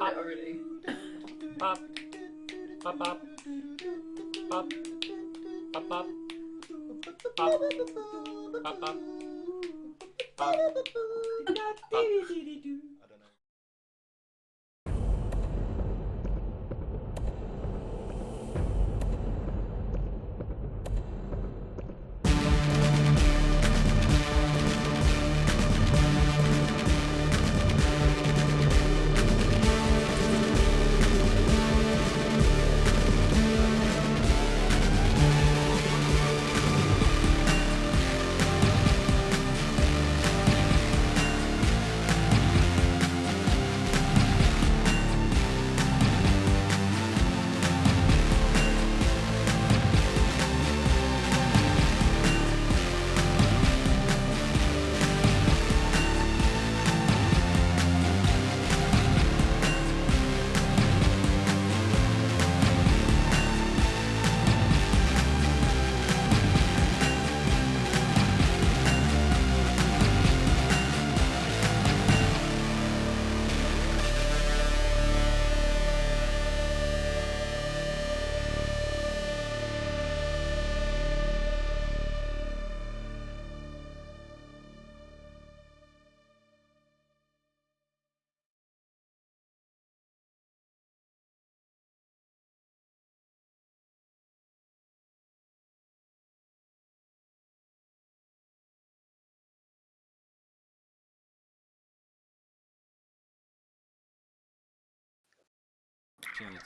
done it already. Pop. Pop, pop. Pop. Pop, pop. Pop. Pop, pop. Pop.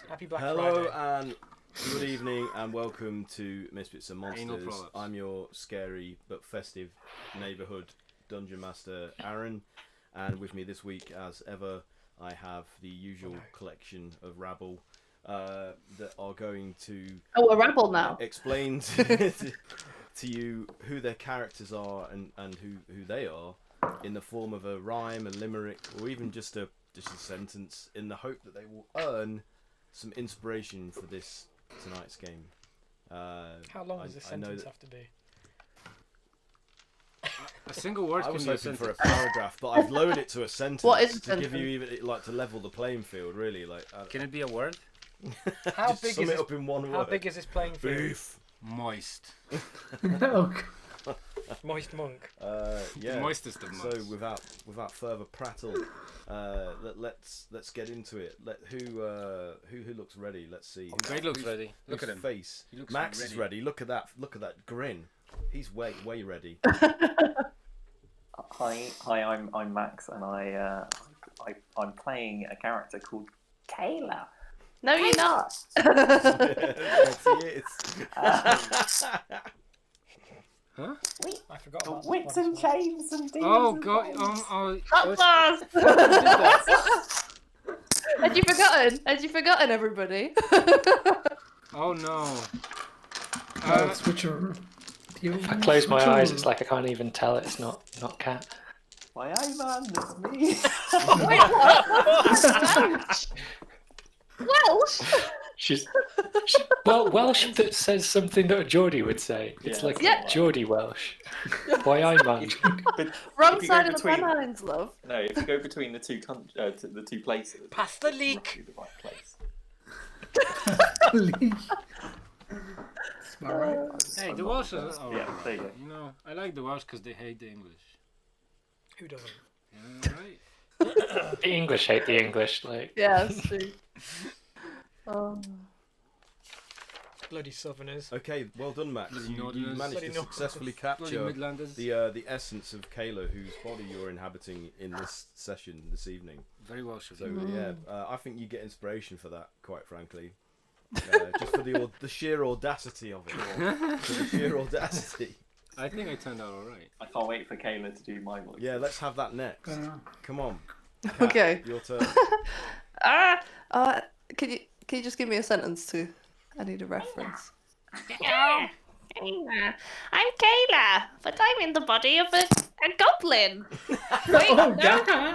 Happy Black Hello Friday. and good evening and welcome to Misfits and Monsters. I'm your scary but festive neighbourhood dungeon master Aaron, and with me this week as ever I have the usual collection of rabble that are going to a rabble now. Explain to you who their characters are and who they are in the form of a rhyme, a limerick, or even just a sentence, in the hope that they will earn some inspiration for tonight's game. How long does this sentence have to be? A single word. I was hoping for a paragraph, but I've lowered it to a sentence. What is to give you even to level the playing field, really. Can it be a word? How big sum is it this? up in one How word. big is this playing field? Beef. Moist. Moist monk. Yeah. The moistest of So monks. without further prattle, let's get into it. Who looks ready? Let's see. Greg looks ready. Look at him. Face. He looks Max ready. is ready. Look at that grin. He's way ready. Hi, I'm Max, and I'm playing a character called Kayla. No, you're not. Yes, he is. Huh? I forgot about this Wits one. and chains and demons. Oh and god! things. That's us. Had you forgotten? Had you forgotten, everybody? Oh no! If I close my eyes, it's like I can't even tell it's not cat. Why, man, it's me. Welsh. Well, Welsh that says something that a Geordie would say. It's Yeah, like yeah. Geordie Welsh. Why I man? But Wrong if you side go of the between- Pennines, love. No, if you go between the two the two places, Pass the it's leak. roughly the right place. Hey, the Welsh are alright. Yeah, there you go. You know, I like the Welsh because they hate the English. Who doesn't? Yeah, right. The English hate the English. Like, Yeah, that's true. Oh. Bloody Southerners. Okay, well done, Max. Bloody You Northerners. managed Bloody to Northerners. successfully Bloody capture Midlanders. the essence of Kayla, whose body you're inhabiting in this session this evening. Very Welsh of So you. yeah, I think you get inspiration for that, quite frankly. Just for the sheer audacity of it. For the sheer audacity. I think I turned out alright. I can't wait for Kayla to do my voice. Yeah, let's have that next. Come on. Kat, Okay. your turn. Can you just give me a sentence too? I need a reference. I'm Kayla, but I'm in the body of a goblin. Wait, no,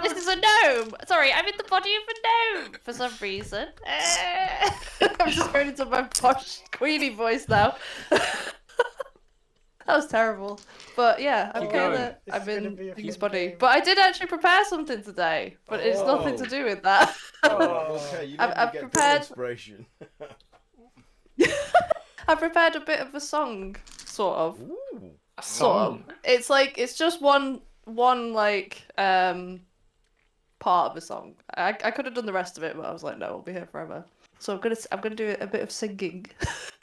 this is a gnome. Sorry, I'm in the body of a gnome for some reason. I'm just going into my posh Queenie voice now. That was terrible. But yeah, I'm Keep kind going. of. This I'm is gonna in be a King's fun body. game. But I did actually prepare something today. But it's nothing to do with that. Oh, okay, you I've never get prepared- inspiration. I prepared a bit of a song, sort of. Ooh. A Sort of. song. It's like it's just one like part of a song. I could have done the rest of it, but I was like, no, I'll be here forever. So I'm gonna do a bit of singing.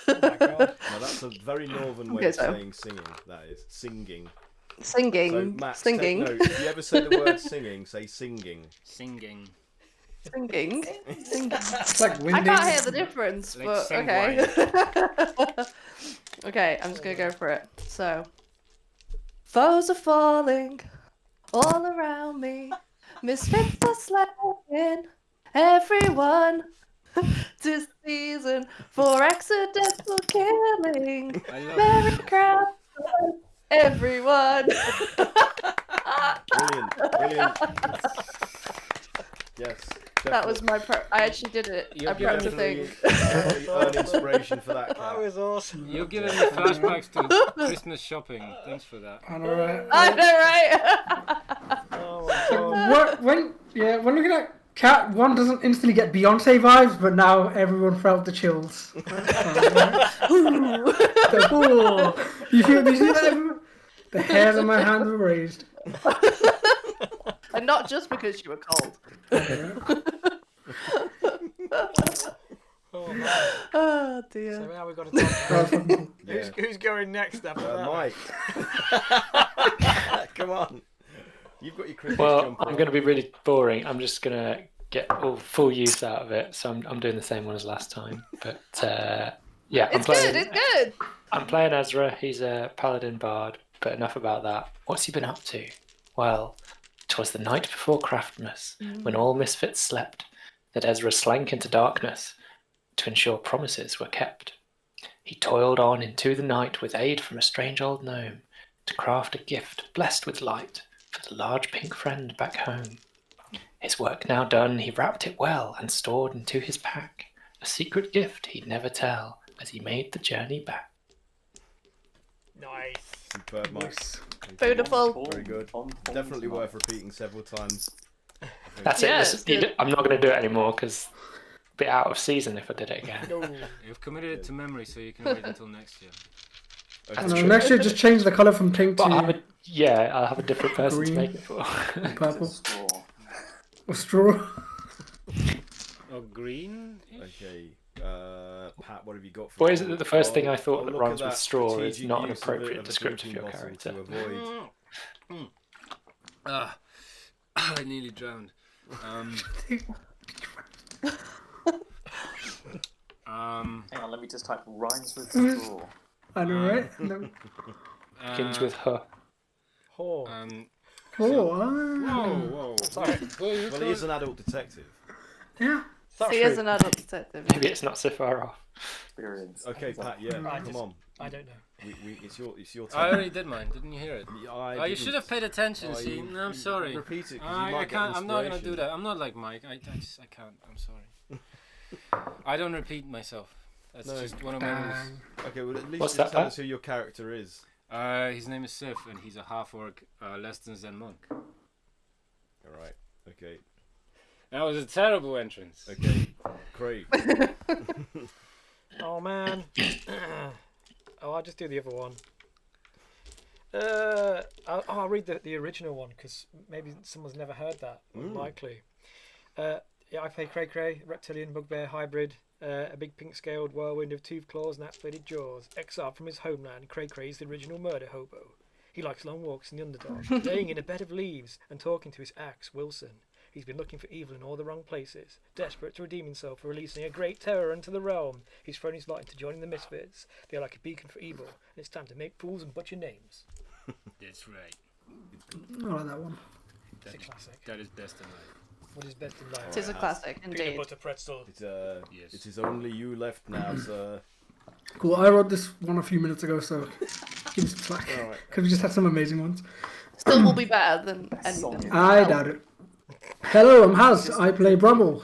Oh my god. Now that's a very northern way Okay, of so- saying singing. That is singing. Singing, So Max, singing, take note. If you ever say the word singing, say singing. Singing. singing, singing. It's like I winding. can't hear the difference, Like but sing okay. Okay, I'm just gonna go for it. So, foes are falling all around me. Misfits are slaying everyone. This season for accidental killing. I love Merry it. Christmas, everyone. Brilliant, brilliant. Yes. That was my I actually did it. You're I prepped the definitely- thing. definitely earn inspiration for that. That Cat. was awesome. You're giving me flashbacks to Christmas shopping. Thanks for that. I know, right? I know, right? Oh my god. What, when looking at Cat, one doesn't instantly get Beyonce vibes, but now everyone felt the chills. Ooh. You see that? Everyone? The hairs on my hands were raised. And not just because you were cold. Oh, man. Oh So dear. now we've got to talk about Yeah. who's going next after that. Mike. Come on. You've got your Christmas Well, jumper I'm on. going to be really boring. I'm just going to get all full use out of it. So I'm doing the same one as last time. But yeah, It's good, it's good. I'm playing Ezra. He's a paladin bard. But enough about that. What's he been up to? Well, 'twas the night before Craftmas, when all misfits slept, that Ezra slank into darkness to ensure promises were kept. He toiled on into the night with aid from a strange old gnome to craft a gift blessed with light for the large pink friend back home. His work now done, he wrapped it well and stored into his pack, a secret gift he'd never tell as he made the journey back. Nice. Superb, Mike. Thank you. Beautiful. Very good. Definitely worth repeating several times. That's Yeah, it. it's good. I'm not going to do it anymore because a bit out of season if I did it again. No. You've committed it to memory, so you can wait until next year. That's And true. next year, just change the color from pink But to I'll have a different person to Green. make it for. purple Straw. or straw. Or green? Okay. Pat, what have you got for Why me? is it that the first thing I thought I'll that look rhymes at with that straw is strategic not an use of appropriate of a descriptor of drinking your bottle character? to avoid. I nearly drowned. Hang on, let me just type rhymes with Mm. straw. I know, right? And then- Begins with her. Oh. Oh, ah. Whoa, whoa. Sorry. Well, he is an adult detective. Yeah. That's See, true. as an adult detective. Maybe it's not so far off. Experience. Okay, Pat. Yeah, I come just- on. I don't know. It's your I turn. already did mine. Didn't you hear it? Oh, you should have paid attention. See, you- no, I'm sorry. Repeat it, 'cause you I might get can't. I'm not gonna do inspiration. that. I'm not like Mike. I can't. I'm sorry. I don't repeat myself. That's No. just one of my rules. Okay, well at least What's just that, tell Pat? us who your character is. His name is Sif, and he's a half-orc, less than Zen monk. All right. Okay. That was a terrible entrance. Okay. Great. Oh man. Oh, I'll just do the other one. I'll read the original one because maybe someone's never heard that. Unlikely. Yeah, I play Cray Cray, reptilian bugbear hybrid, a big pink-scaled whirlwind of toothed claws and axe-bladed jaws. Exiled from his homeland, Cray Cray is the original murder hobo. He likes long walks in the underdark, laying in a bed of leaves and talking to his axe, Wilson. He's been looking for evil in all the wrong places, desperate to redeem himself for releasing a great terror into the realm. He's thrown his lot into joining the Misfits. They are like a beacon for evil, and it's time to make fools and butcher names. That's right. I like that one. It's a classic. That is best in life. What is best in life? It is a classic, Peanut indeed. butter pretzel. Yes. It is only you left now, sir. Cool. I wrote this one a few minutes ago, so give me some slack. All right. Because we just had some amazing ones. Still will be better than anything. I doubt it. Hello, I'm Haz. I play Bramble.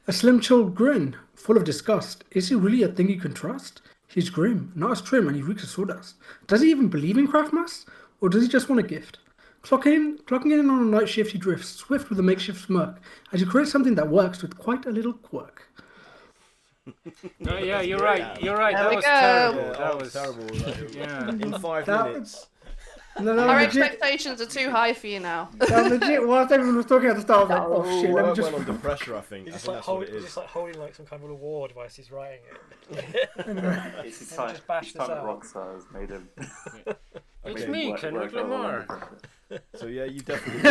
A slim chilled grin, full of disgust. Is he really a thing you can trust? He's grim, not as trim, and he reeks of sawdust. Does he even believe in craftmass? Or does he just want a gift? Clocking in on a night shift, he drifts, swift with a makeshift smirk, as he creates something that works with quite a little quirk. No, yeah, you're right. You're right. There That we was go. terrible. Yeah, That was terrible. Like, Yeah. in 5 That- minutes. No, Our legit, expectations are too high for you now. legit, whilst everyone was talking at the start, I was like, oh shit, let me Work just... well under pressure, I think. He's I just think like, that's what it he's is. just like holding like some kind of award whilst he's writing it. It's Just time, bash each this time out. Rockstar has made him. It's Okay. me, work Kendrick well Lamar. under So yeah, you definitely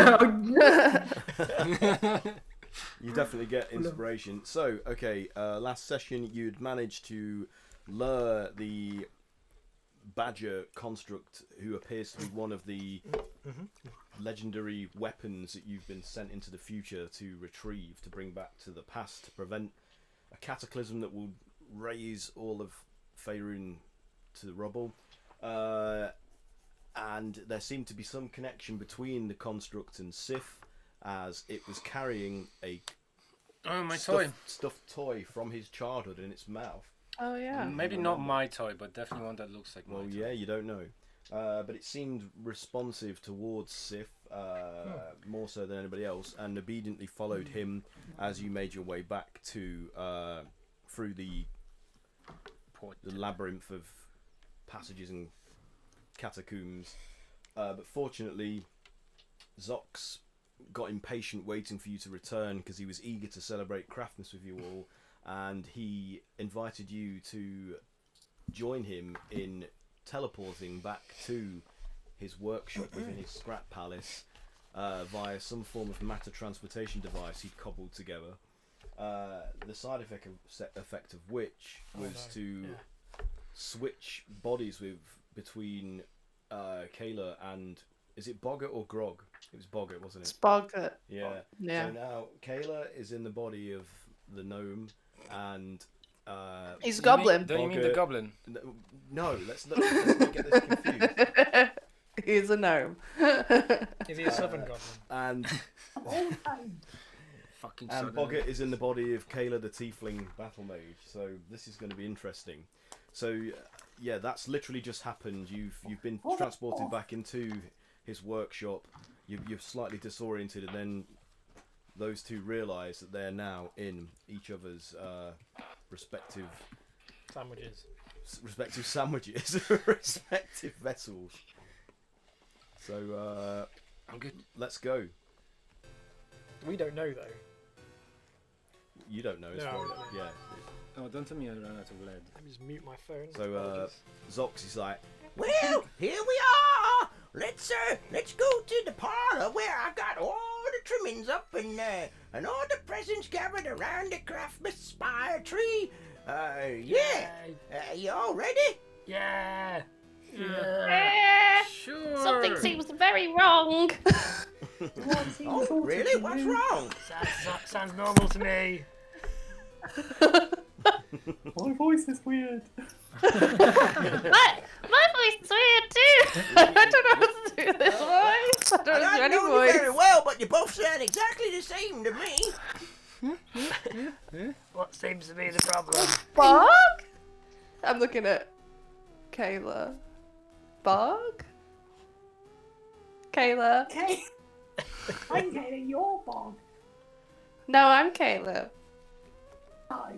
you definitely get inspiration. So okay, last session you'd managed to lure the badger construct, who appears to be one of the legendary weapons that you've been sent into the future to retrieve, to bring back to the past, to prevent a cataclysm that will raise all of Faerun to rubble. And there seemed to be some connection between the construct and Sif, as it was carrying a Oh, my toy. stuffed toy from his childhood in its mouth. Oh yeah. Maybe not my toy, but definitely one that looks like my Well, toy. yeah, you don't know. But it seemed responsive towards Sif, more so than anybody else, and obediently followed him as you made your way back to through the labyrinth of passages and catacombs. But fortunately, Zox got impatient waiting for you to return, because he was eager to celebrate Craftmas with you all, and he invited you to join him in teleporting back to his workshop within his scrap palace via some form of matter transportation device he'd cobbled together. The side effect of which was to switch bodies between Kayla and, is it Boggart or Grog? It was Boggart, wasn't it? It's Boggart. Yeah. Yeah. So now Kayla is in the body of the gnome, and He's a goblin. Don't you mean the Boggart- goblin? No, let's not get this confused. He's a gnome. Is he a southern goblin? And Fucking and son Boggart is in the body of Kayla, the tiefling battle mage. So this is going to be interesting. So yeah, that's literally just happened. You've been transported back into his workshop. You're slightly disoriented, and then those two realise that they're now in each other's respective Sandwiches. respective vessels. So I'm good. let's go. We don't know though. You don't know, it's No, fine. I don't know. Yeah. Oh, don't tell me I ran out of lead. Let me just mute my phone. So Apologies. Zox is like, well, here we are. Let's go to the parlour where I got all the trimmings up and all the presents gathered around the Craftmas spire tree. Yeah. You all ready? Yeah. Sure. Something seems very wrong. Oh, really? What's wrong? Sounds normal to me. My voice is weird. My voice is weird too. I don't know how to do this voice. I don't know how to do any voice. well, but you both sound exactly the same to me. What seems to be the problem? Bog? I'm looking at Kayla. Bog? Kayla? Okay. I'm Kayla, you're Bog. No, I'm Kayla. Hi.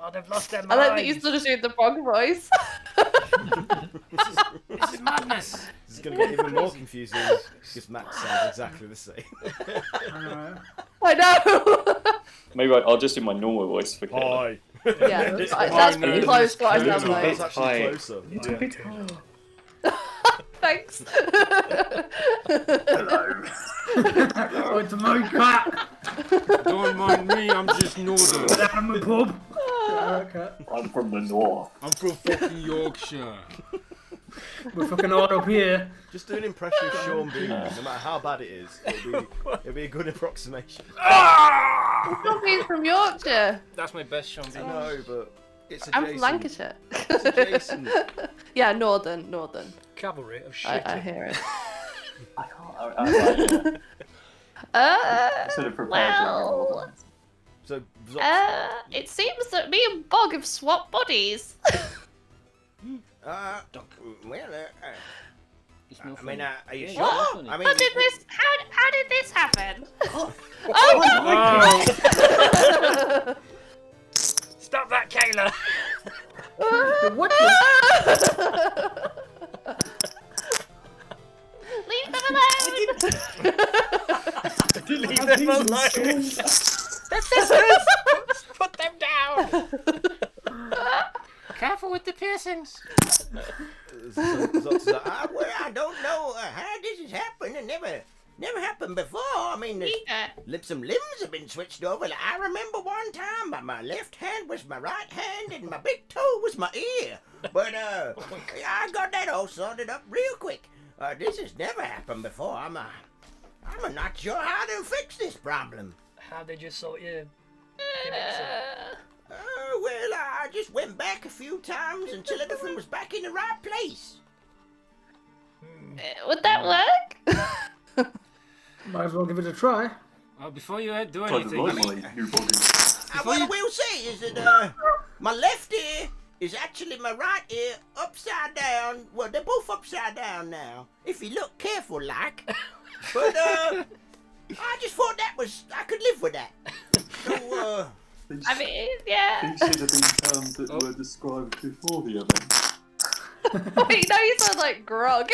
Oh, they've lost their I minds. like that you sort of doing the Bog voice. This is madness. This is going to get even more confusing because Matt sounds exactly the same. I know. Maybe I'll just do my normal voice for Kayla. Yeah, that's pretty close to what I sound like. That's actually Hi. closer. Little bit higher. Thanks. Hello. Oh, it's a moon cat! Don't mind me, I'm just northern. Down the pub! Okay. I'm from the north. I'm from fucking Yorkshire. We're fucking hard up here. Just do an impression of Sean Bean, no matter how bad it is. It'll be a good approximation. Sean Bean's from Yorkshire. That's my best Sean Bean. No, but it's I'm adjacent. from Lancashire. It's adjacent. Yeah, northern. Cavalry of shit. I hear it. I can't. I should have prepared Well, So, Zox, it seems that me and Bog have swapped bodies. It's no I mean, funny. are you Yeah, sure? it's not funny. I mean, How did this? How did this happen? Oh, Stop that, Kayla! What? Leave them alone. Leave them alone! They're sisters! Put them down! careful with the piercings. Well, I don't know how this has happened. It never happened before. I mean, some limbs have been switched over. I remember one time my left hand was my right hand and my big toe was my ear. But I got that all sorted up real quick. This has never happened before. I'm not sure how to fix this problem. How did you sort your... Well, I just went back a few times until everything was back in the right place. Would that work? Might as well give it a try. Before you do Try to anything, violate new body. What I will say is that my left ear is actually my right ear upside down. Well, they're both upside down now, if you look careful like. But I just thought I could live with that. So, I mean, yeah. These should have been terms that were described before the event. Wait, now you sound like Grog.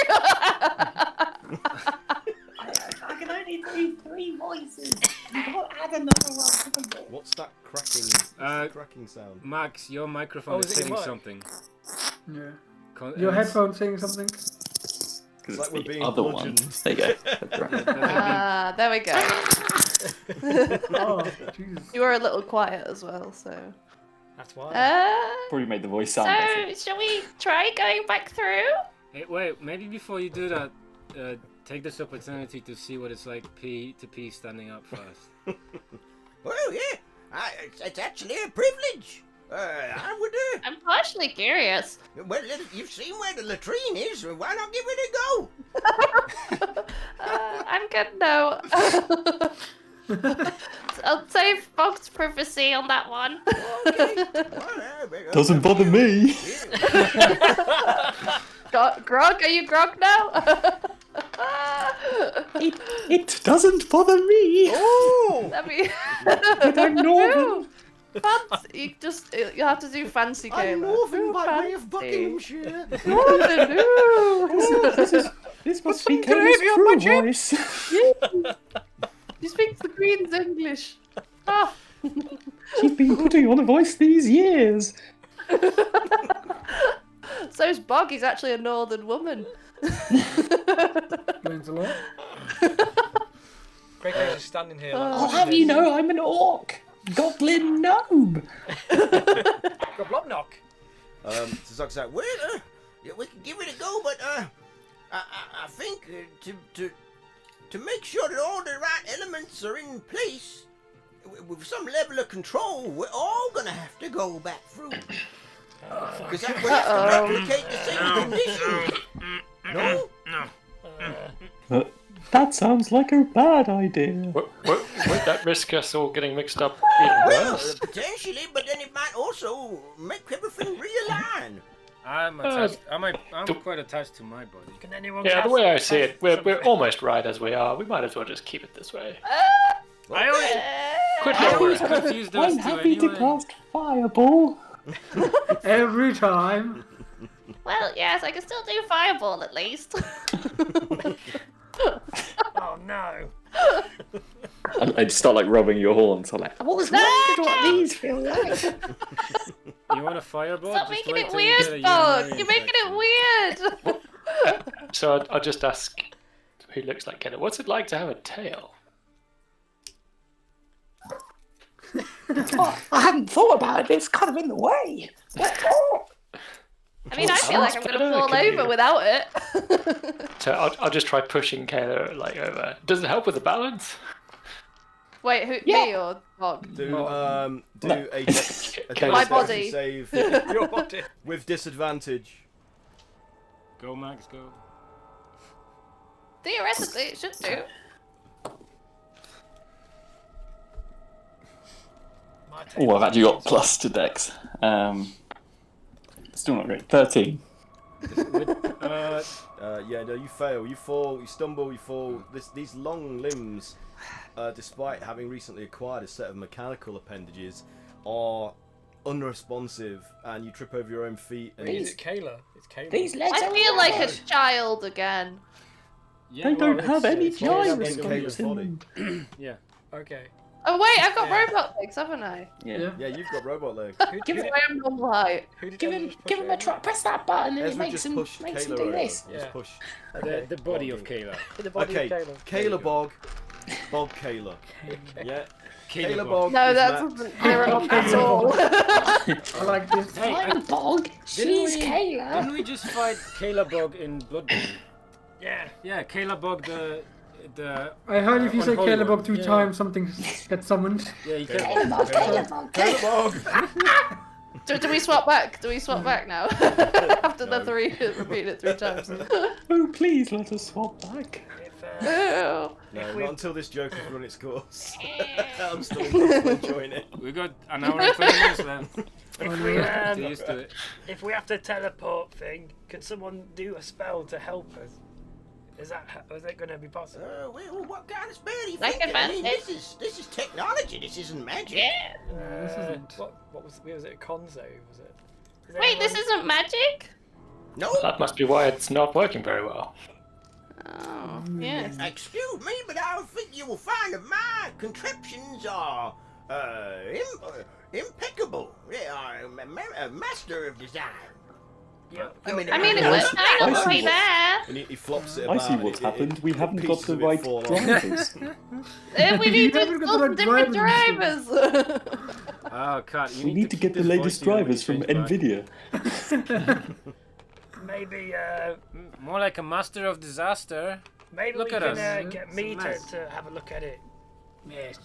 I can only do 3 voices. You can't add another one to the bit. what's that cracking sound? Max, your microphone is is it your saying mic? something. Yeah. Your headphones saying something? Because like it's we're the being other bludgeoned. one. There you go. There we go. Oh, Jesus. You were a little quiet as well, so. That's why. Probably made the voice sound better. So, shall we try going back through? Hey, wait, maybe before you do that, take this opportunity to see what it's like to pee standing up first. Well, yeah, it's actually a privilege. I would. I'm partially curious. Well, you've seen where the latrine is. So why not give it a go? I'm good now. I'll save Fog's privacy on that one. Okay. Doesn't bother me. Grog, are you Grog now? It doesn't bother me. Oh! Let me. But I'm northern. Fancy. You have to do fancy I'm game. northern by way of Buckinghamshire. Northern, This must be gravy Kayla's on my true voice. You speak the Queen's English. Ah. She's been putting on a voice these years. So's Bog. He's actually a northern woman. Learns a lot. Craig's just standing here. Like, I'll have you know I'm an orc. Goblin gnome. Goblin knock. So Zuck's like, well, yeah, we can give it a go, but I think to make sure that all the right elements are in place with some level of control, we're all gonna have to go back through. Because that would have to replicate the same conditions. No? That sounds like a bad idea. Would that risk us all getting mixed up even Well, worse? potentially, but then it might also make everything realign. I'm quite attached to my body. Can anyone Yeah, the cast way I see it, we're something? almost right as we are. We might as well just keep it this way. I always, Quit I your always work. confuse those I'm two happy to anyway. cast Fireball. Every time. Well, yes, I can still do fireball at least. Oh no. I'd start like rubbing your horns. I'm like, what was that? What these feel like? You want a fireball? Stop Just making wait it till you get a weird, Bog. urinary You're making it weird. So I'll just ask who looks like Kenneth. What's it like to have a tail? Oh, I hadn't thought about it. It's kind of in the way. I mean, I feel like I'm Sounds gonna fall better, over can without it. So I'll just try pushing Kayla like over. Does it help with the balance? Wait, me or Bog? Do a My dexterity body. save Your body. with disadvantage. Go, Max, go. Theoretically, it should do. Oh, I've actually got plus to Dex. Still not great. 13. Yeah, no, you fail. You fall. You stumble. You fall. These long limbs, despite having recently acquired a set of mechanical appendages, are unresponsive, and you trip over your own feet. And Is it Kayla? It's Kayla. These legs I are feel like a hard. child again. Yeah, They don't have any it's all gyrus in Kayla's in body. them. Yeah. Okay. Oh wait, I've got robot legs, haven't I? Yeah. Yeah, you've got robot legs. Give I am normal height. Who did Give Ezra him, just push give him a over? try. Press that button and it Ezra makes just him pushed do Kayla over. this. Yeah. Just push. The body of Kayla. The body Okay, of Kayla. Kayla Bog, Bog Kayla. Yeah, Kayla Kayla Bog. Bog. No, is that Matt. doesn't clear up at all. I like this. Hey, I'm Bog. She's Didn't Kayla. we just fight Kayla Bog in Blood Bowl? Yeah. Yeah, Kayla Bog the I heard if you say Unholy Caleb one. up 2 times, something gets summoned. Yeah, you can. Kayla Bog, Kayla Bog, Kayla Kayla. Bog. Do we swap back? Do we swap back now? After the No. 3, repeat it 3 times. Oh, please let us swap back. If, Ew. No, not until this joke has run its course. I'm still enjoying it. We got an hour and 20 minutes left. if we Get used to it. if we have to teleport thing, could someone do a spell to help us? Is that going to be possible? Well, what kind of spell are you Like thinking? I mean, advantage? this is technology. This isn't magic. Yeah. This isn't. What was it? A conzo? Was it? Is Wait, this anyone- isn't magic? No. That must be why it's not working very well. Oh, yes. Excuse me, but I think you will find that my contraptions are impeccable. They are a master of design. Yeah. I mean, It was kind I of see way what- there. And he flops it I about. see and what's it- happened. We haven't got pieces the of it right fall off. drivers. We need to haven't got install the some right different drivers. drivers. Oh, Kat, We need to keep get the this latest voice together when drivers you from change back. Nvidia. Maybe More like a master of disaster. maybe Look we at can us. get It's me a mess. to have a look at it. Yes,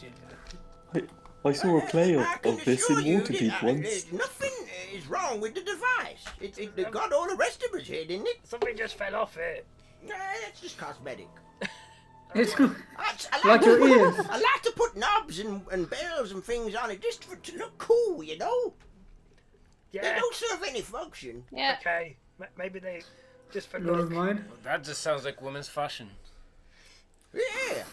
I saw a play I can of this in assure you Waterdeep that, once. nothing is wrong with the device. It got all the rest of us here, didn't it? Something just fell off it. That's just cosmetic. It's I like your ears. I like to put knobs and bells and things on it just to look cool, you know? They Yeah. don't serve any function. Yeah. Okay. Maybe they just for Yours look. mine. That just sounds like women's fashion. Yeah,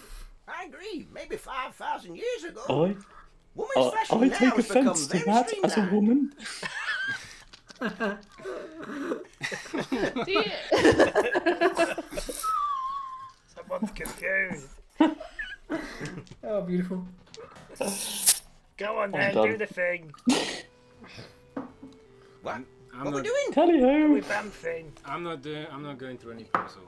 I agree. Maybe 5,000 years ago. I Women's fashion now take has become offence to very that as a streamlined. woman. Do you... Someone's confused. Oh, beautiful. Go on I'm then, done. do the thing. What? I'm What we not. doing? Tally ho! We bam thing. I'm not going through any puzzle.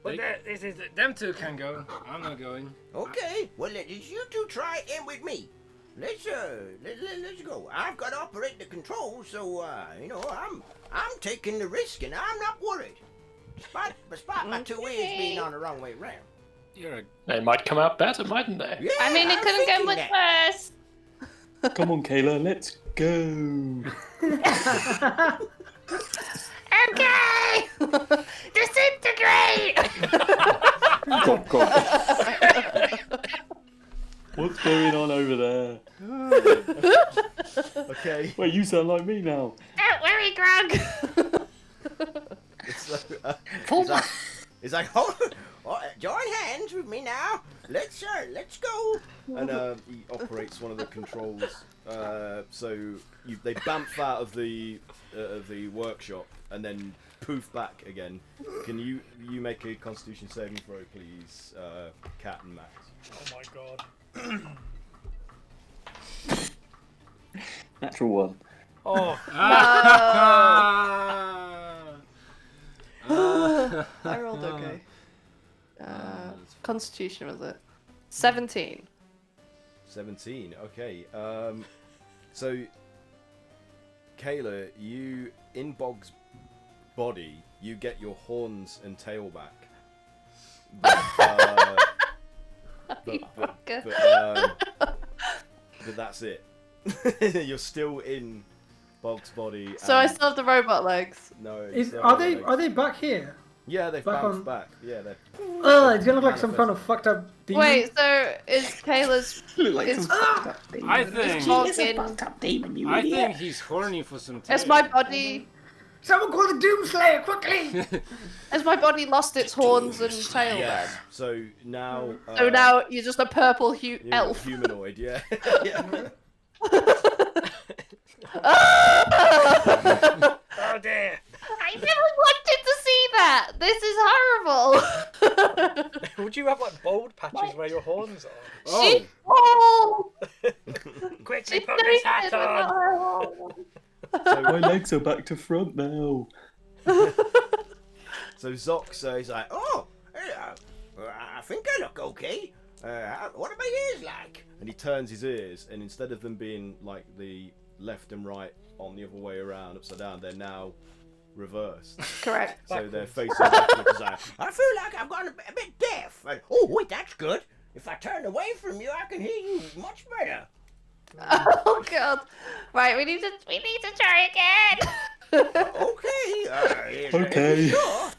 But this is Them two can go. I'm not going. Okay, well, let you two try it in with me. Let's go. I've got to operate the controls, so I'm taking the risk, and I'm not worried. Despite my two ears being on the wrong way round. You're a. They might come out better, mightn't they? Yeah, I mean, it I'm couldn't go thinking much that. worse. Come on, Kayla, let's go. Okay! Disintegrate! Oh, God. What's going on over there? Okay. Wait, you sound like me now. Don't worry, Grog. It's like, hold, join hands with me now. Let's go. And he operates one of the controls. So they bamf out of the workshop and then poof back again. Can you make a Constitution saving throw, please, Cat and Max? Oh my god. Natural one. Oh. I rolled okay. Constitution was it? 17. 17. Okay. So, Kayla, you in Bog's body, you get your horns and tail back. But that's it. You're still in Bog's body. So I and- still have the robot legs. No. you Is, still are have they the are they back here? Yeah, they've back bounced on- back. Yeah, they're. Oh, it's gonna look like some kind of fucked up demon. Wait, so is Kayla's Look like is, some fucked up demon. I think. He is a fucked up demon, you I idiot. think he's horny for some. is tail. my body Someone call the Doomslayer quickly! Has my body lost its horns and tail Yeah. then? So now. So now you're just a purple you're elf. humanoid. Yeah. Yeah. Oh dear. I never wanted to see that. This is horrible. Would you have like bold patches where your horns are? She oh! Quickly put this hat on. My legs are back to front now. So Zoc says like, Oh, I think I look okay. What are my ears like? and he turns his ears, and instead of them being like the left and right on the other way around, upside down, they're now reversed. Correct. So they're facing backwards. Like, I feel like I've gone a bit deaf. And, oh, wait, that's good. If I turn away from you, I can hear you much better. Oh god. Right, we need to try again. Okay. Okay. Sure.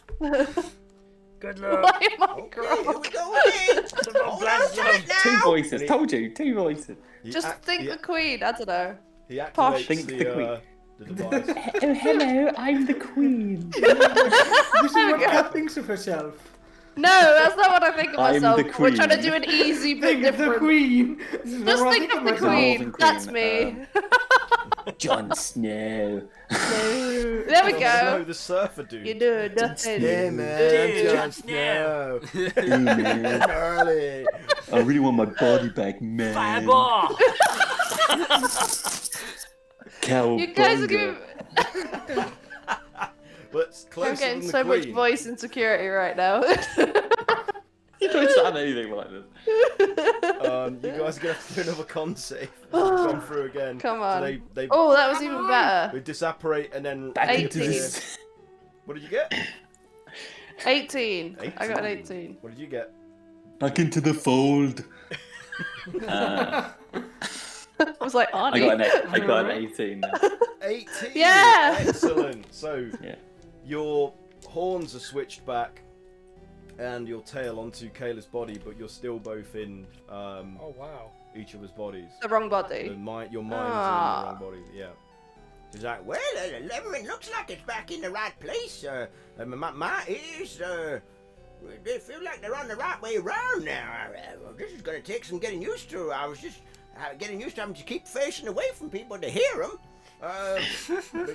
Good luck. Why am I Okay, here grown? we go again. Hold on tight Two now. voices. Told you. Two voices. Just think the queen, I don't know. He Posh. activates Think the queen. the device. Oh, hello. I'm the queen. This is what Kat thinks of herself. No, that's not what I think of I'm myself. the We're trying to queen. do an easy bit Think of the different. queen. This is Just what I think of the myself. queen. Northern That's Queen, me. Jon Snow. No. There we No, go. the surfer dude. You do nothing. Yeah, man. Jon Snow. Hey, man. Charlie. I really want my body back, man. Fireball. You guys are giving. But closer I'm getting than the so much queen. voice insecurity right now. You don't sound anything like this. You guys are gonna have to do another con save. We've gone through again. Come So on. they Oh, that was even better. we disapparate and then Back into into reappear. this. What did you get? 18. I got an 18. 18. What did you get? Back into the fold. I was like, I Arnie. got an 18 now. 18. Yeah! Excellent. So Yeah. your horns are switched back and your tail onto Kayla's body, but you're still both in Oh wow. each other's bodies. The wrong body. Your mind's in the Ah. wrong body. Yeah. He's like, well, it looks like it's back in the right place. My ears, they feel like they're on the right way around now. This is going to take some getting used to. I was just getting used to having to keep facing away from people to hear them. But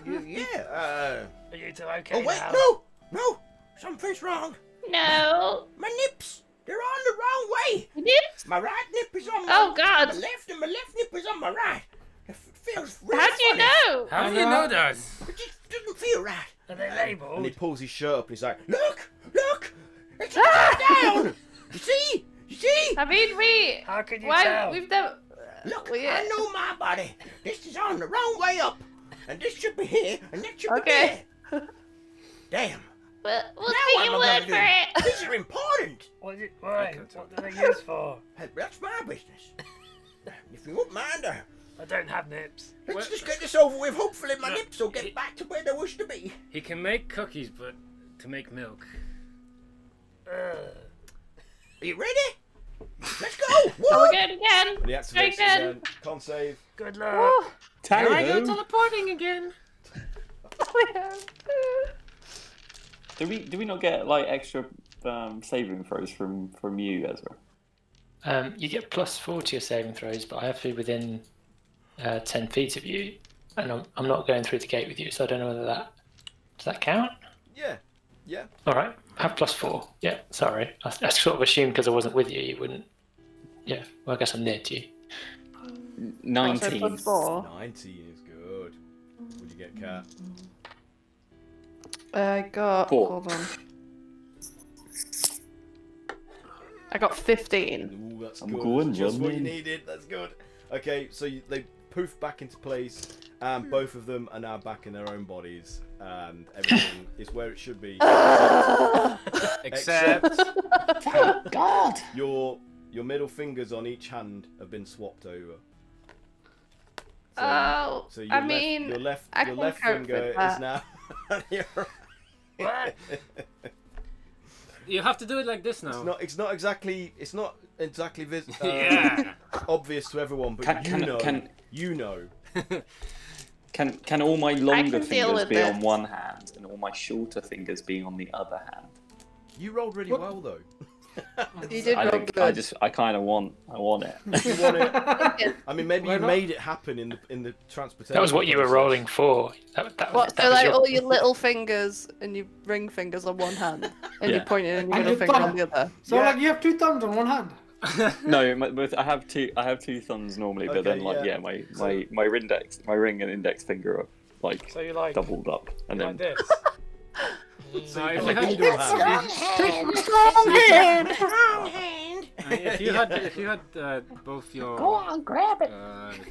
yeah. Are you two okay Oh, wait, now? no, something's wrong. No. My nips, they're on the wrong way. Nips? My right nip is on my, Oh, God. my left, and my left nip is on my right. It feels really How do you funny. know? How do you know that? It just doesn't feel right. Are they And labelled? he pulls his shirt up and he's like, Look! It's upside down! You see? I mean, How can you Why? tell? We've never. Look, Well, yeah. I know my body. This is on the wrong way up. And this should be here, and that should Okay. be there. Damn. We'll Now take what your am I word gonna for do? it. These are important. What do they use for? That's my business. If you won't mind, I don't have nips. let's just get this over with. Hopefully my nips will get back to where they wish to be. He can make cookies, but to make milk. Are you ready? Let's go. Oh, Woo! we're good again. and he activates again. again. Con save. Good luck. Here I go Hello. teleporting again. Do we not get like extra saving throws from you, Ezra? You get +4 to your saving throws, but I have to be within 10 feet of you, and I'm not going through the gate with you, so I don't know whether does that count? Yeah. Yeah. All right, I have +4. Yeah, sorry, I sort of assumed because I wasn't with you, you wouldn't. Yeah, well, I guess I'm near to you. 19. Oh, so 19 is good. What'd you get, Kat? I got. 4. Hold on. I got 15. Ooh, that's I'm good. going, That's just what you John. needed. That's good. Okay, so they poof back into place, and both of them are now back in their own bodies, and everything is where it should be. Except Thank God. your middle fingers on each hand have been swapped over. So, Oh, so I mean, your left I can cope finger with is that. now on your right. you have to do it like this now. It's not exactly Yeah. obvious to everyone, but Can- you know. Can all my longer can deal fingers with be on this. one hand and all my shorter fingers be on the other hand? You rolled really well though. You did I roll think good. I kind of want it. You want it. I mean, maybe you made it happen in the transportation. That was what you were process. rolling for. What? So like all your little fingers and your ring fingers on one hand, and Yeah. you're pointing and your And middle your finger thumb. on the other. So like you have 2 thumbs on one hand. No, I have two thumbs normally, but then Okay, like yeah. my ring and index finger are like So you like doubled up, and like then this. So if you Like had, needle hand. Strong hand. if you had both your grab it.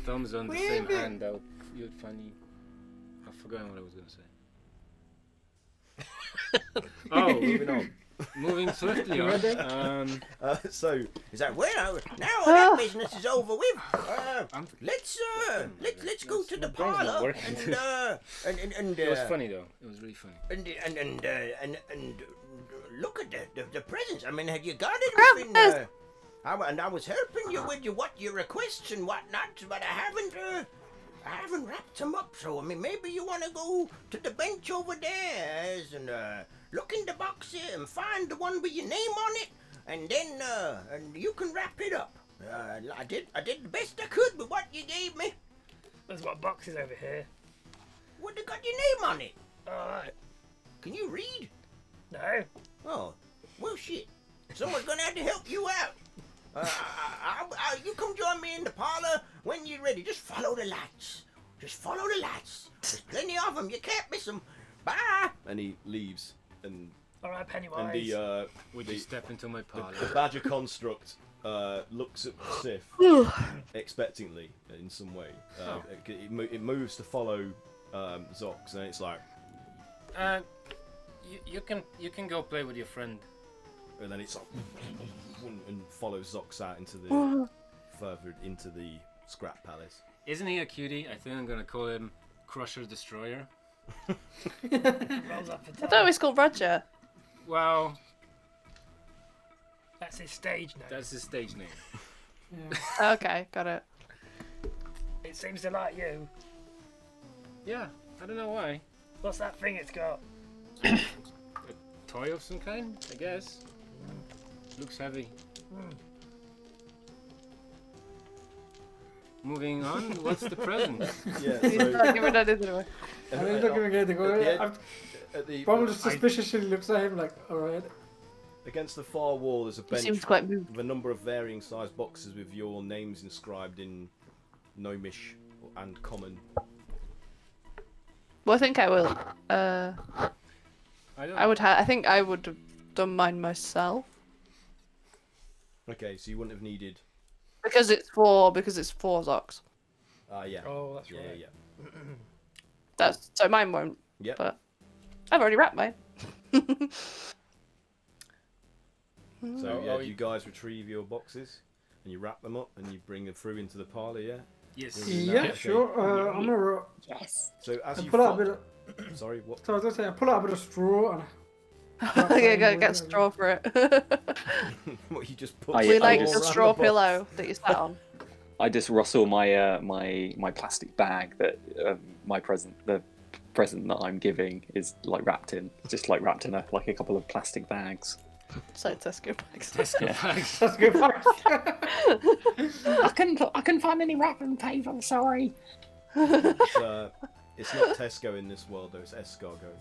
thumbs on the same hand, you'd find I've forgotten what I was gonna say. Oh, Moving on. moving swiftly You on. ready? So Is that well? Now that business is over with. Let's go to the my brain's not parlor working. and It was funny though. It was really funny. and look at the presents. I mean, have you got anything? Grandpa's- I was helping you with your requests and whatnot, but I haven't wrapped them up. So I mean, maybe you want to go to the bench over there and look in the box here and find the one with your name on it, and then and you can wrap it up. I did the best I could with what you gave me. There's what boxes over here. What, they got your name on it? Alright. Can you read? No. Oh, well, shit. Someone's gonna have to help you out. You come join me in the parlor when you're ready. Just follow the lights. Just follow the lights. There's plenty of them. You can't miss them. Bye. and he leaves, and Alright, Pennywise. and the Would you step into my parlor? the badger construct looks at Sif expectantly in some way. It moves to follow Zox, and it's like, You can go play with your friend. and then it's like, and follows Zox out into the further into the scrap palace. Isn't he a cutie? I think I'm gonna call him Crusher Destroyer. Rolls up for I time. thought it was called Roger. Well, That's his stage name. that's his stage name. Okay, got it. It seems to like you. Yeah, I don't know why. What's that thing it's got? Toy of some kind, I guess. Looks heavy. Moving on, what's the present? Yeah. He's So not giving anything away. I mean, he's not giving anything away. at the Bumble just suspiciously looks at him like, alright. against the far wall, there's a He bench seems quite moved. with a number of varying sized boxes with your names inscribed in Gnomish and Common. Well, I think I will. I don't. I think I would have done mine myself Okay, so you wouldn't have needed. because it's four Zox. Yeah. Oh, that's Yeah, right. yeah. That's so mine won't. Yep. But I've already wrapped mine. So Oh, you guys retrieve your boxes and you wrap them up and you bring them through into the parlor. Yeah. Yes. Yeah, Okay. sure. I'm gonna Yes. So as you pull out a bit of. sorry, what? So I was gonna say, I pull out a bit of straw and. Yeah, gotta get straw for it. What you just put? I- We I like just- the straw pillow that you sat on. I just rustle my my plastic bag that the present that I'm giving is like wrapped in, just like wrapped in like a couple of plastic bags. It's like Tesco bags. Tesco bags. That's good. I couldn't find any wrapping paper. I'm sorry. It's not Tesco in this world though. It's Escargot.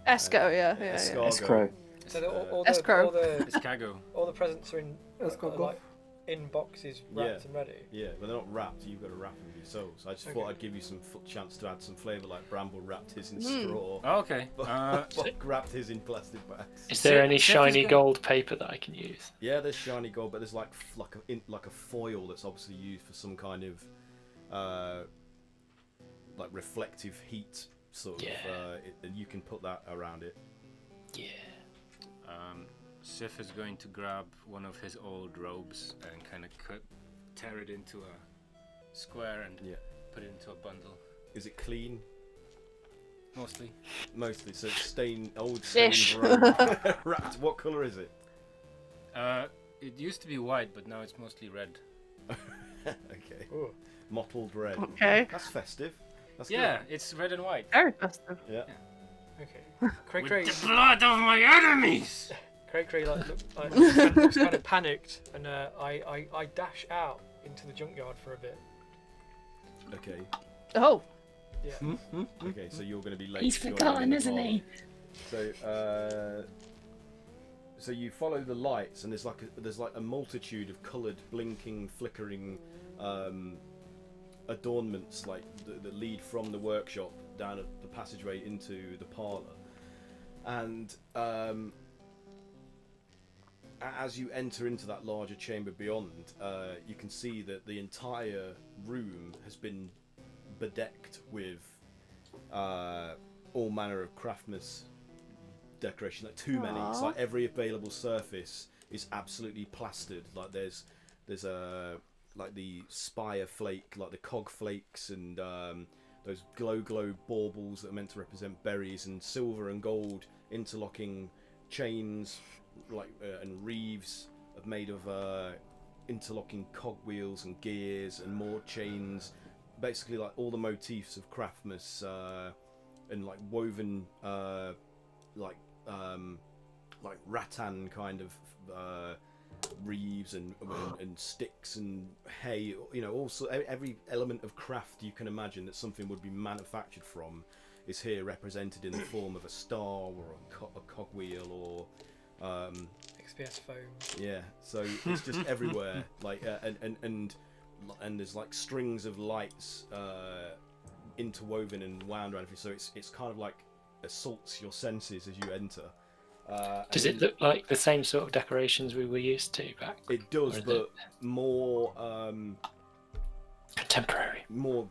Esco, yeah. Escargot. Escrow. So all Escrow. It's Cago. all the presents are in Escrow. like in boxes wrapped and ready. Yeah, but they're not wrapped. You've got to wrap them yourselves. I just thought I'd give you some chance to add some flavour, like Bramble wrapped his in straw. Oh, okay. Buck wrapped his in plastic bags. Is there any Sif is shiny good. gold paper that I can use? Yeah, there's shiny gold, but there's like a foil that's obviously used for some kind of like reflective heat sort of. And you can put that around it. Yeah. Sif is going to grab one of his old robes and kind of tear it into a square and put it into a bundle. Is it clean? Mostly. Mostly. So it's old Ish. stained robe. Wrapped. What colour is it? It used to be white, but now it's mostly red. Okay. Ooh. Mottled red. Okay. That's festive. That's Yeah, it's red and white. Very festive. Yeah. Okay. Cray With Cray. the blood of my enemies! Cray Cray looks kind of panicked, and I dash out into the junkyard for a bit. Okay. Oh. Yeah. Okay, so you're going to be late. He's joining forgotten, in the isn't he? So, so you follow the lights, and there's like a multitude of coloured, blinking, flickering adornments, like that lead from the workshop down the passageway into the parlour. And as you enter into that larger chamber beyond, you can see that the entire room has been bedecked with all manner of craftsman's decoration, like too many. It's like every available surface is absolutely plastered. Like there's like the spire flake, like the cog flakes, and those glow baubles that are meant to represent berries, and silver and gold interlocking chains, like and reeves made of interlocking cogwheels and gears and more chains. Basically, like all the motifs of Craftmas and like woven like rattan kind of reeves and sticks and hay. You know, also every element of craft you can imagine that something would be manufactured from is here represented in the form of a star or a cogwheel or XPS foam. Yeah, so it's just everywhere. Like and there's like strings of lights interwoven and wound around. So it's kind of like assaults your senses as you enter. Does it look like the same sort of decorations we were used to back? It does, but more contemporary, more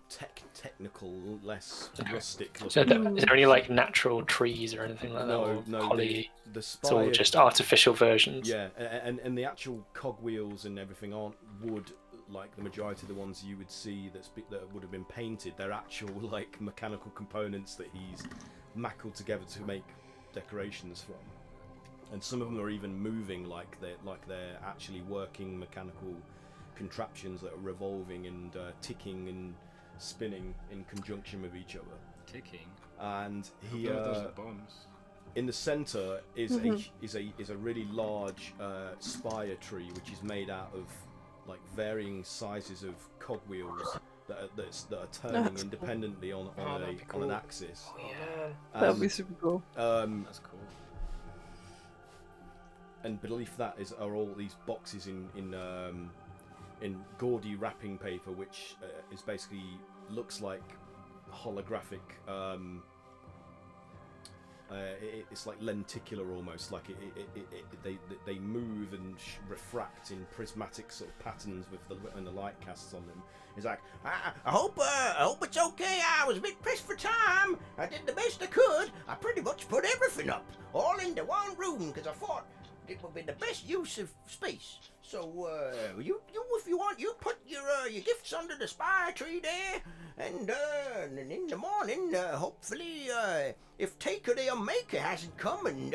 technical, less rustic. So is there any like natural trees or anything like that? Or No. Holly? The spire, it's all just artificial versions. Yeah, and the actual cogwheels and everything aren't wood like the majority of the ones you would see that would have been painted. They're actual like mechanical components that he's mackled together to make decorations from. And some of them are even moving like they're actually working mechanical contraptions that are revolving and ticking and spinning in conjunction with each other. Ticking. And he those are bombs. in the centre is a really large spire tree which is made out of like varying sizes of cogwheels that are turning independently on an axis. Oh, yeah. That'd be super cool. That's cool. And beneath that are all these boxes in gaudy wrapping paper, which is basically looks like holographic. It's like lenticular almost, like they move and refract in prismatic sort of patterns when the light casts on them. It's like I hope it's okay. I was a bit pressed for time. I did the best I could. I pretty much put everything up, all into one room, because I thought it would be the best use of space. So you if you want, you put your gifts under the spire tree there, and in the morning, hopefully, if Taker the Unmaker hasn't come and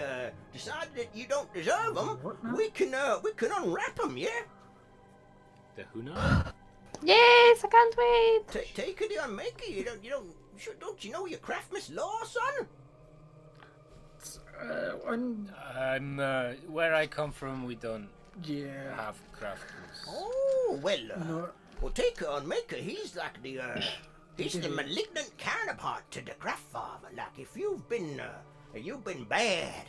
decided that you don't deserve them, we can unwrap them, yeah. The Huna? Yes, I can't wait. Taker the Unmaker, don't you know your Craftmas law, son? Where I come from, we don't have crafters. Oh, well, Taker Unmaker, he's like he's the malignant counterpart to the Craftfather. Like, if you've been bad,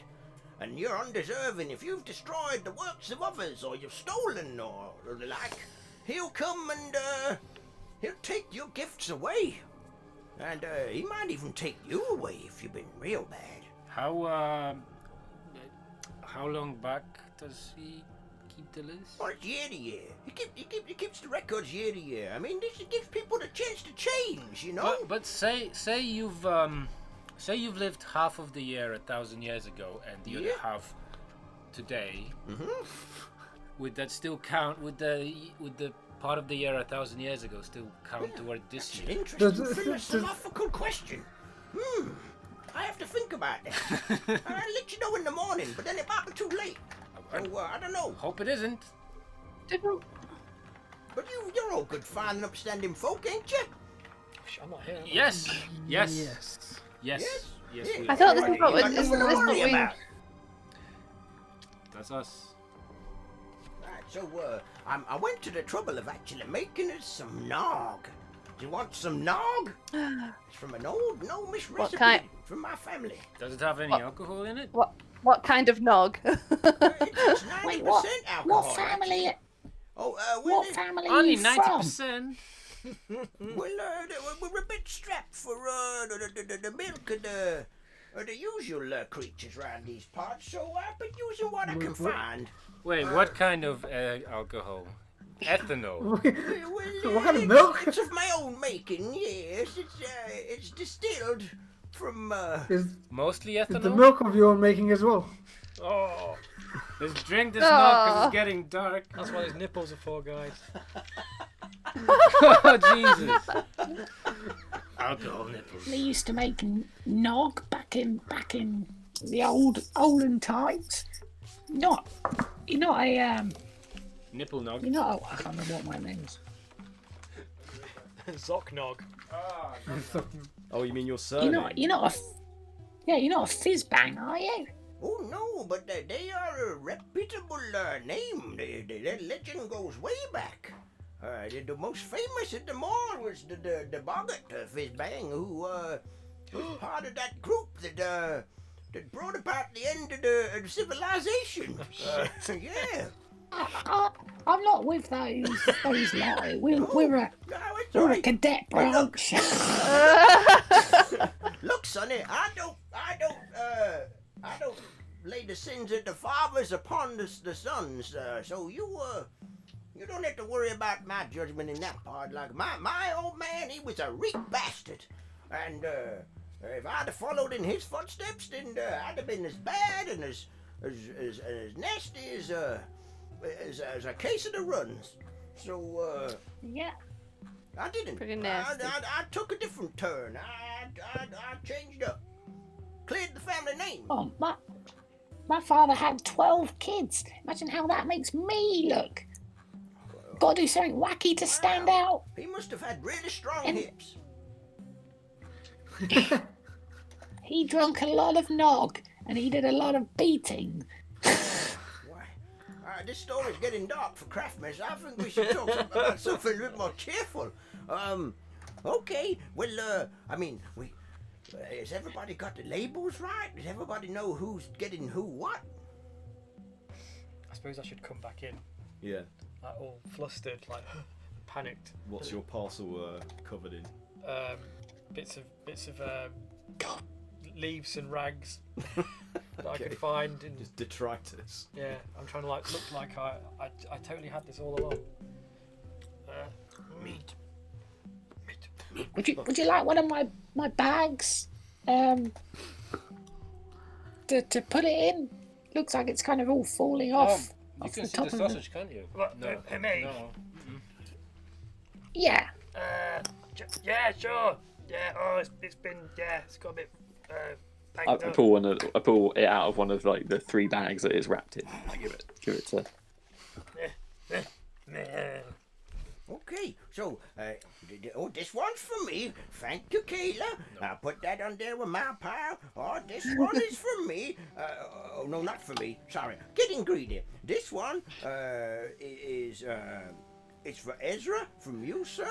and you're undeserving, if you've destroyed the works of others, or you've stolen, or the like, he'll come and he'll take your gifts away. And he might even take you away if you've been real bad. How long back does he keep the list? Well, it's year to year. He keeps the records year to year. I mean, this gives people the chance to change, you know. But say you've lived half of the year 1,000 years ago and the other half today. Mm-hmm. Would that still count? Would the part of the year 1,000 years ago still count toward this year? Interesting philosophical question. I have to think about that. I'll let you know in the morning, but then it might be too late. So, I don't know. Hope it isn't. But you're all good, fine and upstanding folk, ain't you? I'm not here. Yes. Yes. Yes. Yes. Yes. Yeah. We I are. thought this is what What is you this what worry we? about? That's us. Right, so I went to the trouble of actually making us some nog. Do you want some nog? It's from an old gnomish What recipe kind? from my family. Does it have any What? alcohol in it? What kind of nog? It's 90% Wait, what? alcohol. What family? Oh, What family are Only you from? 90%. Well, we're a bit strapped for the milk of the usual creatures around these parts, so I've been using what I can find. Wait, what kind of alcohol? Ethanol. Well, What kind of milk? It's of my own making, yes. It's distilled from. Is Mostly the ethanol. milk of your making as well? Oh, Let's drink this milk because it's getting dark. that's what his nipples are for, guys. Oh Jesus! Alcohol nipples. They used to make nog back in the olden times. Not you're not a Nipple nog. you're not a, I can't remember what my name's. Zocknog. Oh, you mean your surname? You're not a fizz bang, are you? Oh no, but they are a reputable name. Their legend goes way back. The most famous at them all was the Boggart Fizzbang, who was part of that group that brought about the end of the civilization. Yeah. I'm not with those lot. We're a cadet branch. Look, Sonny, I don't lay the sins of the fathers upon the sons. So you don't have to worry about my judgment in that part. Like my old man, he was a reek bastard, and if I'd have followed in his footsteps, then I'd have been as bad and as nasty as a case of the runs. So Yeah. I didn't. Pretty nasty. I took a different turn. I changed up, cleared the family name. Oh, my father had 12 kids. Imagine how that makes me look. Got to do something wacky to stand out. He must have had really strong And- hips. He drank a lot of nog and he did a lot of beating. Why? This story's getting dark for Craftmas. I think we should talk about something a bit more cheerful. Okay. Well, I mean, has everybody got the labels right? Does everybody know who's getting who what? I suppose I should come back in, Yeah. like all flustered, like panicked. What's your parcel covered in? Bits of leaves and rags that I could find. And Just detritus. yeah, I'm trying to look like I totally had this all along. Meat. Would you like one of my bags? To put it in? Looks like it's kind of all falling off. You off can the see top the of the... sausage, can't you? What, No. me? No. Yeah. Yeah, sure. Yeah. Oh, it's been it's got a bit I banged up. pull it out of one of like the 3 bags that it's wrapped in. I give it to. Okay, so this one's for me. Thank you, Kayla. I'll put that on there with my pile. Oh, this one is for me. Oh no, not for me. Sorry, getting greedy. This one is it's for Ezra from you, sir.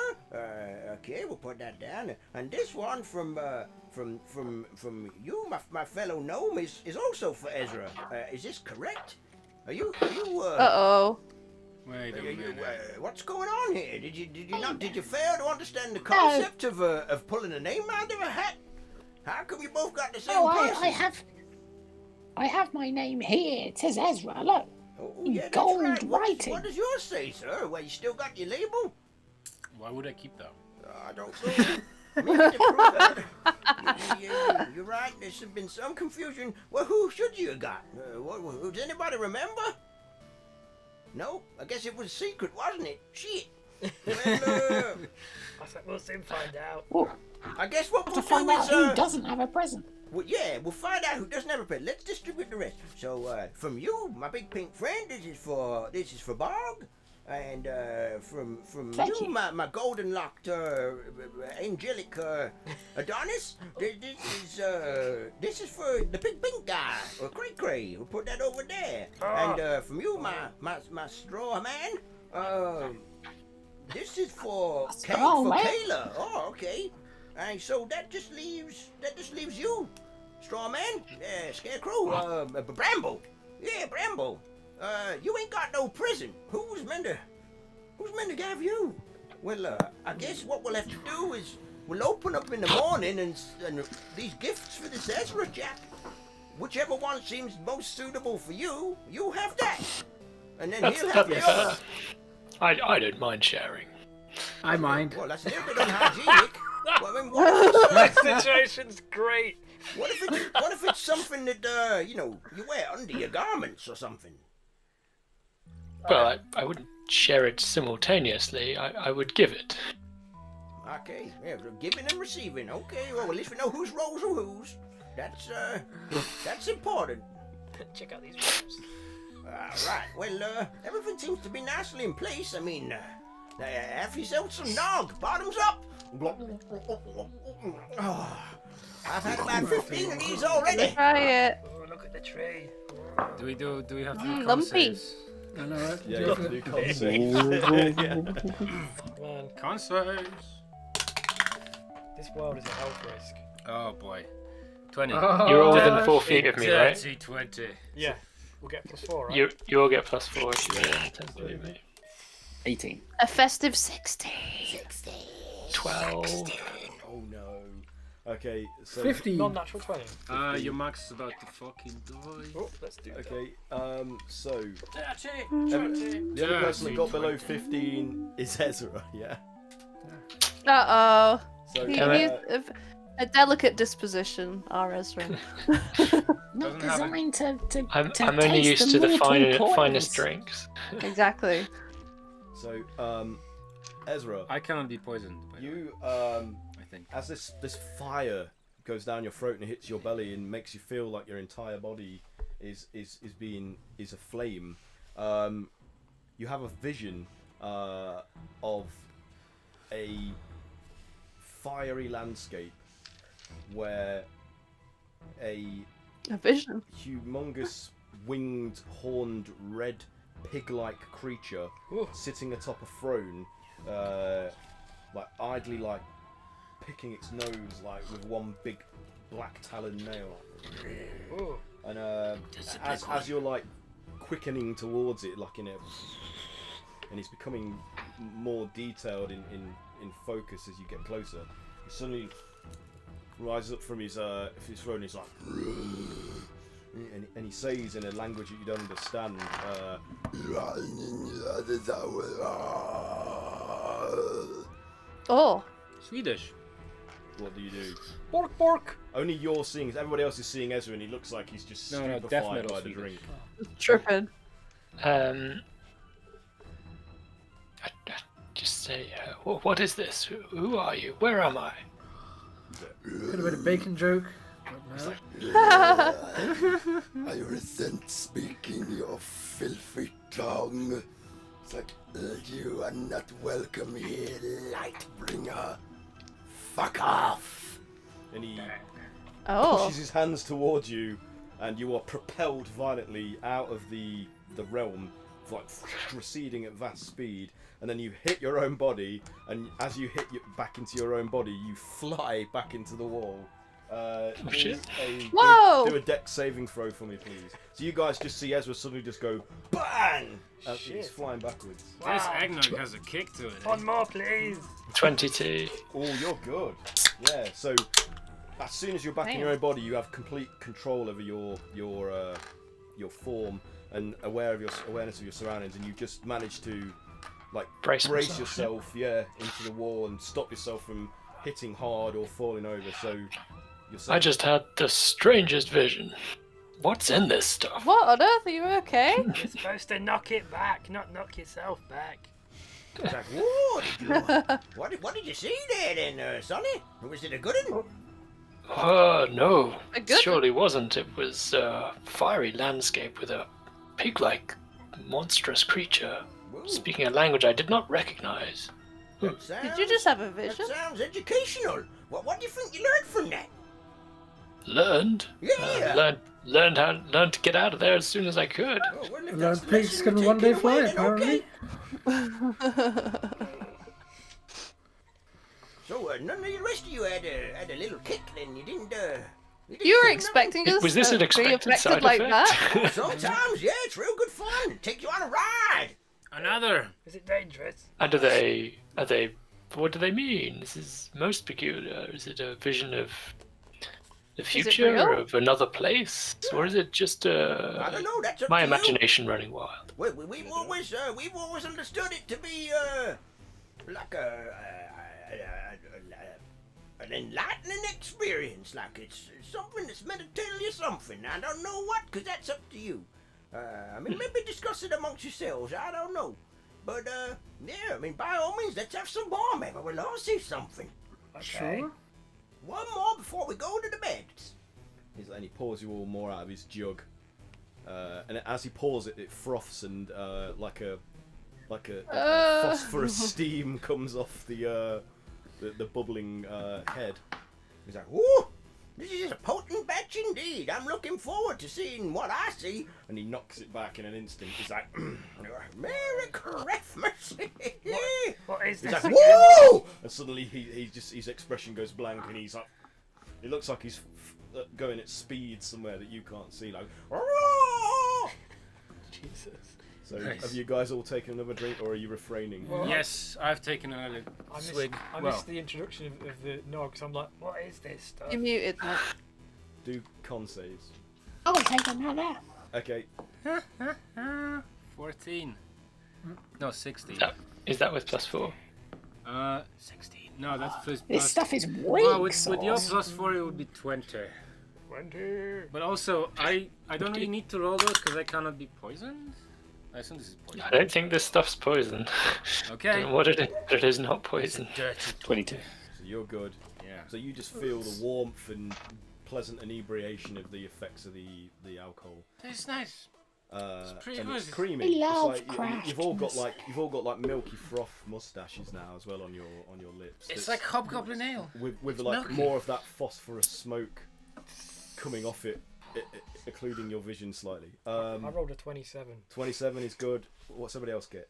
Okay, we'll put that down. And this one from you, my fellow gnome, is also for Ezra. Is this correct? Are you Uh-oh. Wait a minute. what's going on here? Did you fail to understand the concept of pulling a name out of a hat? How come you both got the same person? I have my name here. It says Ezra. Look. Oh, in yeah, that's gold right. writing. What does yours say, sir? Well, you still got your label? Why would I keep that? I don't know. Maybe to prove that. You're right. There's been some confusion. Well, who should you have got? Does anybody remember? No? I guess it was secret, wasn't it? Shit. Well, I think we'll soon find out. Well, I guess what to we'll find do out is... who doesn't have a present. Well, yeah, we'll find out who doesn't have a pen. Let's distribute the rest. So, from you, my big pink friend, this is for Bog. and from Thank you, you. my golden locked angelic Adonis. This is for the big pink guy or Cray Cray. We'll put that over there. And from you, my straw man. This is for Straw man? Kayla. Oh, okay. And so that just leaves you, straw man, scarecrow, Bramble. Yeah, Bramble. You ain't got no prison. Who's meant to have you? Well, I guess what we'll have to do is we'll open up in the morning and these gifts for this Ezra Jack. Whichever one seems most suitable for you, you have that. And then he'll have the other. I don't mind sharing. I mind. Well, that's a little bit unhygienic. Well, I mean, My situation's great. what if it's something that you wear under your garments or something? Well, I wouldn't share it simultaneously. I would give it. Okay, yeah, so giving and receiving. Okay, well, at least we know whose roles are whose. That's important. Check out these robes. Right, well, everything seems to be nicely in place. I mean, have yourself some nog, bottoms up. Oh, I've had about 15 of these already. Try it. Oh, look at the tree. Do we have to do Lumpy. con-saves? I know, right? Yeah, you have to do con saves. Yeah. Man, Con saves. this world is a health risk. Oh boy. 20. You're all within 4 feet of me, right? 20. Yeah, we'll get +4, right? You all get +4 if you get it. 18. A festive 60. 12. Oh no. Okay, so 50. Non-natural 20. Your max is about to fucking die. Oh, let's do that. okay, so 30. the only person that got below 15 is Ezra. Yeah. Uh-oh. So He's a delicate disposition, our Ezra. Not Doesn't have designed to I'm to only taste used to the mortal finest poise. drinks. Exactly. So Ezra, I cannot be poisoned. By the way, you I think. as this fire goes down your throat and hits your belly and makes you feel like your entire body is aflame, you have a vision of a fiery landscape where a vision. humongous winged horned red pig-like creature Ooh. sitting atop a throne, like idly picking its nose with one big black talon nail. Ooh. And as you're quickening towards it, and it's becoming more detailed in focus as you get closer, he suddenly rises up from his throne. He's like, and he says in a language that you don't understand. Oh. Swedish. What do you do? Bork, bork. Only you're seeing. Everybody else is seeing Ezra, and he looks like he's just No, death stupefied metal by the Swedish. drink. Tripping. I just say, what is this? Who are you? Where am I? Could have been a bacon joke. But no. I resent speaking your filthy tongue. It's like, you are not welcome here, Lightbringer. Fuck off! And he Oh. pushes his hands towards you, and you are propelled violently out of the realm, receding at vast speed. And then you hit your own body, and as you hit back into your own body, you fly back into the wall. Shit. Whoa! Do a dex saving throw for me, please. So you guys just see Ezra suddenly just go BANG! As he's flying backwards. This eggnog has a kick to it. One more, please. 22. Oh, you're good. Yeah. So as soon as you're back in your own body, you have complete control over your form and awareness of your surroundings, and you just managed to brace myself, yourself, into the wall and stop yourself from hitting hard or falling over. So you're safe. I just had the strangest vision. What's in this stuff? What on earth? Are you okay? You're supposed to knock it back, not knock yourself back. It's like, whoa, what did you see there then, Sonny? Was it a good one? No. A It good surely wasn't. It was a fiery landscape with a pig-like monstrous creature speaking a language I did not recognize. That sounds, Did you just have a vision? That sounds educational. What do you think you learned from that? Learned? Yeah. Learned to get out of there as soon as I could. Oh, well, if Learned that's the pigs lesson can you're one day taking away, fly, then apparently. So none of the rest of you had a little kick then. You didn't. You were expecting us Was this an to be expected affected side like effect? that? Sometimes, yeah, it's real good fun. It takes you on a ride. Another. Is it dangerous? And are they? What do they mean? This is most peculiar. Is it a vision of the future, real? or of another place, or is it just I don't know. That's up my to you. imagination running wild? We've always understood it to be like an enlightening experience. Like it's something that's meant to tell you something. I don't know what, because that's up to you. I mean, maybe discuss it amongst yourselves. I don't know. But, yeah, I mean, by all means, let's have some more. Maybe we'll all see something. Okay. Sure. One more before we go to the beds. And he pours you all more out of his jug. And as he pours it, it froths and like a phosphorus steam comes off the bubbling head. He's like, "Ooh, this is a potent batch indeed. I'm looking forward to seeing what I see." And he knocks it back in an instant. He's like, Merry Christmas. What is He's this? like, "Woo!" and suddenly his expression goes blank, and he's like, it looks like he's going at speed somewhere that you can't see. Like, Jesus. so Nice. have you guys all taken another drink, or are you refraining? Well, Yes, I've taken another swig. I missed the introduction of the nog, so I'm like, what is this stuff? You muted me. Do con saves. I'll take another. Okay. 14. No, 16. Is that with +4? 16. No, that's plus. This stuff is weak Well, with your sauce. +4, it would be 20. 20. But also, I don't really need to roll those because I cannot be poisoned. I assume this is poison. I don't think this stuff's poison. Okay. Don't know what it is, but it is not poison. Dirty. 22. So you're good. Yeah. So you just feel the warmth and pleasant inebriation of the effects of the alcohol. It's nice. It's pretty and good. it's creamy. We love It's like you've all got like milky froth mustaches now as well on your lips. It's like Hobgoblin Ale. with like milky. more of that phosphorus smoke coming off it, occluding your vision slightly. I rolled a 27. 27 is good. What somebody else get?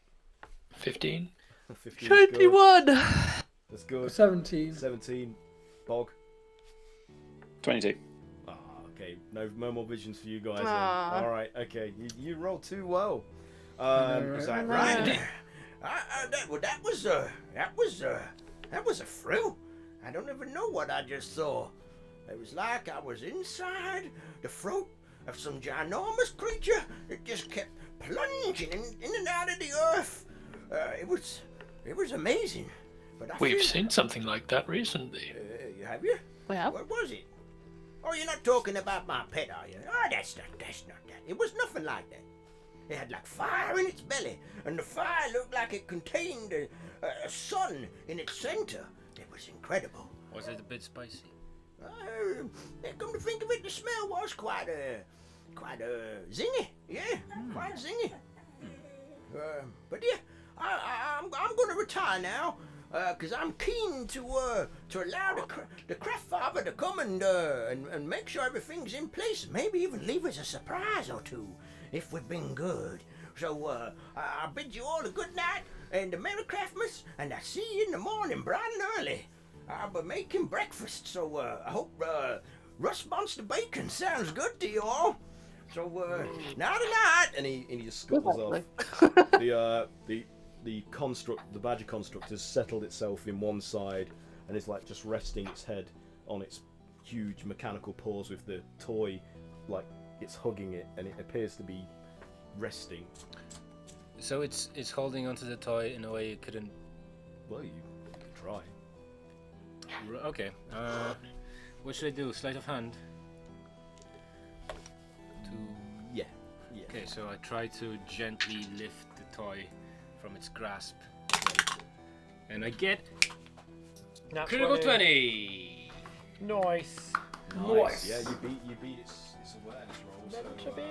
15. 15 is good. 21. That's good. 17. 17. Bog. 22. Ah, okay. No more visions for you guys. Then. Aw. All right. Okay. You rolled too well. Is that Right. That was a thrill. I don't even know what I just saw. It was like I was inside the throat of some ginormous creature that just kept plunging in and out of the earth. It was amazing. But We've seen something like that recently. Have you? Well, What was it? Oh, you're not talking about my pet, are you? Oh, that's not that. It was nothing like that. It had like fire in its belly, and the fire looked like it contained a sun in its center. It was incredible. Was it a bit spicy? Come to think of it, the smell was quite zingy. Yeah, quite zingy. But yeah, I'm going to retire now. Because I'm keen to allow the craft father to come and make sure everything's in place. Maybe even leave us a surprise or two if we've been good. So I bid you all a good night and a Merry Christmas, and I see you in the morning bright and early. I'll be making breakfast, so I hope Rust Monster Bacon sounds good to you all. So night. And he just scuttles off. The construct, the badger construct, has settled itself in one side and is like just resting its head on its huge mechanical paws with the toy, like it's hugging it, and it appears to be resting. So it's holding onto the toy in a way you couldn't. Well, you could try. Okay. What should I do? Sleight of hand. Yeah. Okay, so I try to gently lift the toy from its grasp, and I get Nat critical 20. Nice. Nice. Yeah, you beat its awareness roll. Meant So, to be.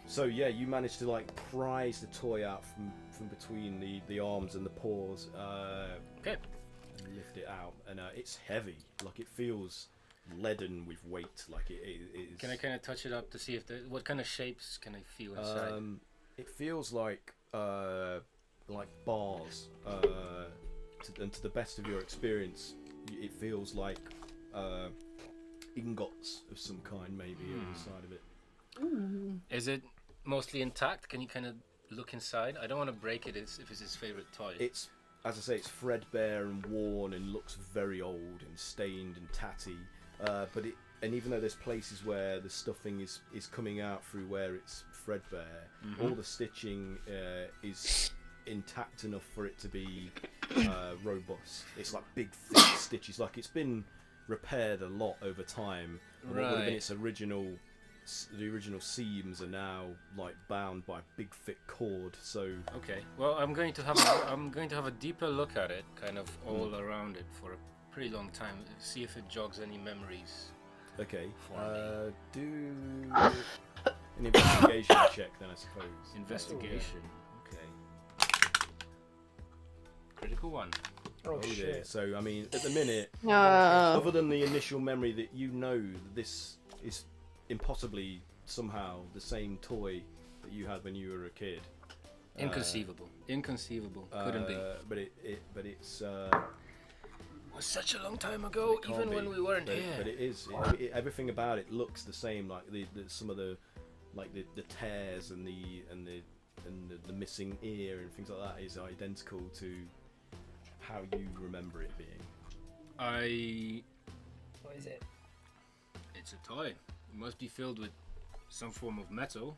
So yeah, you managed to like prise the toy out from between the arms and the paws. Okay. And lift it out, and it's heavy. Like it feels leaden with weight. Like it is. Can I kind of touch it up to see if what kind of shapes can I feel inside? It feels like bars. And to the best of your experience, it feels like ingots of some kind, maybe inside of it. Is it mostly intact? Can you kind of look inside? I don't want to break it if it's his favorite toy. It's, as I say, it's threadbare and worn and looks very old and stained and tatty. And even though there's places where the stuffing is coming out through where it's threadbare, all the stitching is intact enough for it to be robust. It's like big thick stitches, like it's been repaired a lot over time. And what would have been its the original seams are now like bound by big thick cord. So okay, well I'm going to have a deeper look at it, kind of all around it for a pretty long time. See if it jogs any memories. Okay. Do an investigation check then, I suppose. Investigation. Okay. Critical one. Oh dear. shit. So I mean, at the minute, other than the initial memory that you know this is impossibly somehow the same toy that you had when you were a kid. Inconceivable. Inconceivable. Couldn't be. But it's. Was such a long time ago, even when we weren't here. But it is. Everything about it looks the same. Like some of the, like the tears and the missing ear and things like that is identical to how you remember it being. What is it? It's a toy. It must be filled with some form of metal.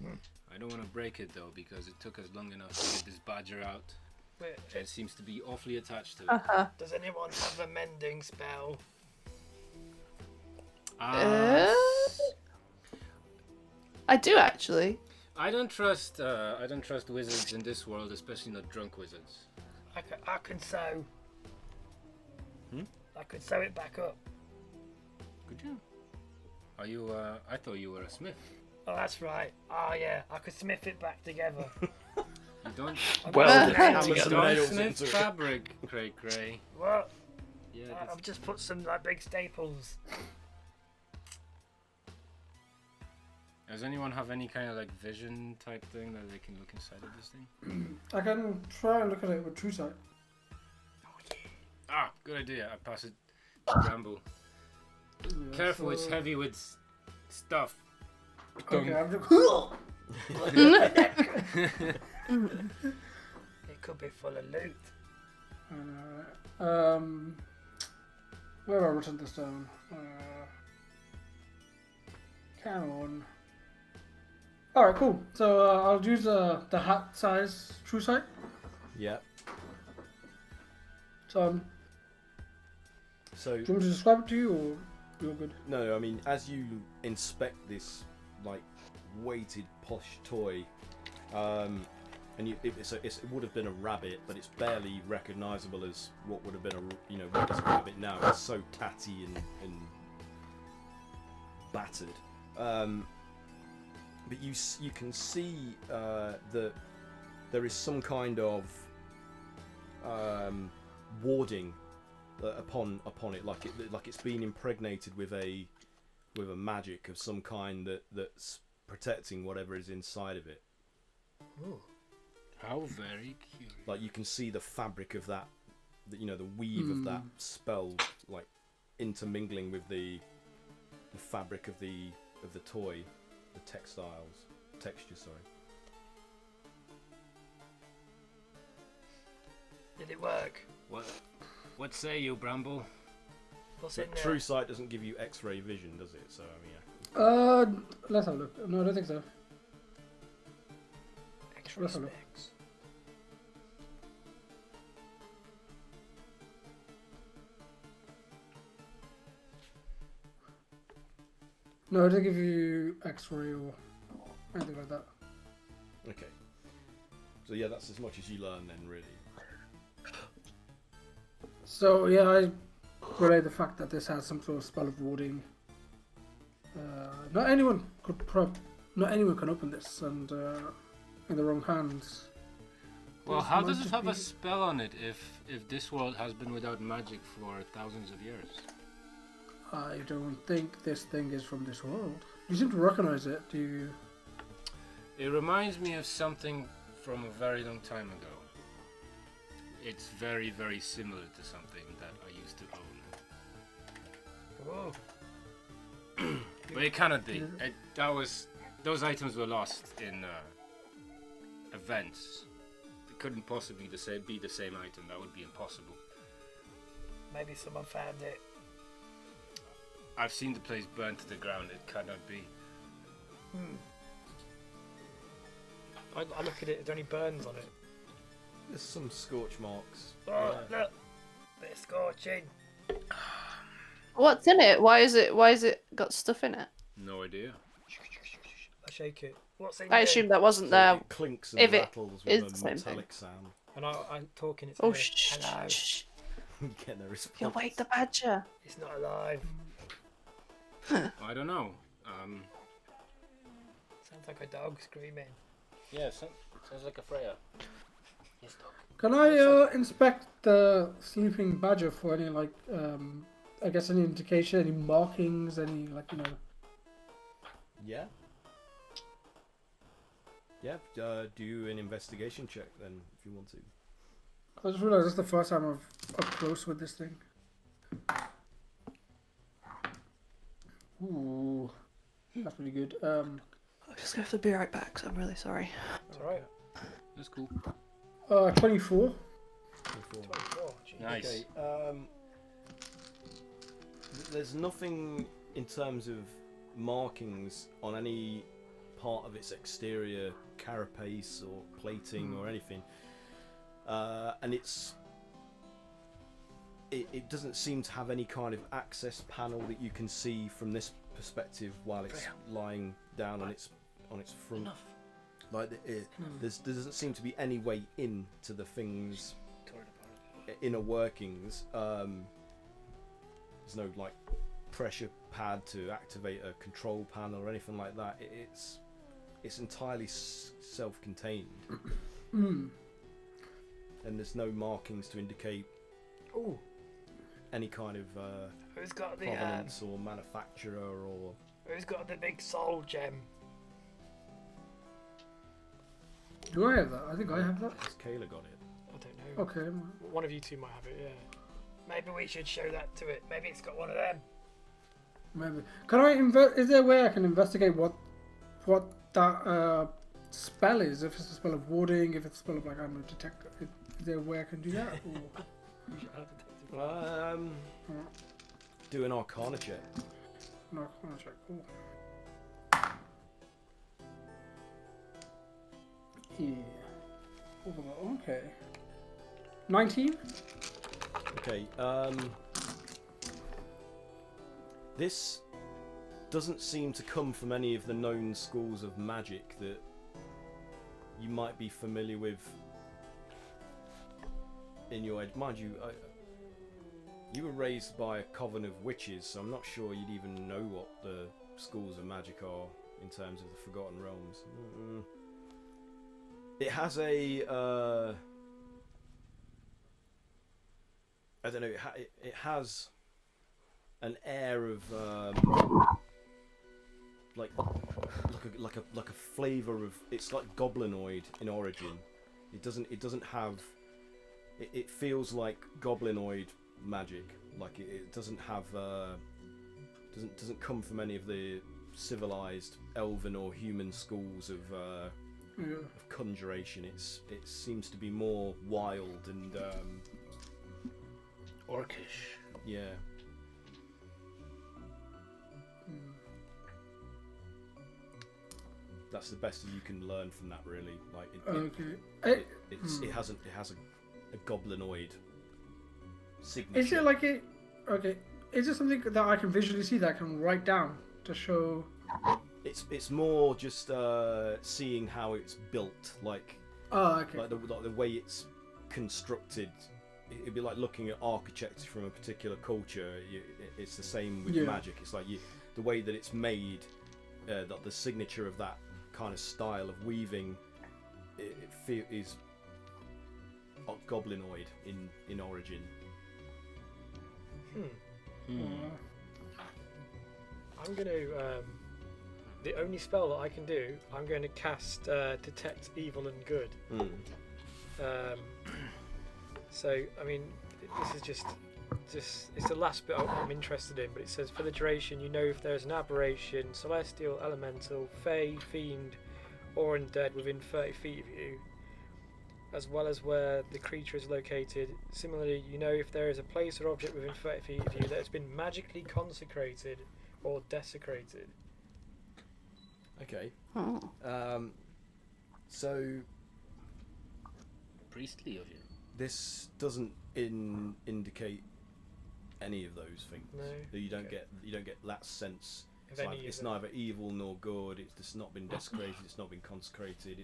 I don't want to break it though, because it took us long enough to get this badger out. It seems to be awfully attached to it. Does anyone have a mending spell? I do actually. I don't trust wizards in this world, especially not drunk wizards. I can sew. I could sew it back up. Could you? Are you? I thought you were a smith. Oh, that's right. Oh yeah, I could smith it back together. You don't. Well, smith fabric, Cray. What? Yeah. I've just put some like big staples. Does anyone have any kind of like vision type thing that they can look inside of this thing? I can try and look at it with true sight. Ah, good idea. I pass it to Bramble. Careful, it's heavy with stuff. Okay, I'm just... It could be full of loot. Where have I written this down? Canon. Alright, cool. So I'll use the hat size true sight. Yeah. So, do you want me to describe it to you, or you're good? No, I mean, as you inspect this, like, weighted posh toy, and it would have been a rabbit, but it's barely recognisable as what would have been what is a rabbit now. It's so tatty and battered. But you can see that there is some kind of warding upon it, like it's been impregnated with a magic of some kind that's protecting whatever is inside of it. Ooh. How very cute. Like you can see the fabric of that, the weave of that spell, like intermingling with the fabric of the toy, the texture. Sorry. Did it work? What say you, Bramble? What's in there? True sight doesn't give you X-ray vision, does it? So I mean, let's have a look. No, I don't think so. X-ray specs. No, it doesn't give you X-ray or anything like that. Okay. So yeah, that's as much as you learn then, really. So yeah, I relay the fact that this has some sort of spell of warding. Not not anyone can open this, and in the wrong hands. Well, This how might does it just have a be- spell on it if this world has been without magic for thousands of years? I don't think this thing is from this world. You seem to recognize it. Do you? It reminds me of something from a very long time ago. It's very, very similar to something that I used to own. Whoa. But it cannot be. Those items were lost in events. It couldn't possibly be the same item. That would be impossible. Maybe someone found it. I've seen the place burn to the ground. It cannot be. I look at it. There's only burns on it. There's some scorch marks. Oh, look. They're scorching. What's in it? Why is it got stuff in it? No idea. I shake it. What's in I here? assume that wasn't So there. it clinks and If it rattles is with the a same thing. metallic sound. And I'm talking. It's Oh, here. shh, Hello. shh. Getting a response. You'll wake the badger. It's not alive. I don't know. Sounds like a dog screaming. Yeah, sounds like a Freya. Yes, dog. Can I inspect the sleeping badger for any like I guess any indication, any markings, any like Yeah. Yeah. Do an investigation check then, if you want to. I just realized this is the first time I'm up close with this thing. Ooh, that's really good. I'm just gonna have to be right back. So I'm really sorry. It's alright. That's cool. 24. 24. Gee. Nice. Okay. There's nothing in terms of markings on any part of its exterior carapace or plating or anything, and it doesn't seem to have any kind of access panel that you can see from this perspective while it's lying down on its front. Like there doesn't seem to be any way in to the thing's inner workings. There's no like pressure pad to activate a control panel or anything like that. It's entirely self-contained, and there's no markings to indicate any kind of Who's got the provenance or manufacturer or. Who's got the big soul gem? Do I have that? I think I have that. Has Kayla got it? I don't know. Okay. One of you two might have it, yeah. Maybe we should show that to it. Maybe it's got one of them. Maybe. Can I is there a way I can investigate what that spell is? If it's a spell of warding, if it's a spell of like I don't know, detect. Is there a way I can do that? Or... Do an Arcana check. No, Arcana check. Ooh. Yeah. Okay. 19. Okay. This doesn't seem to come from any of the known schools of magic that you might be familiar with in your age. Mind you, you were raised by a coven of witches, so I'm not sure you'd even know what the schools of magic are in terms of the Forgotten Realms. It has a I don't know. It has an air of like a flavour of. It's like goblinoid in origin. It doesn't have. It feels like goblinoid magic. Like it doesn't have. Doesn't come from any of the civilized elven or human schools of conjuration. It seems to be more wild and orcish. Yeah. That's the best you can learn from that, really. Like it has a goblinoid signature. Is it like it? Okay. Is it something that I can visually see that I can write down to show? It's more just seeing how it's built, like like the way it's constructed. It'd be like looking at architecture from a particular culture. It's the same with magic. It's like the way that it's made, the signature of that kind of style of weaving is goblinoid in origin. I'm going to... the only spell that I can do, I'm going to cast Detect Evil and Good. So, I mean, this is just it's the last bit I'm interested in, but it says for the duration, you know if there's an aberration, celestial, elemental, fey, fiend, or undead within 30 feet of you, as well as where the creature is located. Similarly, you know if there is a place or object within 30 feet of you that has been magically consecrated or desecrated. Okay. So priestly of you. This doesn't indicate any of those things. No. You don't get that sense. Of It's neither evil nor good. It's just not been desecrated. It's not been consecrated.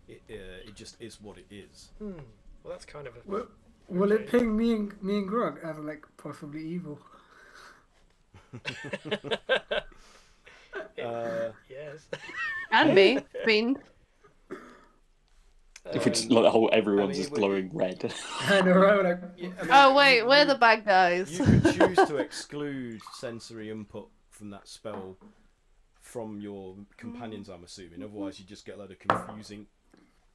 It just is what it is. Well, that's kind of a... Will it ping me and Grog as like possibly evil? Yes. And me. Bean. If it's like the whole everyone's just glowing red. I know, right? Oh wait, we're the bad guys. You could choose to exclude sensory input from that spell from your companions, I'm assuming. Otherwise, you just get a load of confusing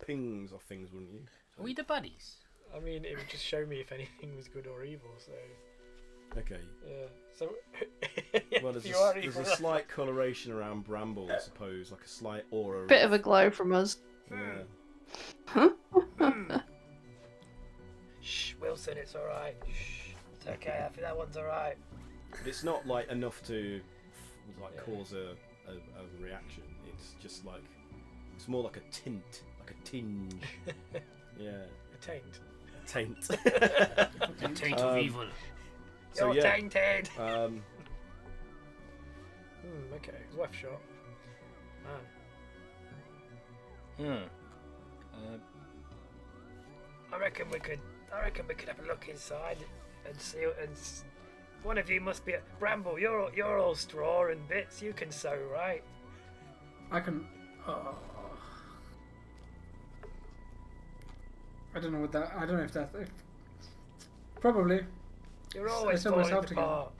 pings of things, wouldn't you? Are we the buddies? I mean, it would just show me if anything was good or evil, so... Okay. Yeah, so... Well, there's a slight coloration around bramble, I suppose, like a slight aura. Bit of a glow from us. Yeah. Shh, Wilson, it's alright. Shh, it's okay, I think that one's alright. But it's not like enough to cause a reaction. It's just like, it's more like a tint, like a tinge. Yeah. A taint. A taint. A taint of evil. So, you're tainted! Okay, left shot. Man. I reckon we could have a look inside and see. One of you must be a Bramble. You're all straw and bits. You can sew, right? I can. I don't know what that. I don't know if that. Probably. You're always I falling apart.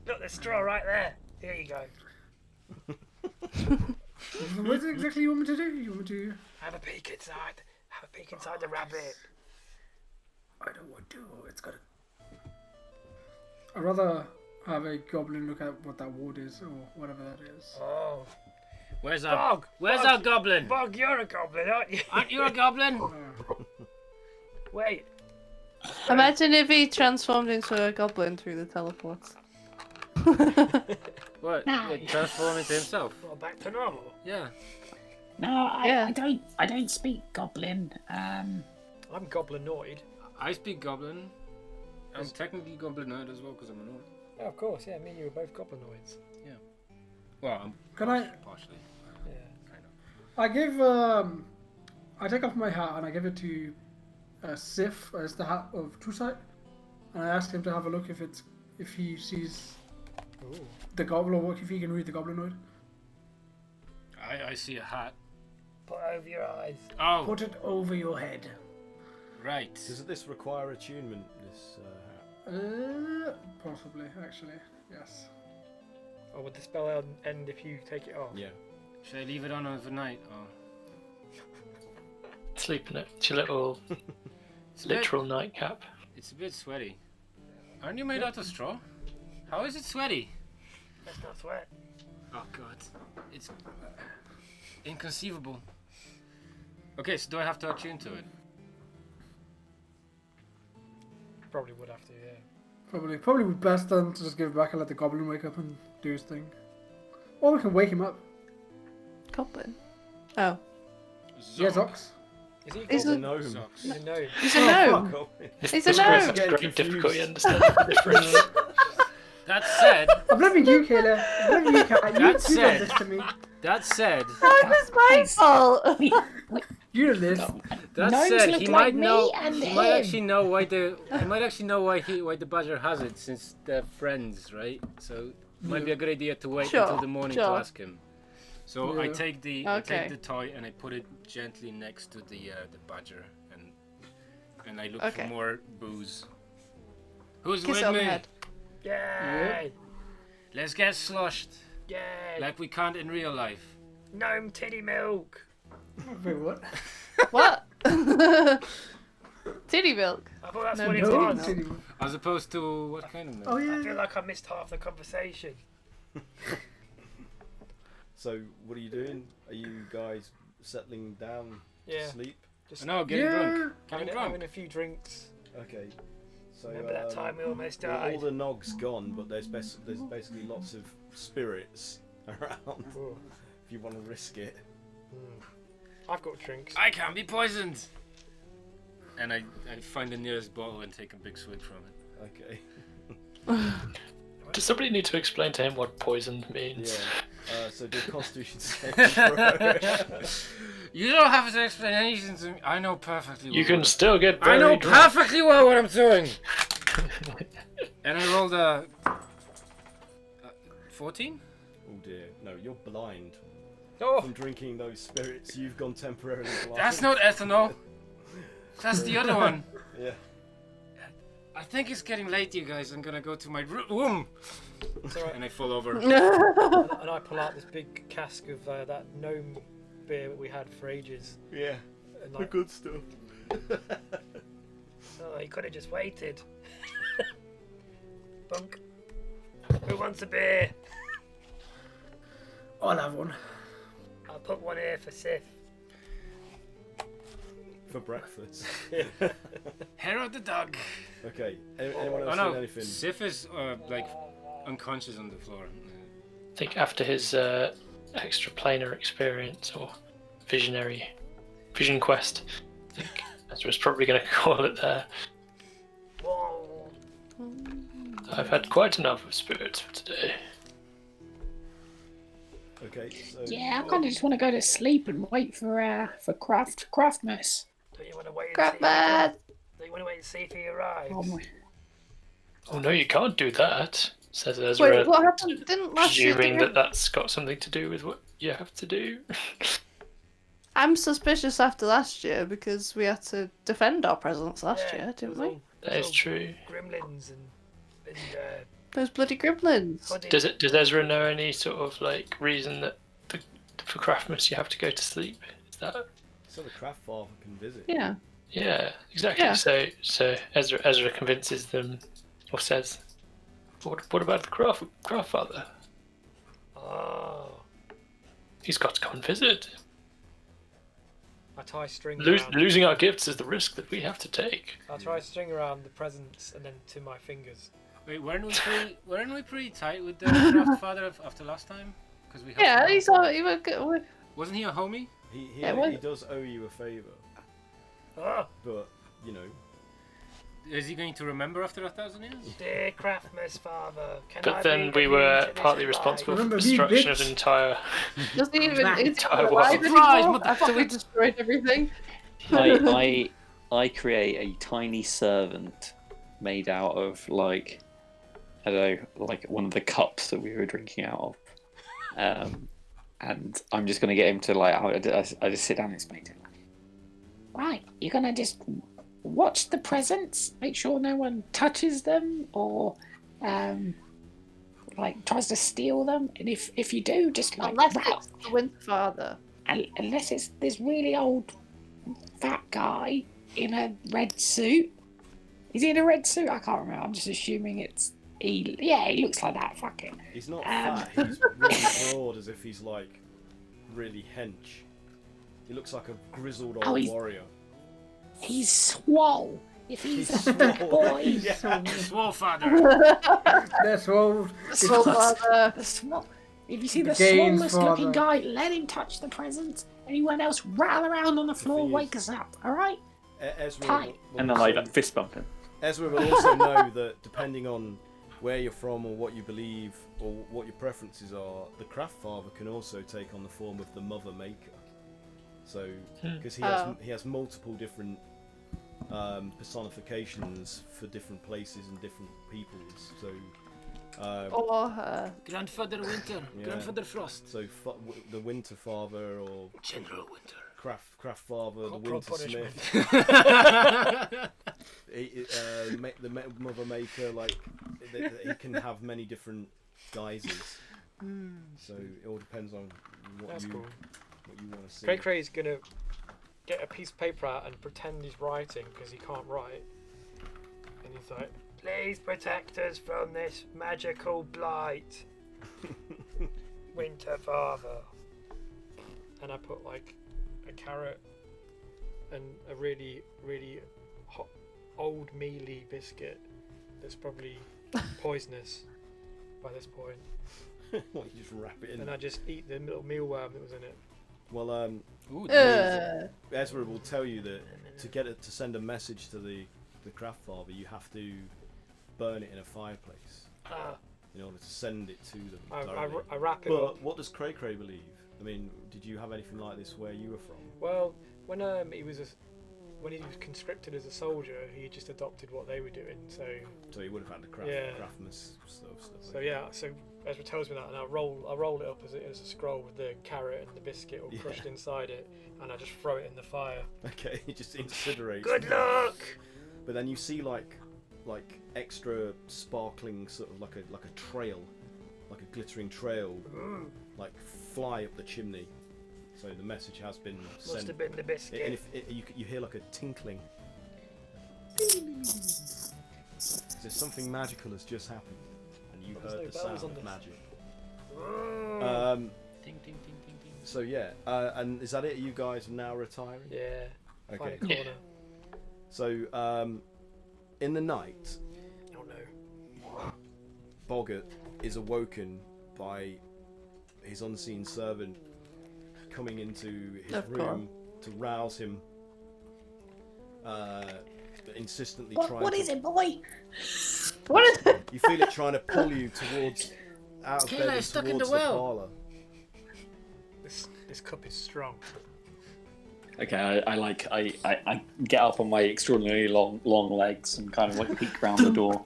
Look, there's straw right there. Here you go. What exactly you want me to do? You want me to have a peek inside? Have a peek inside the rabbit. I don't want to. It's got. I'd rather have a goblin look at what that ward is or whatever that is. Oh. Where's our goblin? Bog, you're a goblin, aren't you? Aren't you a goblin? Wait. Imagine if he transformed into a goblin through the teleports. What? It transformed into himself? Well, back to normal. Yeah. No, I don't speak goblin. I'm goblinoid. I speak goblin. I'm technically goblinoid as well because I'm a nord. Yeah, of course. Yeah, me and you are both goblinoids. Yeah. Well, I'm partially. Yeah. Kind of. I give I take off my hat and I give it to Sif as the hat of Truscott, and I ask him to have a look if he sees the goblin or if he can read the goblinoid. I see a hat. Put over your eyes. Oh. Put it over your head. Right. Doesn't this require attunement? This hat. Possibly, actually, yes. Or would the spell end if you take it off? Yeah. Should I leave it on overnight or? Sleep in it. It's your little literal nightcap. It's a bit sweaty. Aren't you made out of straw? How is it sweaty? That's not sweat. Oh god. It's inconceivable. Okay, so do I have to attune to it? Probably would have to, yeah. Probably would best then to just give it back and let the goblin wake up and do his thing. Or we can wake him up. Goblin? Oh. Yeah, Zox. Is he He's a gnome? He's a gnome. He's a gnome. He's a gnome. It's great difficulty understanding the difference. That said... I'm blaming you, Kayla. I'm blaming you, Kayla. You did this to me. That said... How is my fault? You did this. That said, he might know. He might actually know why the. He might actually know why the badger has it, since they're friends, right? So it might be a good idea to wait until the morning to ask him. So I take the toy and I put it gently next to the badger, and I look for more booze. Who's Kiss with on the me? head. Yay! Let's get sloshed. Yay! Like we can't in real life. Gnome titty milk. Wait, what? What? Titty milk. I thought that's No, what it no. was. Titty milk. As opposed to what kind of milk? Oh yeah. I feel like I missed half the conversation. So, what are you doing? Are you guys settling down Yeah. to sleep? Just No, getting drunk. Getting drunk. having a few drinks. Okay. So, Remember that time we almost well, died? all the nog's gone, but there's basically lots of spirits around. Ooh. If you want to risk it. I've got drinks. I can't be poisoned. And I find the nearest bottle and take a big swig from it. Okay. Does somebody need to explain to him what poisoned means? Yeah. So do Constitution saving throw. You don't have to explain anything to me. I know perfectly well. You can still get I very know drunk. perfectly well what I'm doing. And I rolled a 14. Oh dear. No, you're blind. Oh. From drinking those spirits, you've gone temporarily blind. That's not ethanol. That's the other one. Yeah. I think it's getting late, you guys. I'm gonna go to my room. It's alright. And I fall over. And I pull out this big cask of that gnome beer that we had for ages. Yeah. And The like, good stuff. oh, he could have just waited. Bunk. Who wants a beer? I'll have one. I'll put one here for Sif. For breakfast. Hair of the dog. Okay. Anyone else Oh no, need anything? Sif is like unconscious on the floor. I think after his extraplanar experience or vision quest, I think Ezra's probably going to call it there. Whoa. I've had quite enough of spirits for today. Okay. So. Yeah, I kind of just want to go to sleep and wait for Craftmas. Don't you want to wait and Crap see? man. Don't you want to wait and see if he arrives? Oh no, you can't do that, says Ezra, Wait, what happened? Didn't last year? presuming that that's got something to do with what you have to do. I'm suspicious after last year because we had to defend our presence last year, didn't we? That is true. Gremlins and Those bloody gremlins. Does Ezra know any sort of like reason that for Craftmas you have to go to sleep? Is that? So the craft father can visit. Yeah. Yeah, exactly. Yeah. So Ezra convinces them, or says, "What about the craft father? Oh. He's got to come and visit. I tie string around. Losing our gifts is the risk that we have to take." I'll try string around the presents and then to my fingers. Wait, weren't we pretty tight with the craft father after last time? Because we helped Yeah, him he out. saw. He was good. Wasn't he a homie? He does owe you a favour. Oh. But, you know. Is he going to remember after 1,000 years? Dear Craftmas father, can But I then be we were into this partly life? responsible for the Remember me, destruction of bitch. an entire. Does he even? Is he Entire alive world. anymore after we destroyed everything? I create a tiny servant made out of like, I don't know, like one of the cups that we were drinking out of, and I'm just gonna get him to like. I just sit down and explain to him. Right, you're gonna just watch the presents, make sure no one touches them or like tries to steal them, and if you do, just like Unless it's the Winter Father. unless it's this really old fat guy in a red suit. Is he in a red suit? I can't remember. I'm just assuming it's he. Yeah, he looks like that. Fucking. He's not fat, he's really broad as if he's like really hench. He looks like a grizzled old warrior. He's swole. If he's a big boy, Yeah. Swole father. That's swole. Swole father. If you see the Gaines smallest looking father. guy, let him touch the presents. Anyone else rattle around on the floor, thing wake is- us up, alright? Ezra Tight. will And then also- I fist bump him. Ezra will also know that depending on where you're from or what you believe or what your preferences are, the craft father can also take on the form of the mother maker. So, because he has multiple different personifications for different places and different peoples. So, Or her. Grandfather Winter, Grandfather Frost. So the Winter Father or General Winter. Craft Father, the Winter punishment. Smith. The Mother Maker, like he can have many different guises. So it all depends on what you want to see. Cray Cray's gonna get a piece of paper out and pretend he's writing because he can't write, and he's like, "Please protect us from this magical blight, Winter Father." And I put like a carrot and a really hot old mealy biscuit that's probably poisonous by this point. What, you just wrap it in? And I just eat the little mealworm that was in it. Well, Ezra will tell you that to send a message to the Craft Father, you have to burn it in a fireplace in order to send it to them. I wrap it but up. What does Cray Cray believe? I mean, did you have anything like this where you were from? Well, when he was conscripted as a soldier, he just adopted what they were doing. So he would have had the craftsman's stuff. So so Ezra tells me that, and I roll it up as a scroll with the carrot and the biscuit all crushed inside it, and I just throw it in the fire. Okay, it just incinerates. Good luck. But then you see like extra sparkling sort of like a trail, like a glittering trail, like fly up the chimney. So the message has been sent. Must have been the biscuit. And if you hear like a tinkling. So something magical has just happened, and you heard the sound of magic. Ding, ding, ding, ding, ding. So yeah, and is that it? Are you guys now retiring? Yeah. Okay. Find a corner. So in the night, Oh no. Boggart is awoken by his unseen servant coming into his room to rouse him, insistently trying. What is it, boy? What is it? You feel it trying to pull you towards out of Kayla bed and is stuck towards in the the well. parlour. This cup is strong. Okay, I get up on my extraordinarily long legs and kind of like peek around the door.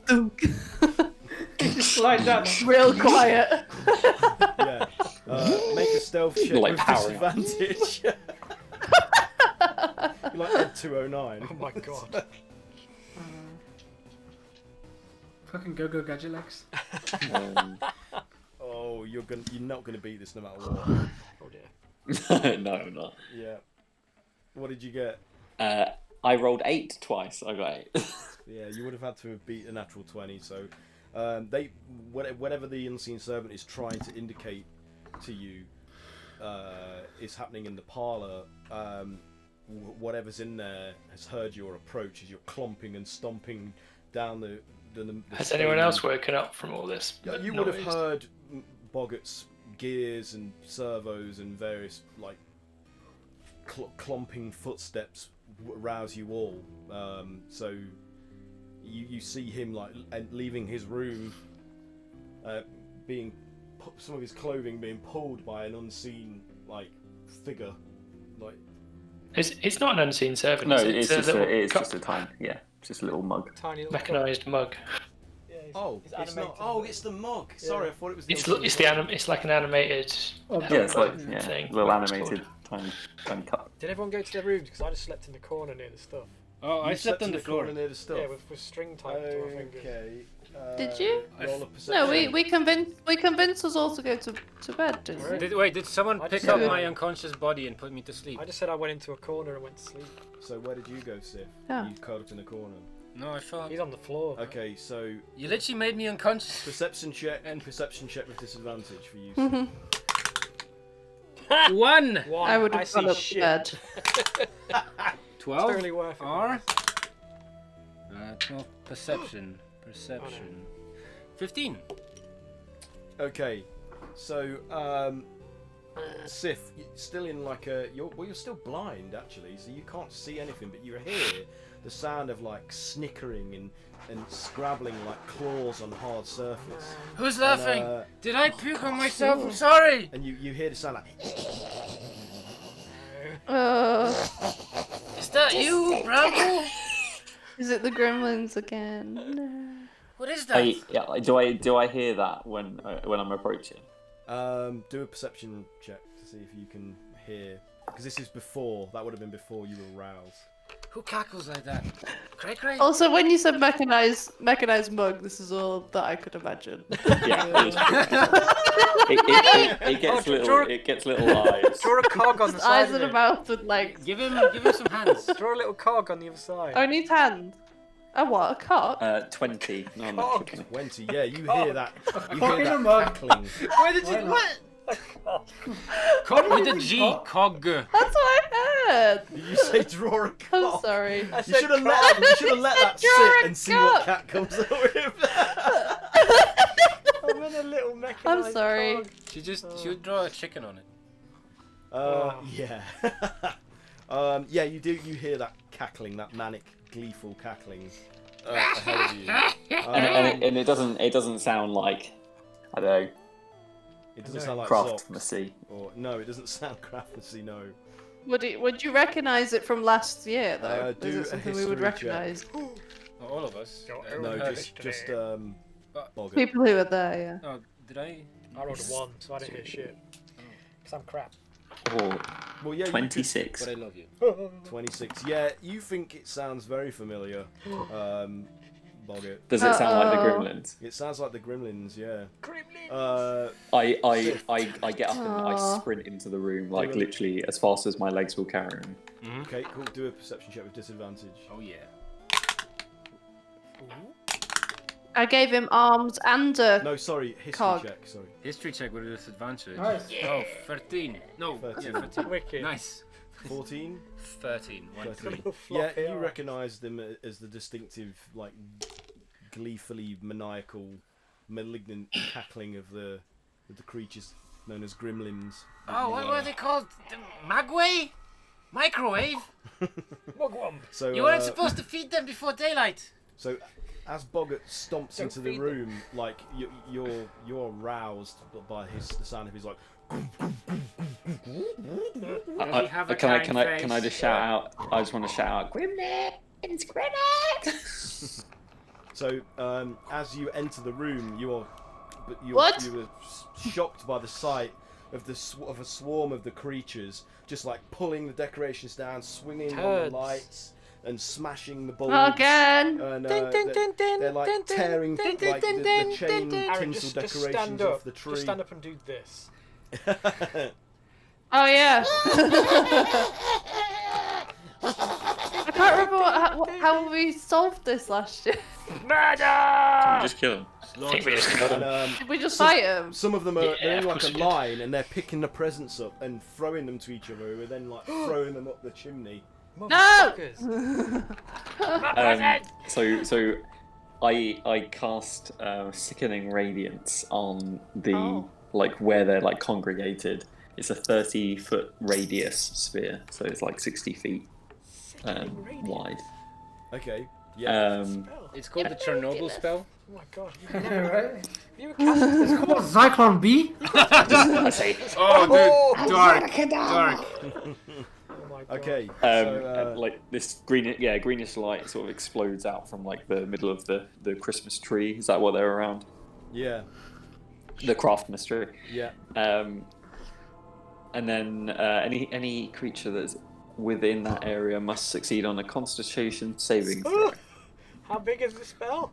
Just slide down. Real quiet. Yeah. Make a stealth check Like with powering up. disadvantage. You're like Ed 209. Oh my god. Fucking go gadget legs. Oh, you're not gonna beat this no matter what. Oh dear. No, I'm not. Yeah. What did you get? I rolled 8 twice. I got 8. Yeah, you would have had to have beat a natural 20. So, whatever the unseen servant is trying to indicate to you is happening in the parlour. Whatever's in there has heard your approach as you're clomping and stomping down the Has anyone else woken up from all this? Yeah, you would have heard Boggart's gears and servos and various like clomping footsteps rouse you all. So you see him like leaving his room, some of his clothing being pulled by an unseen like figure. Like It's not an unseen servant. No, is it? it's a just little it's cup, just a tiny, just a little mug. Tiny little mechanized mug. Yeah, it's not. Oh, it's the mug. Sorry, I thought it was. It's like an animated. It's like thing. little animated tiny cup. Did everyone go to their rooms? Because I just slept in the corner near the stuff. Oh, I slept on the floor. Near the stuff. Yeah, with string tied to my fingers. Okay. Did you? Roll a No, perception. we convinced us all to go to bed, didn't we? Did someone I pick just up said- my unconscious body and put me to sleep? I just said I went into a corner and went to sleep. So where did you go, Sif? Yeah. You curled up in the corner. No, I thought. He's on the floor. Okay, so You literally made me unconscious. perception check with disadvantage for you. Mhm. One. One. I would have see gone up to shit. bed. 12. It's totally worth it. R. 12. Perception. 15. Okay, so Sif, you're still in like you're still blind actually, so you can't see anything, but you hear the sound of like snickering and scrabbling like claws on hard surface. Who's laughing? And, Did I puke on myself? I'm sorry. and you hear the sound like. Is that you, Bramble? Is it the gremlins again? No. What is that? Do I hear that when I'm approaching? Do a perception check to see if you can hear, because this is before. That would have been before you were roused. Who cackles like that? Cray cray. Also, when you said mechanized mug, this is all that I could imagine. Yeah. It gets little eyes. Draw a cog on the side. Eyes and a mouth with legs. Give him some hands. Draw a little cog on the other side. Oh, it needs hands. A what? A cock? 20. No, I'm not joking. 20. Yeah, you hear that? You hear that cackling. Where did you what? Cog with a G. Cog. That's what I heard. Did you say draw a cock? I'm sorry. You should have let that sit and see what cat comes up with. I'm in a little mechanized I'm sorry. cog. She would draw a chicken on it. Yeah. Yeah, you do. You hear that cackling, that manic, gleeful cackling ahead of you. And it doesn't sound like, I don't know. It doesn't sound like Craftmassy. Or no, it doesn't sound Craftmassy. No. Would you recognise it from last year though? Do Is it something we would history check. recognise? Not all of us. No, just Boggart. People who were there, yeah. Oh, did I? I rolled a 1, so I didn't hear shit. Because I'm crap. Well, yeah, 26. But I love you. 26. Yeah, you think it sounds very familiar, Boggart. Does it sound like the Gremlins? It sounds like the Gremlins, yeah. Gremlins! I get up and I sprint into the room, like literally as fast as my legs will carry me. Okay, cool. Do a perception check with disadvantage. Oh yeah. I gave him arms and a No, sorry, history cog. check, sorry. History check with a disadvantage. Nice. Oh, 13. No, 13. Yeah, 13. Wicked. Nice. 14? 13. 1-3. Yeah, you recognise them as the distinctive, like, gleefully maniacal, malignant cackling of the creatures known as gremlins. Oh, what were they called? The Magway? Microwave? Mugwump. So You weren't supposed to feed them before daylight. So, as Boggart stomps into the room, like you're roused by the sound of his like. Can I just shout out? I just want to shout out, Gremlins, Gremlins! So, as you enter the room, you were shocked by the sight of a swarm of the creatures, just like pulling the decorations down, swinging on the lights, and smashing the bulbs. Again. And they're like tearing like the chain tinsel decorations off the tree. Just stand up and do this. Oh yeah. I can't remember how we solved this last year. Murder! Just kill him. I think we just killed him. Did we just fight him? Some of them are they're in of like course a we did. line, and they're picking the presents up and throwing them to each other, who are then like throwing them up the chimney. No! So I cast Sickening Radiance on the like where they're like congregated. It's a 30-foot radius sphere, so it's like 60 feet wide. Okay. Yeah. It's called the Chernobyl Spell. Oh my god. Right? You cast It's called Zyklon B. I say. Oh, dude, dark. Oh my god. Okay. Like this greenish light sort of explodes out from like the middle of the Christmas tree. Is that what they're around? Yeah. The Craftmas tree. Yeah. And then any creature that's within that area must succeed on a Constitution saving throw. How big is the spell?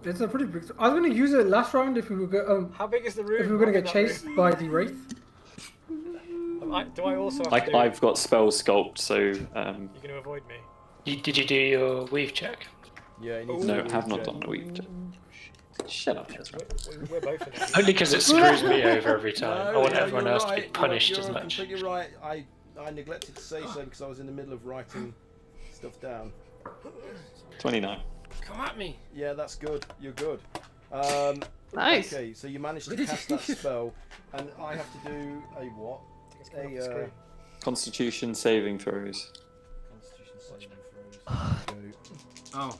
It's a pretty big. I was going to use it last round if we were How big is the room? if we were going to get chased by the wraith. Do I also have to do... I've got spell sculpt, so You're going to avoid me. Did you do your weave check? Yeah. no, I have not done a weave check. Shut up, Ezra. We're both in it. Only because it screws me over every time. I want everyone you're else to right. be punished you're as much. completely right. I neglected to say so because I was in the middle of writing stuff down. 29. Come at me. Yeah, that's good. You're good. Nice. Okay, so you managed to cast that spell, and I have to do a what? A Constitution saving throws. Constitution saving throws. Oh,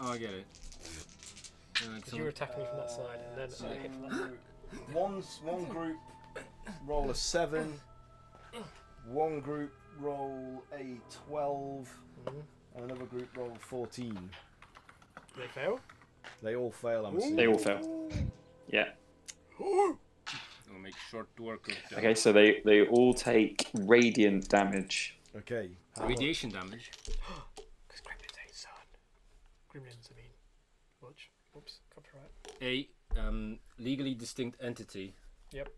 I get it. Because you were attacking me from that side, and then I hit from that side. One group roll a 7. One group roll a 12. And another group roll 14. They fail? They all fail, I'm assuming. They all fail. Yeah. I'll make short work of them. Okay, so they all take radiant damage. Okay. Radiation damage. Because gremlins ain't son. Gremlins, I mean. Watch. Oops, copyright. A legally distinct entity. Yep.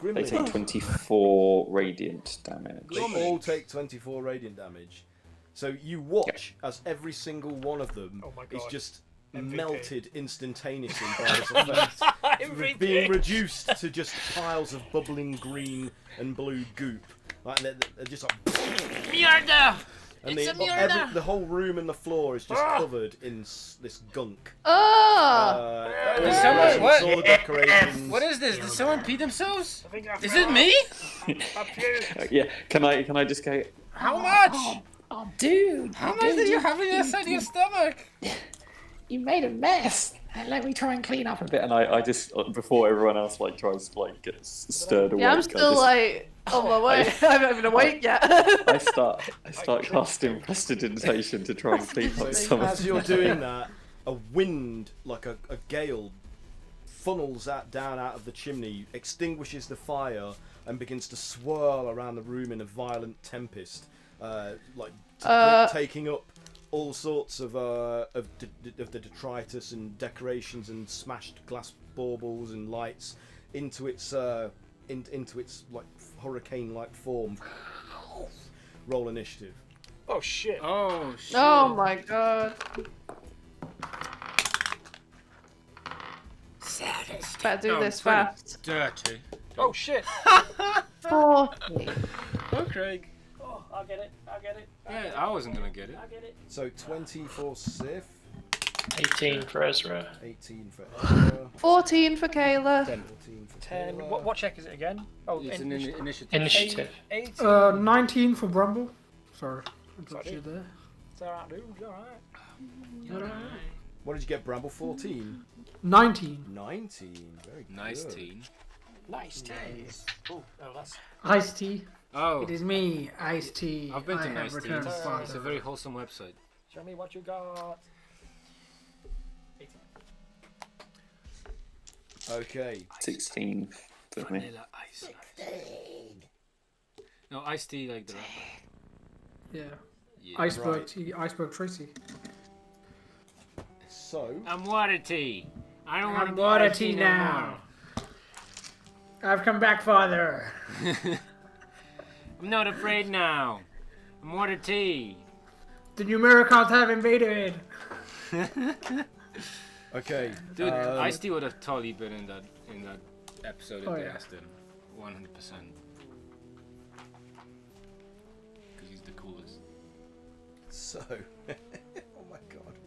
They take 24 radiant damage. They all take 24 radiant damage. So you watch as every single one of them is just melted instantaneously by this effect. Being reduced to just piles of bubbling green and blue goop. Like they're just like... Mierda! And It's a mierda! the whole room and the floor is just covered in this gunk. Oh! It's all the decorations. What is this? Did someone pee themselves? I think I Is it me? Yeah, can I just go... How much? Oh, dude. How much do you have inside your stomach? You made a mess. And let me try and clean up a bit. And I just, before everyone else like tries to like get stirred awake. Yeah, I'm still like on my way. I'm not even awake yet. I start casting prestidigitation to try and clean up some As of you're doing that, a wind, like a gale, funnels down out of the chimney, extinguishes the fire, and begins to swirl around the room in a violent tempest, taking up all sorts of the detritus and decorations and smashed glass baubles and lights into its like hurricane-like form. Roll initiative. Oh shit. Oh shit. Oh my god. Better do this fast. Dirty. Oh shit. 40. Oh, Craig. Oh, I'll get it. Yeah, I wasn't gonna get it. So 20 for Sif. 18 for Ezra. 18 for Ezra. 14 for Kayla. 14 for 10. Kayla. What check is it again? Oh, It's an initiative. Initiative. 18. 19 for Bramble. Sorry. I dropped Sorry. you there. It's alright, dude. It's alright. What did you get, Bramble? 14? 19. 19. Very Nice good. teen. Nice tea. Oh, that's. Iced tea. Oh, It is me, Iced Tea. I've been I to have Nice Tea. returned It's father. a very wholesome website. Show me what you got. 18. Okay. 16 for me. Vanilla ice. No, iced tea like the rapper. Yeah. Yeah. Iceberg Right. Tea, Iceberg Tracy. So, I'm water tea. I don't want to I'm be water iced tea no now. I've come back, father. more. I'm not afraid now. I'm water tea. The Numericons have invaded. okay. Dude, iced tea would have totally been in that episode Oh, if they yeah. asked him. 100%. Because he's the coolest. So, oh my god.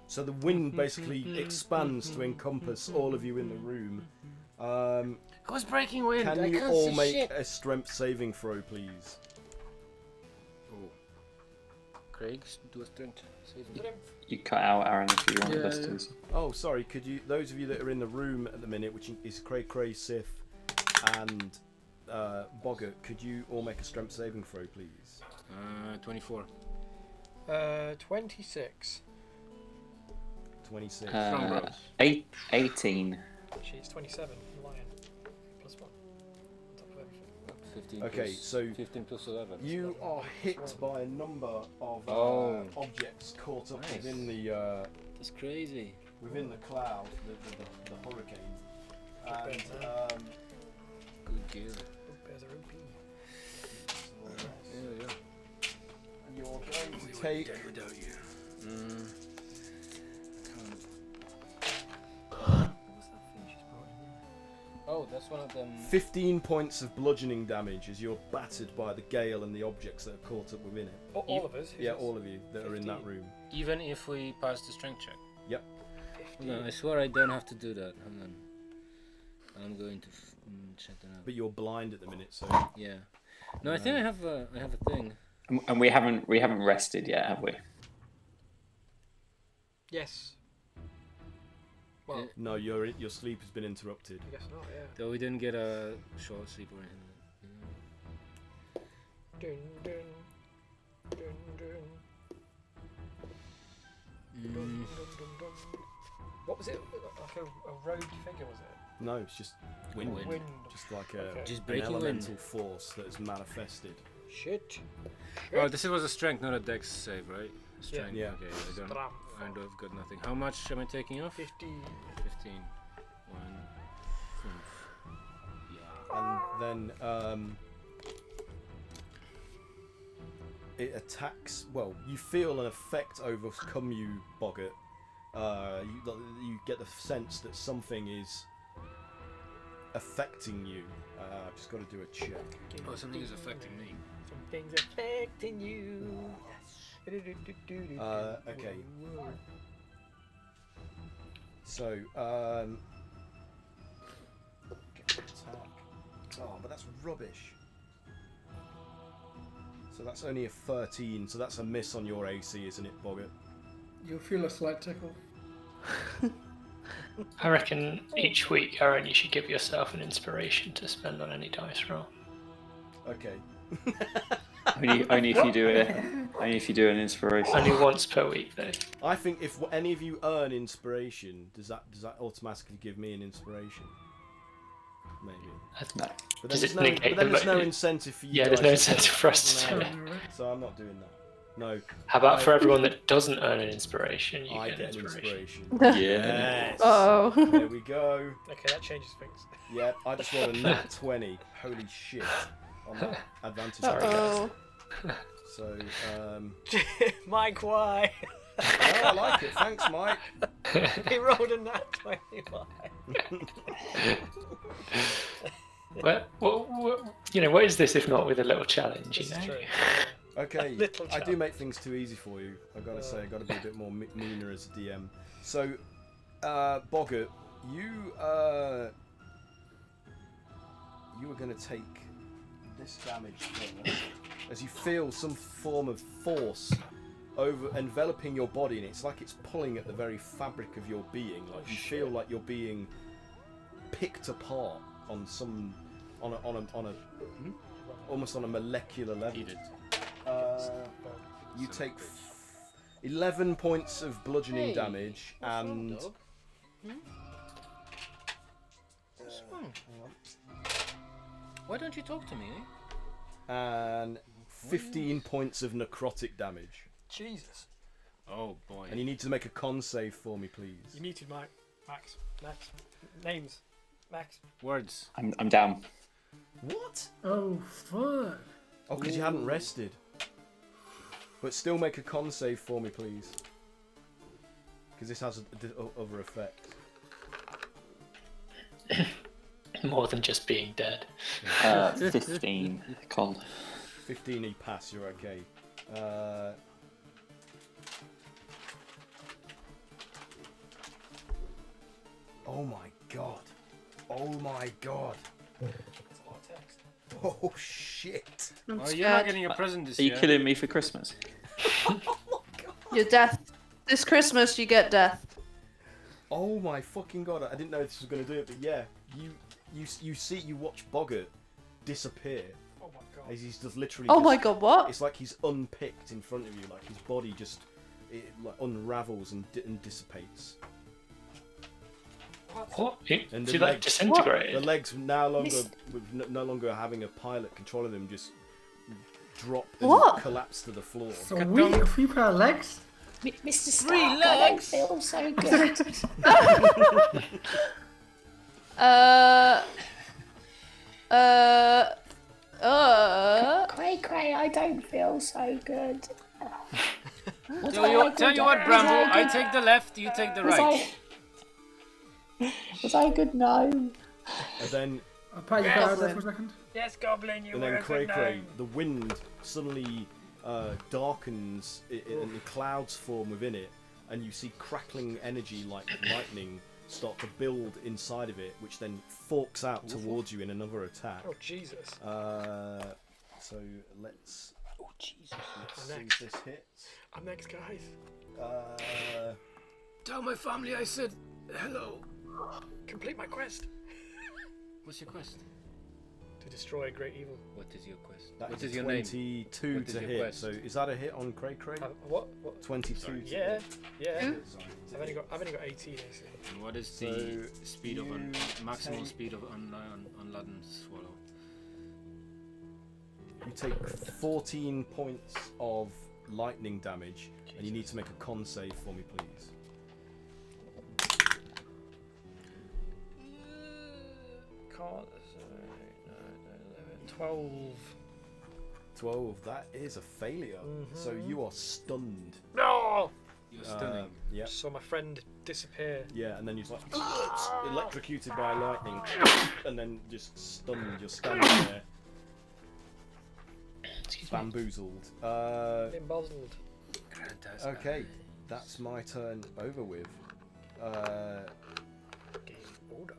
So the wind basically expands to encompass all of you in the room. Who's breaking wind? I Can you can't all see make shit. a strength saving throw, please? Oh. Craig, do a strength saving. You cut out Aaron if you want Yeah, us to. Oh, sorry. Could you? Those of you that are in the room at the minute, which is Cray, Sith, and Boggart, could you all make a strength saving throw, please? 24. 26. 26. Strong bros. 18. She's 27. Lion. +1. On top of everything. 15 Okay, plus, so 15 plus 11. You are hit by a number of objects caught up Nice. within the That's crazy. within the cloud, the hurricane, and Good gear. Bears are OP. Yeah. you're going to take. Without you. Oh, that's one of them. 15 points of bludgeoning damage as you're battered by the gale and the objects that are caught up within it. All of us? Yeah, all of you that are in that room. Even if we pass the strength check. Yep. Hold on, I swear I don't have to do that. Hold on. I'm going to check that out. But you're blind at the minute, so. Yeah. No, I think I have a thing. And we haven't rested yet, have we? Yes. Well, No, your sleep has been interrupted. I guess not. Yeah. Though we didn't get a short sleep or anything. Dun, dun, dun, dun. Dun, dun, dun, dun. What was it? Like a rogue figure, was it? No, it's just wind. Wind. Just like a Okay. Just an breaking elemental wind. force that is manifested. Shit. Oh, this was a strength, not a dex save, right? Strength. Yeah. Okay, Strength. I've got nothing. How much am I taking off? 50. 15. 1. 5. Yeah. And then it attacks. Well, you feel an effect overcome you, Boggart. You get the sense that something is affecting you. I've just got to do a check. Oh, something is affecting me. Something's affecting you. Okay. So, get an attack. Oh, but that's rubbish. So that's only a 13, so that's a miss on your AC, isn't it, Boggart? You'll feel a slight tickle. I reckon each week, Aaron, you should give yourself an inspiration to spend on any dice roll. Okay. Only if you do it. Only if you do an inspiration. Only once per week, though. I think if any of you earn inspiration, does that automatically give me an inspiration? Maybe. No. But Does then it there's no, negate but then the there's no mo- incentive for you. Yeah, there's guys no to incentive for us to No. do it. So I'm not doing that. No. How about for everyone that doesn't earn an inspiration, you I get get an inspiration. Yes. Oh. There we go. Okay, that changes things. Yeah, I just rolled a nat 20. Holy shit. On that advantage. Uh-oh. So, Mike, why? oh, I like it. Thanks, Mike. He rolled a nat 20. What is this if not with a little challenge? This You is know. true. Okay, Little I do challenge. make things too easy for you. I've got to say, I've got to be a bit more meaner as a DM. So, Boggart, you were going to take this damage first, as you feel some form of force over enveloping your body, and it's like it's pulling at the very fabric of your being. Like you feel like you're being picked apart on some, on a almost on a molecular level. You take 11 points of bludgeoning damage and. Why don't you talk to me, eh? And 15 points of necrotic damage. Jesus. Oh boy. And you need to make a con save for me, please. You need to, Mike. Max. Names. Max. Words. I'm down. What? Oh, fuck. Oh, because you hadn't rested. But still make a con save for me, please. Because this has other effects. More than just being dead. 15 con. 15 you pass, you're okay. Oh my god. Oh my god. Oh shit. I'm Oh, you're not scared. getting a present this Are you year. killing me for Christmas? Your death. This Christmas you get death. Oh my fucking god, I didn't know this was going to do it, but yeah, you watch Boggart disappear. Oh my god. As he's just literally Oh just- my god, what? It's like he's unpicked in front of you, like his body just like unravels and dissipates. What? And Do you like disintegrate? The legs no longer having a pilot controlling them just drop and What? collapse to the floor. So we a free pair of legs? Mr. Stark, I don't feel so good. Cray, I don't feel so good. Tell you what, Bramble, I take the left, you take the right. Was I good? No. And then I'll pat you out there for a second. Yes, Goblin, you and were then a good Cray, gnome. the wind suddenly darkens and the clouds form within it, and you see crackling energy like lightning start to build inside of it, which then forks out towards you in another attack. Oh, Jesus. So let's. Oh, Jesus. Let's I'm see next. if this hits. I'm next, guys. Tell my family I said Hello. Complete my quest. What's your quest? To destroy a great evil. What is your quest? That What is is your name? 22 What is to your hit. quest? So is that a hit on Cray Cray? What? 22 Sorry. to Yeah, hit. yeah. Sorry. I've only got 18 AC. And what is So the speed of maximal take- speed of Unladen Swallow? You take 14 points of lightning damage, and you need to make a con save for me, please. Can't. 12. 12. That is a failure. So you are stunned. No! You're stunning. Yeah. Saw my friend disappear. Yeah, and then you're like electrocuted by lightning, and then just stunned. You're standing there, bamboozled. Embezzled. Okay, that's my turn over with. Game order.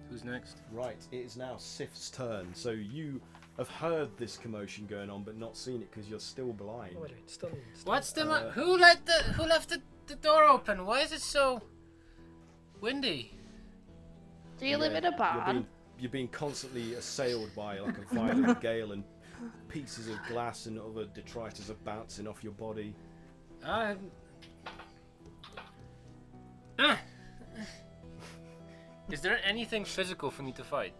Who's next? Right, it is now Sif's turn. So you have heard this commotion going on, but not seen it because you're still blind. What am I doing? Stunned. What's the who left the door open? Why is it so windy? Do you live in a barn? You're being constantly assailed by like a violent gale, and pieces of glass and other detritus are bouncing off your body. Is there anything physical for me to fight?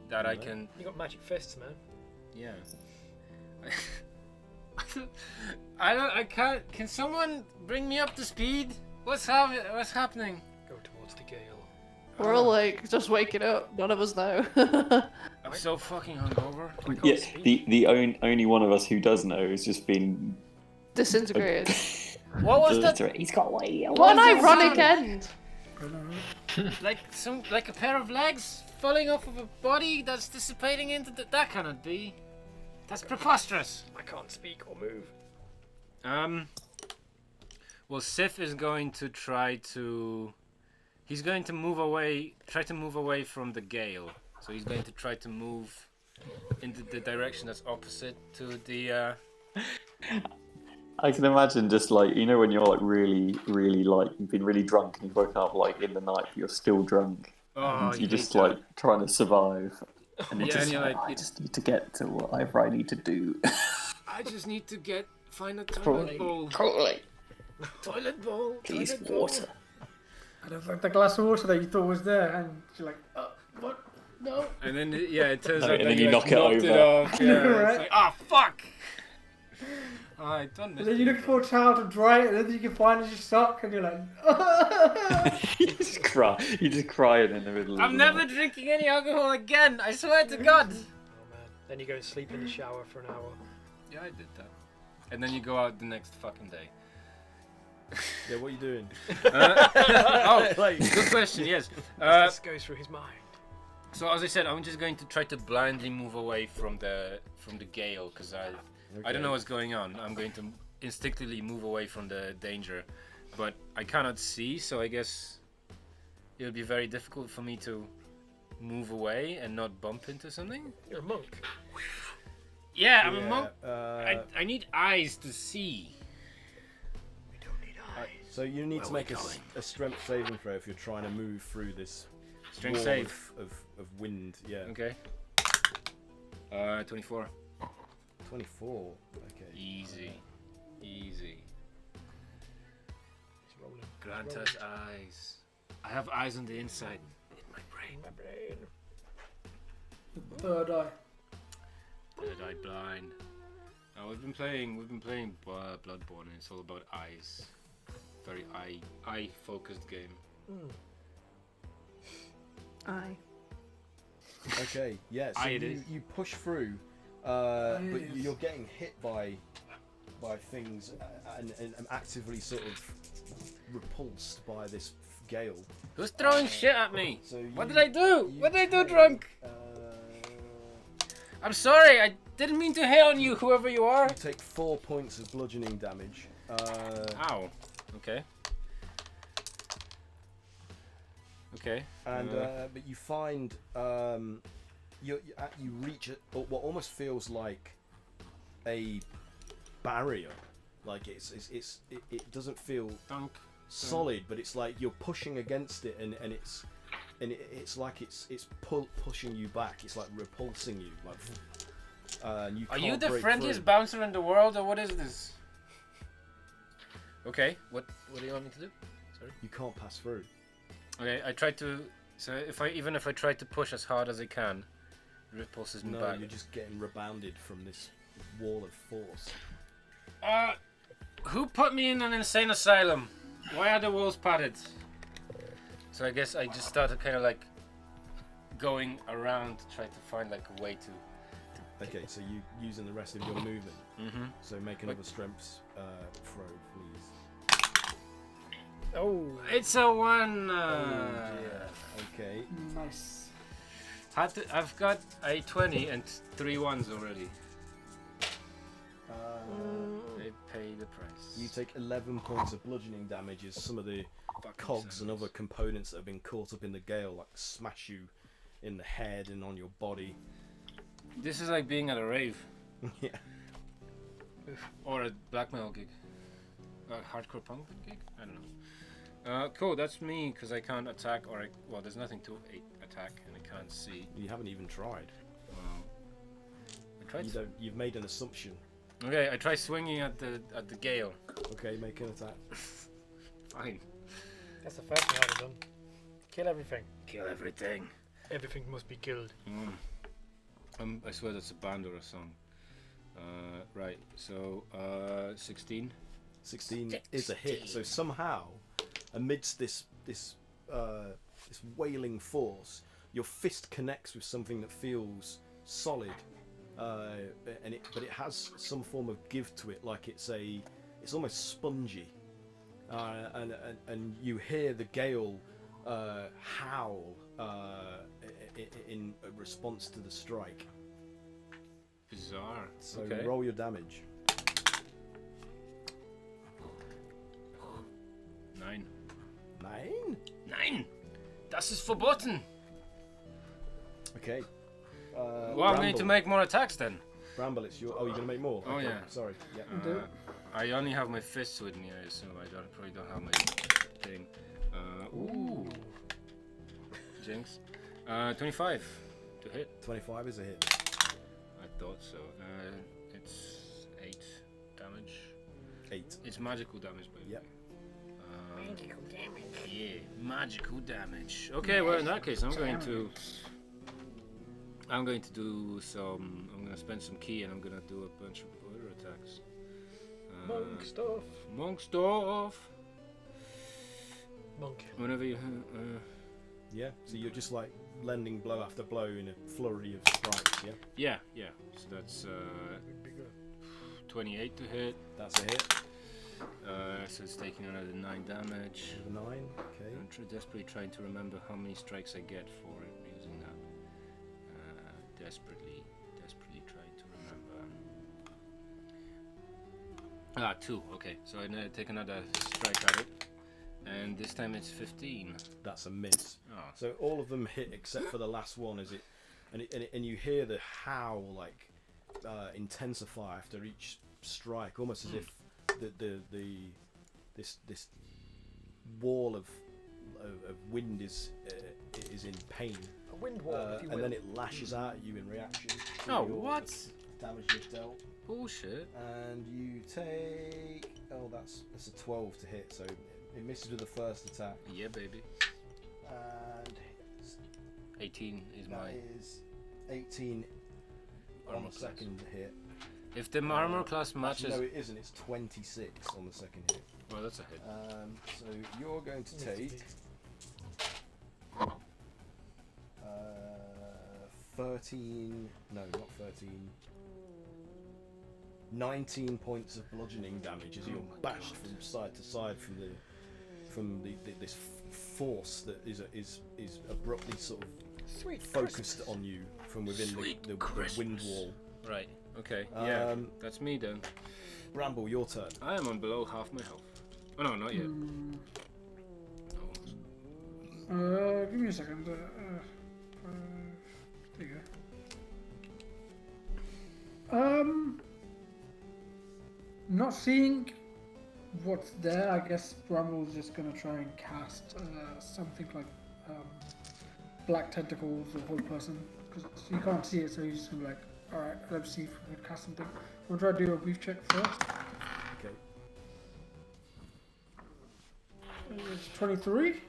That I can... You got magic fists, man. Yeah. I can't... Can someone bring me up to speed? What's happening? Go towards the gale. We're all like just waking up. None of us know. I'm so fucking hungover. Yeah, the only one of us who does know has just been Disintegrated. What was that? He's got way. What an ironic end. like a pair of legs falling off of a body that's dissipating into that cannot be. That's preposterous. I can't speak or move. Well, Sif is going to he's going to try to move away from the gale. So he's going to try to move into the direction that's opposite to the I can imagine just like, you know, when you're like really, really like, you've been really drunk and you've woken up like in the night, but you're still drunk. Oh, and you're just like trying to survive. And Yeah, and you're like, I just need to get to whatever I need to do. I just need to find a toilet bowl. Totally. Toilet bowl. Please, toilet bowl. water. And it's like the glass of water that you thought was there, and you're like, what? No. And then it turns No, out and that then you knocked knock it it over. off. Yeah, Right. it's like, ah, fuck. I done And this. then you look for a towel to dry it, and then you can find it's your sock, and you're like, You just cry. You just crying in the middle of I'm the never night. drinking any alcohol again. I swear to God. Oh man. Then you go and sleep in the shower for an hour. Yeah, I did that. And then you go out the next fucking day. Yeah, what are you doing? Oh, good question. Yes. This goes through his mind. So as I said, I'm just going to try to blindly move away from the gale because I don't know what's going on. I'm going to instinctively move away from the danger, but I cannot see, so I guess it'll be very difficult for me to move away and not bump into something. You're a monk. Yeah, I'm a monk. I need eyes to see. We don't need eyes. So you need to Where make are we a strength saving throw if you're trying to move through this Strength wall save. of wind. Yeah. Okay. 24. 24. Okay. Easy. Easy. It's rolling. Grant us eyes. I have eyes on the inside. In my brain. My brain. third eye. Third eye blind. We've been playing Bloodborne, and it's all about eyes. Very eye focused game. Aye. Okay. Yeah. So Aye, it is. you push through, but you're getting hit by things and actively sort of repulsed by this gale. Who's throwing shit at me? So What did I do? What did I do, drunk? I'm sorry. I didn't mean to hit on you, whoever you are. You take 4 points of bludgeoning damage. Ow. Okay. Okay. And but you find you reach what almost feels like a barrier. Like it doesn't feel Dunk. solid, but it's like you're pushing against it, and it's like it's pushing you back. It's like repulsing you. Like, and you Are can't you the break friendliest through. bouncer in the world, or what is this? Okay, what do you want me to do? Sorry. You can't pass through. Okay, I tried to. So if I try to push as hard as I can, it repulses me No, back. you're just getting rebounded from this wall of force. Who put me in an insane asylum? Why are the walls padded? So I guess I just started kind of like going around to try to find like a way to. Okay, so you using the rest of your movement. Mm-hmm. So make another strength throw, please. Oh. It's a 1. Okay. Nice. I've got a 20 and 3 1s already. They pay the price. You take 11 points of bludgeoning damage as some of the cogs and other components that have been caught up in the gale like smash you in the head and on your body. This is like being at a rave. Yeah. Or a blackmail gig. A hardcore punk gig? I don't know. Cool, that's me, because I can't attack or... well, there's nothing to attack, and I can't see. You haven't even tried. I tried You've made an assumption. Okay, I try swinging at the gale. Okay, make an attack. Fine. That's the first thing I'd have done. Kill everything. Kill everything. Everything must be killed. I swear that's a band or a song. Right, so 16. 16 is a hit. So somehow, amidst this wailing force, your fist connects with something that feels solid, but it has some form of give to it, like it's almost spongy, and you hear the gale howl in response to the strike. Bizarre. So okay. roll your damage. 9. 9? 9! Das ist verboten! Okay. Well, I'm going to make more attacks then. Bramble, it's your... Oh, you're going to make more? Oh, okay. yeah. Sorry. Yeah. I only have my fists with me, I assume. I probably don't have my thing. Ooh. Jinx. 25 to hit. 25 is a hit. I thought so. It's 8 damage. 8. It's magical damage, baby. Yep. Magical damage. Yeah, magical damage. Okay, well in that case, I'm going to do some. I'm going to spend some key, and I'm going to do a bunch of other attacks. Monk stuff. Monk stuff. Monk. Whenever you. Yeah. So you're just like lending blow after blow in a flurry of strikes. Yeah. Yeah. So that's 28 to hit. That's a hit. So it's taking another 9 damage. 9. Okay. I'm desperately trying to remember how many strikes I get for it using that. Desperately trying to remember. 2. Okay, so I take another strike at it, and this time it's 15. That's a miss. Oh. So all of them hit except for the last one. And you hear the howl like intensify after each strike, almost as if this wall of wind is in pain. A wind wall, if you will. And then it lashes out at you in reaction. To Oh, your what? Damage you've dealt. Bullshit. And you take... Oh, that's a 12 to hit, so it misses with the first attack. Yeah, baby. And 18 is that my... is 18 on the second hit. If the armor class matches... No, it isn't. It's 26 on the second hit. Well, that's a hit. So you're going to take 13... No, not 13. 19 points of bludgeoning damage as you're bashed from side to side from this force that is abruptly sort of focused on you from within the wind wall. Right. Okay. Yeah. That's me then. Bramble, your turn. I am on below half my health. Oh no, not yet. Give me a second. There you go. Not seeing what's there. I guess Bramble's just gonna try and cast something like black tentacles or whole person, because you can't see it, so he's just gonna be like, alright, let's see if we can cast something. We'll try to do a weave check first. Okay. It's 23.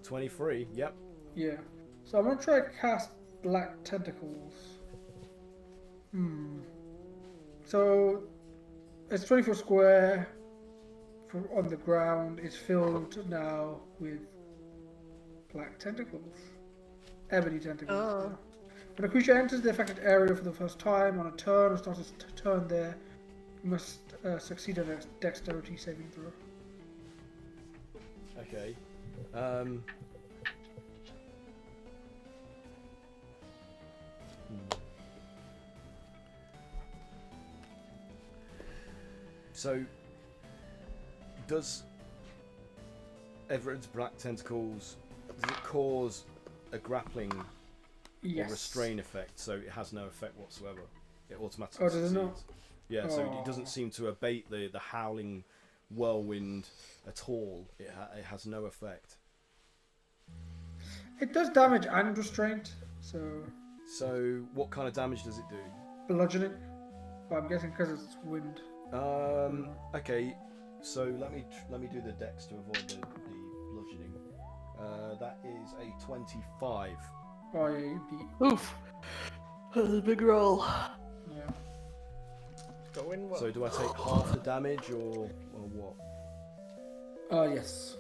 23. Yep. Yeah. So I'm gonna try to cast black tentacles. So it's 24 square on the ground. It's filled now with black tentacles, ebony tentacles. Oh. When a creature enters the affected area for the first time on a turn or starts its turn there, you must succeed on a dexterity saving throw. Okay. So, does Everett's black tentacles, does it cause a grappling or restrain effect, so it has no effect whatsoever? It automatically does it not? succeeds. Yeah, so it doesn't seem to abate the howling whirlwind at all. It has no effect. It does damage and restraint, so... So, what kind of damage does it do? Bludgeoning. But I'm guessing because it's wind. Okay, so let me do the dex to avoid the bludgeoning. That is a 25. Oh yeah, you beat. Oof. That's a big roll. Yeah. Going well. So do I take half the damage or what? Yes.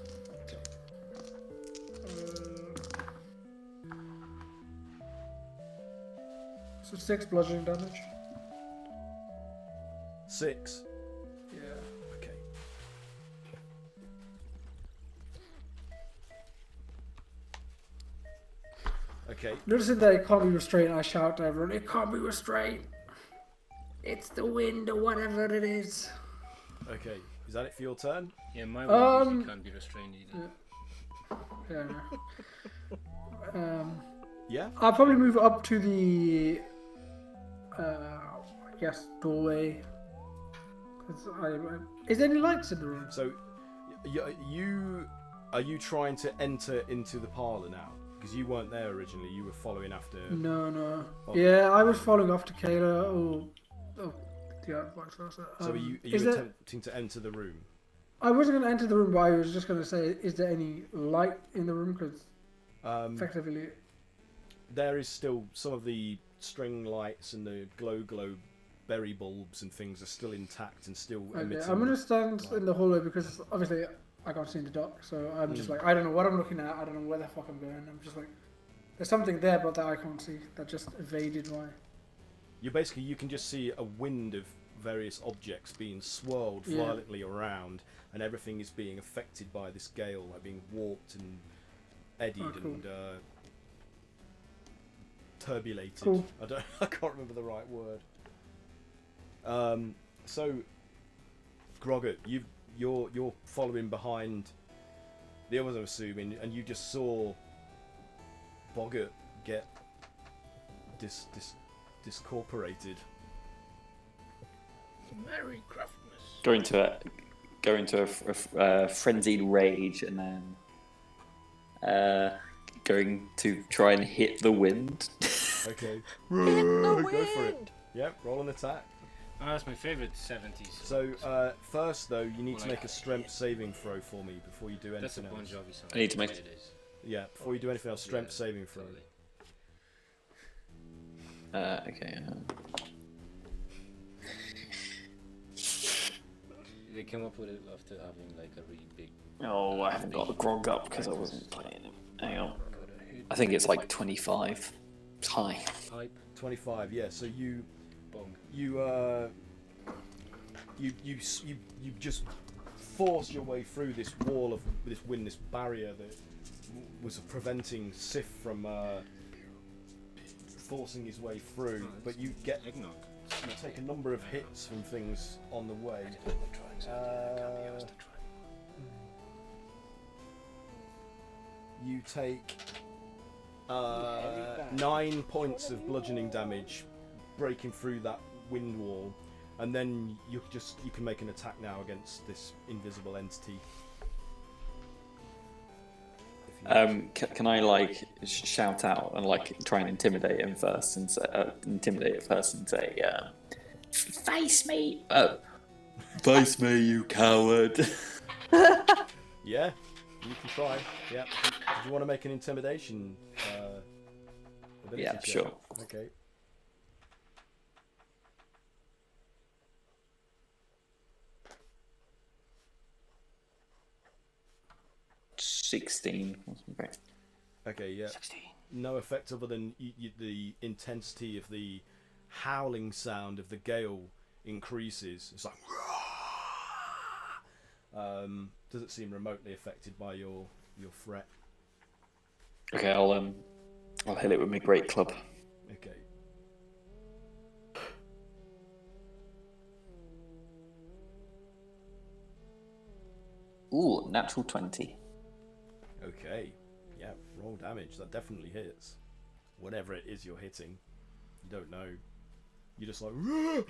So 6 bludgeoning damage. 6. Yeah. Okay. Okay. Noticing that it can't be restrained, I shout to everyone, it can't be restrained. It's the wind or whatever it is. Okay. Is that it for your turn? Yeah, my one usually can't be restrained either. Yeah. Yeah. I'll probably move up to the I guess doorway. Is there any lights in the room? So, are you trying to enter into the parlour now? Because you weren't there originally. You were following after. No. Oh. Yeah, I was following after Kayla. Yeah, vice versa. So are you attempting to enter the room? I wasn't going to enter the room, but I was just going to say, is there any light in the room? Because effectively, there is still some of the string lights and the glow berry bulbs and things are still intact and still emitting. I'm going to stand in the hallway because obviously I can't see in the dark, so I'm just like, I don't know what I'm looking at, I don't know where the fuck I'm going. I'm just like, there's something there but that I can't see that just evaded my... You can just see a wind of various objects being swirled violently around, and everything is being affected by this gale, like being warped and eddied and turbulated. Cool. I can't remember the right word. So, Grogget, you're following behind the others, I'm assuming, and you just saw Boggart get discorporated. Merry Christmas. Go into a frenzied rage, and then going to try and hit the wind. Okay. Go for it. Yep, roll an attack. Oh, that's my favourite 70s. So, first though, you need to make a strength saving throw for me before you do anything That's a else. Bon Jovi song. I need to make... Yeah, before you do anything else, strength saving throw. Okay. They came up with it after having like a really big... Oh, I haven't got the grog up because I wasn't playing it. Hang on. I think it's like 25. It's high. Pipe. 25, yeah. So you just forced your way through this wall of this wind, this barrier that was preventing Sif from forcing his way through. But you take a number of hits from things on the way. You take 9 points of bludgeoning damage, breaking through that wind wall, and then you can make an attack now against this invisible entity. Can I like shout out and like try and intimidate him first and say, face me, face me, you coward. Yeah, you can try. Yeah. Do you want to make an intimidation? Ability Yeah, check? sure. Okay. $16. Okay, yeah. 16. No effect other than the intensity of the howling sound of the gale increases. It's like doesn't seem remotely affected by your threat. Okay, I'll hit it with my great club. Okay. Ooh, natural 20. Okay. Yeah, roll damage. That definitely hits. Whatever it is you're hitting, you don't know. You're just like,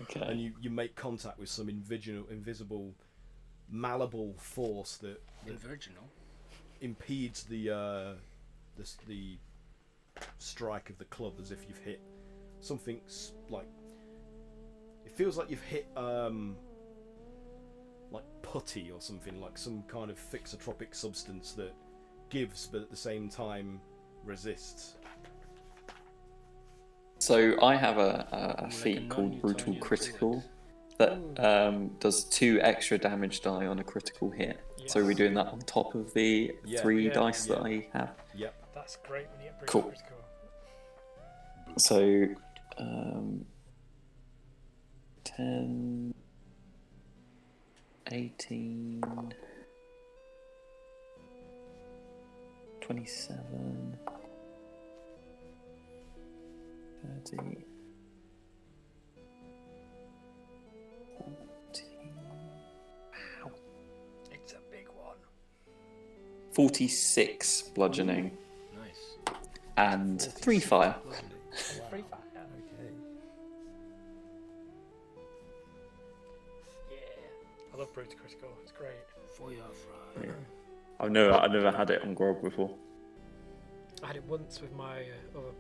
okay. And you make contact with some invisible, malleable force that impedes the strike of the club, as if you've hit something like, it feels like you've hit like putty or something, like some kind of fixotropic substance that gives but at the same time resists. So I have a feat called Brutal Critical that does 2 extra damage die on a critical hit. Yes. So we're doing that on top of the 3 dice that I have. Yep. That's great when you get Brutal Critical. So 10, 18, 27, 30, 14. Wow. It's a big one. 46 bludgeoning. Nice. And 3 fire. 3 fire. Okay. Yeah. I love Brutal Critical. It's great. For your fry. Yeah. I've never had it on Grog before. I had it once with my other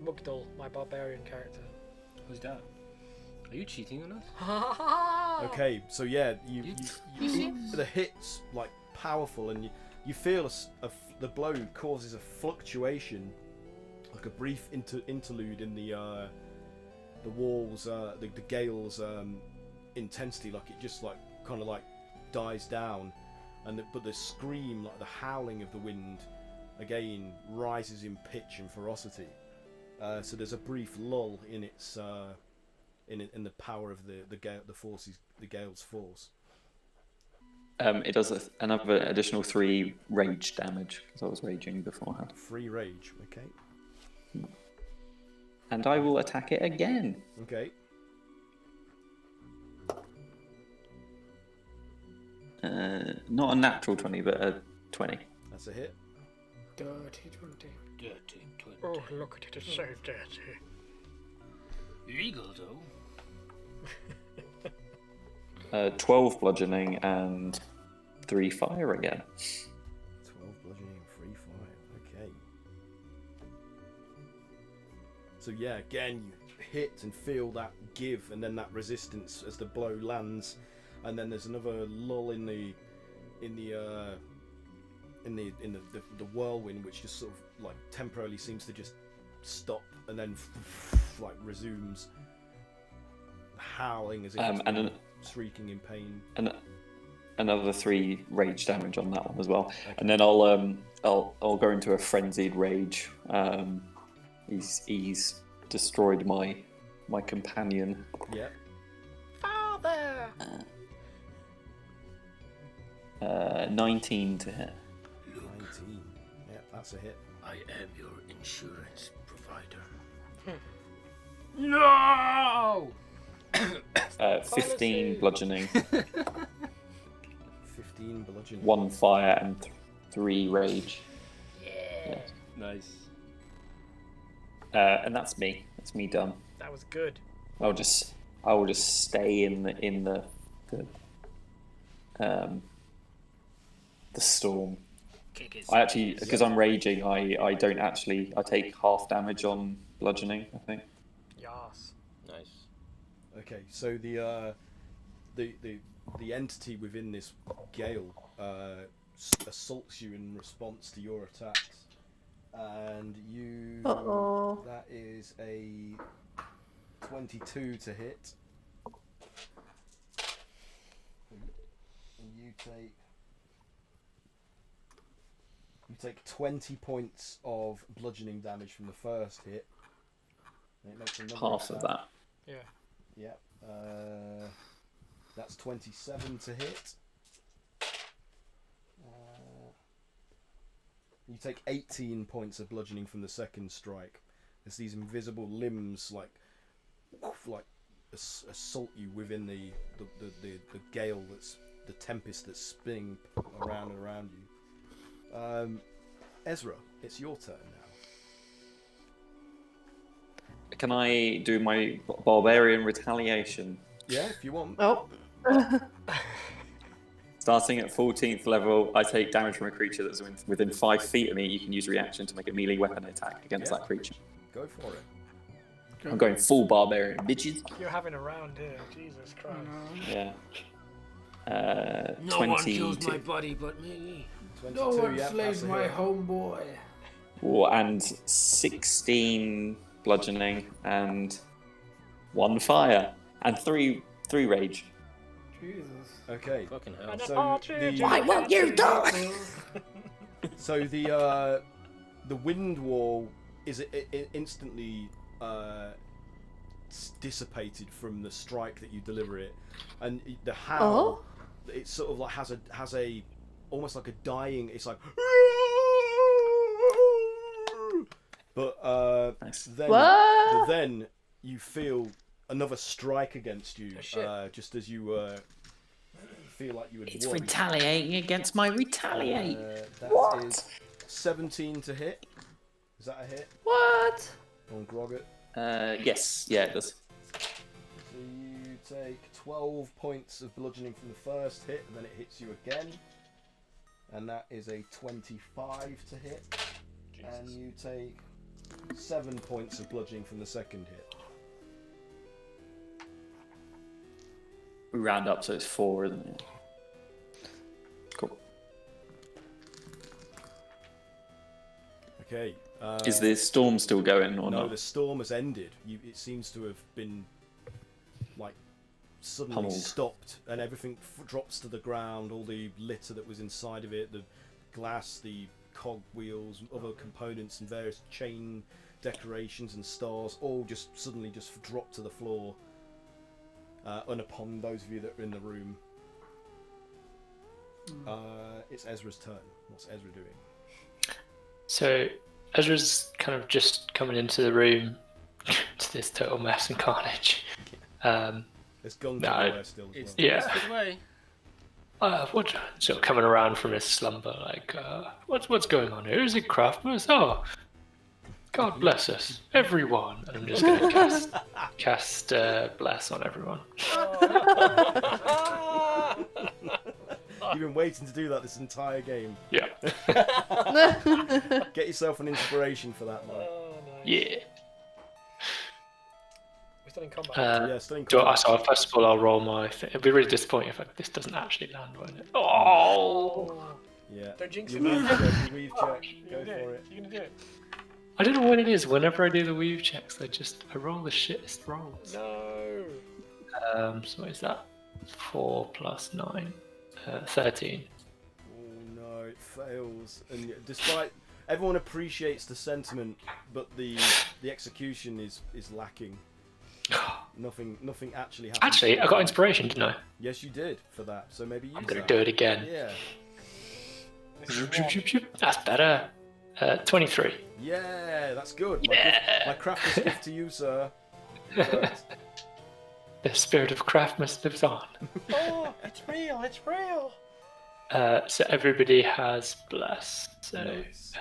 Mugdal, my barbarian character. Who's that? Are you cheating on us? Okay, so yeah, you the hit's like powerful, and you feel the blow causes a fluctuation, like a brief interlude in the walls, the gale's intensity, like it just like kind of like dies down, but the scream, like the howling of the wind, again rises in pitch and ferocity. So there's a brief lull in its in the power of the gale's force. It does another additional 3 rage damage because I was raging beforehand. 3 rage, okay. And I will attack it again. Okay. Not a natural 20, but a 20. That's a hit. Dirty 20. Dirty 20. Oh, look at it, it's so dirty. Legal though. 12 bludgeoning and 3 fire again. 12 bludgeoning, 3 fire. Okay. So yeah, again you hit and feel that give, and then that resistance as the blow lands, and then there's another lull in the whirlwind, which just sort of like temporarily seems to just stop, and then like resumes howling as if it's shrieking in pain. And another 3 rage damage on that one as well. Okay. And then I'll go into a frenzied rage. He's destroyed my companion. Yeah. Father. 19 to hit. 19. Yeah, that's a hit. I am your insurance provider. No! 15 bludgeoning. 15 bludgeoning. 1 fire and 3 rage. Yeah. Nice. And that's me. That's me done. That was good. I'll I will just stay in the storm. I actually, because I'm raging, I don't actually. I take half damage on bludgeoning, I think. Yes. Nice. Okay, so the entity within this gale assaults you in response to your attacks, and you. Uh-oh. That is a 22 to hit. And you take 20 points of bludgeoning damage from the first hit. And it makes another Half of that. Yeah. Yep. That's 27 to hit. You take 18 points of bludgeoning from the second strike. There's these invisible limbs like assault you within the gale, that's the tempest that's spinning around and around you. Ezra, it's your turn now. Can I do my Barbarian Retaliation? Yeah, if you want. Oh. Starting at 14th level, I take damage from a creature that's within 5 feet of me. You can use reaction to make a melee weapon attack against that creature. Go for it. I'm going full Barbarian, bitches. You're having a round here, Jesus Christ. Yeah. No 22. one kills my buddy but me. 22, No one yeah, slays that's a my hit. homeboy. And 16 bludgeoning and 1 fire and 3 rage. Jesus. Okay. Fucking hell. And a So partridge. Why won't you die? So the wind wall is instantly dissipated from the strike that you deliver it, and the howl. It sort of like has a almost like a dying. It's like. But then you feel another strike against you, just as you feel like you would. It's retaliating against my retaliate. That is 17 to hit. Is that a hit? What? On Grogget? Yes, yeah, it does. So you take 12 points of bludgeoning from the first hit, and then it hits you again. And that is a 25 to hit. Jesus. And you take 7 points of bludgeoning from the second hit. We round up, so it's 4, isn't it? Cool. Okay. Is the storm still going or no, not? the storm has ended. It seems to have been like suddenly Pummeled. stopped, and everything drops to the ground. All the litter that was inside of it, the glass, the cog wheels, other components, and various chain decorations and stars, all just suddenly just drop to the floor. And upon those of you that are in the room, it's Ezra's turn. What's Ezra doing? So Ezra's kind of just coming into the room to this total mess and carnage. There's guns everywhere still. It's yeah. way. What? Sort of coming around from his slumber, like, what's going on here? Is it Craftmas? Oh, God bless us, everyone. And I'm just going to cast bless on everyone. You've been waiting to do that this entire game. Yeah. Get yourself an inspiration for that, man. Yeah. We're still in combat. Yeah, still in combat. So first of all, I'll roll my thing. It'd be really disappointing if this doesn't actually land, won't it? Oh! Yeah. Don't jinx Your it, man. weave check. Go for it. You're gonna do it. I don't know what it is. Whenever I do the weave checks, I roll the shittest rolls. No. So what is that? 4 plus 9. 13. Oh no, it fails. And despite everyone appreciates the sentiment, but the execution is lacking. Nothing actually happened. Actually, I got inspiration, didn't I? Yes, you did for that. So maybe I'm gonna do it again. Yeah. That's better. 23. Yeah, that's good. Yeah. My crafter's gift to you, sir. The spirit of Craftmas lives on. Oh, it's real, it's real. So everybody has bless. So Nice.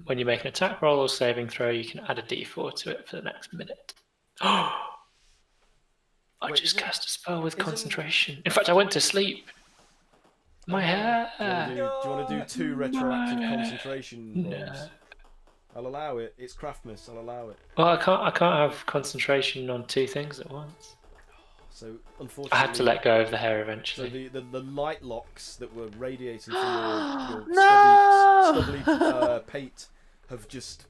when you make an attack roll or saving throw, you can add a d4 to it for the next minute. I Wait, just isn't- cast a spell with isn't- concentration. In fact, I went to sleep. My hair. Do you want to do 2 retroactive No. concentration rolls? No. I'll allow it. It's Craftmas. I'll allow it. Well, I can't have concentration on 2 things at once. So unfortunately, I had to let go of the hair So eventually. the light locks that were radiating from your No! stubbly pate have just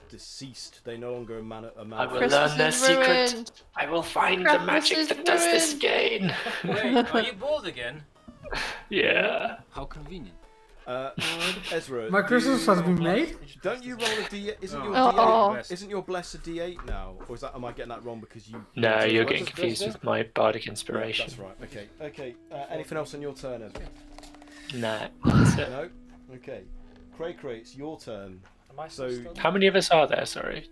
deceased. They no longer I manifest. will Christmas learn their is secret. ruined. I will find the Christmas magic is that does this ruined. again. Wait, are you bald again? Yeah. How convenient. Ezra, My Christmas has been made. Don't you roll a D8? Isn't your Oh. D8? Isn't your bless a D8 now? Or is that? Am I getting that wrong because you? No, you're What getting does confused Bless with my bardic do? inspiration. That's right. Okay. Okay. Anything else on your turn, Ezra? Nah, that's it. No. Okay. Cray, it's your turn. Am I So- still stunned? How many of us are there? Sorry.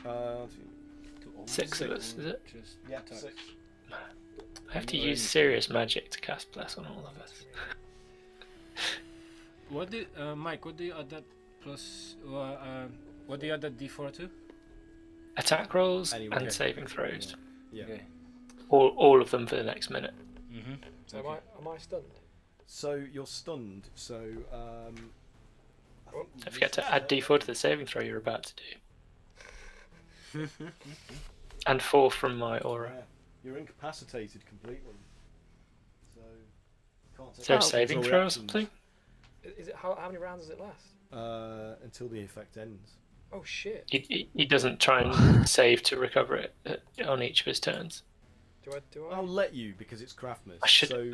Uh, 6 of us, is it? yeah, 6. I have to use serious magic to cast Bless on all of us. What did Mike? What do you add that plus? What do you add that D4 to? Attack rolls Anyway. and saving throws. Yeah. Okay. All of them for the next minute. Mm-hmm. So am I stunned? So you're stunned. So I think Don't forget to add D4 to the saving throw you're about to do. And 4 from my aura. yeah, you're incapacitated completely. So can't take Is there a Oh. saving control throw or reactions, something? Is it how many rounds does it last? Until the effect ends. Oh shit! He doesn't try and save to recover it on each of his turns. Do I? I'll let you because it's Craftmas. I should So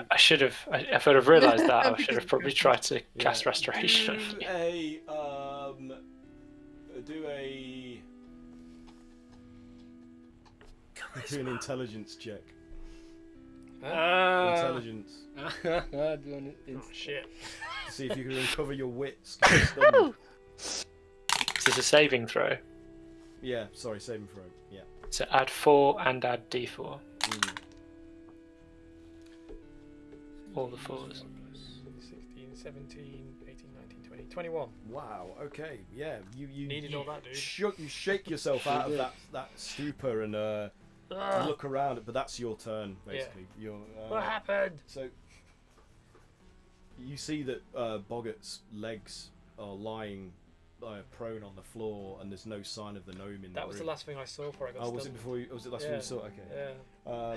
have. If I'd have realised that, I should have probably tried to cast restoration. Do an intelligence check. Huh? Intelligence. Oh shit! To see if you can recover your wits. 'cause you're stunned. Is this a saving throw? Yeah, sorry, saving throw. Yeah. So add 4 and add D4. All the 4s. 16, 17, 18, 19, 20, 21. Wow. Okay. Yeah. You Needed all that, dude. You shake yourself out of that stupor and look around. But that's your turn, basically. You're, What happened? So you see that Boggart's legs are lying prone on the floor, and there's no sign of the gnome in That was the room. last thing I saw before I got Oh, stunned. was it before? Was it last thing Yeah. you saw? Okay. Yeah.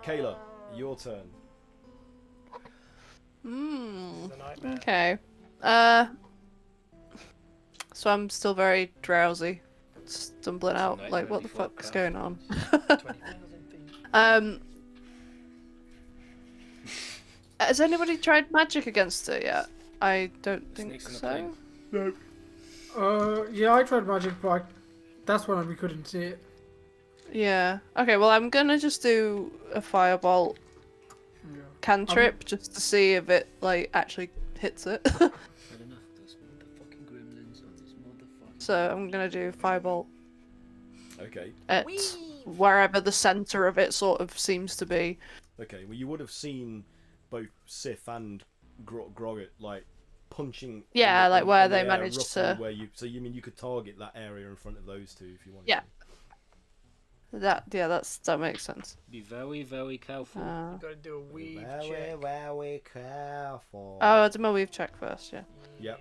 Kayla, your turn. Hmm. The nightmare. Okay. So I'm still very drowsy, stumbling out. nightmare Like, what the before fuck's craft. going on? 20,000 feet. Has anybody tried magic against it yet? I don't think Snakes in a so. plane. Yeah, I tried magic, but that's when we couldn't see it. Yeah. Okay. Well, I'm gonna just do a firebolt Yeah. cantrip just to see if it like actually hits it. Fair enough, those motherfucking gremlins on this motherfucking. So I'm gonna do firebolt Okay. at wherever the center of it sort of seems to be. Okay. Well, you would have seen both Sif and Grogget like punching. Yeah, in like in where the they air managed roughly to- Where you? So you mean you could target that area in front of those two if you wanted. Yeah. To. That makes sense. Be very, very careful. You gotta do a weave Very, check. very careful. Oh, I'll do my weave check first. Yeah. Yep.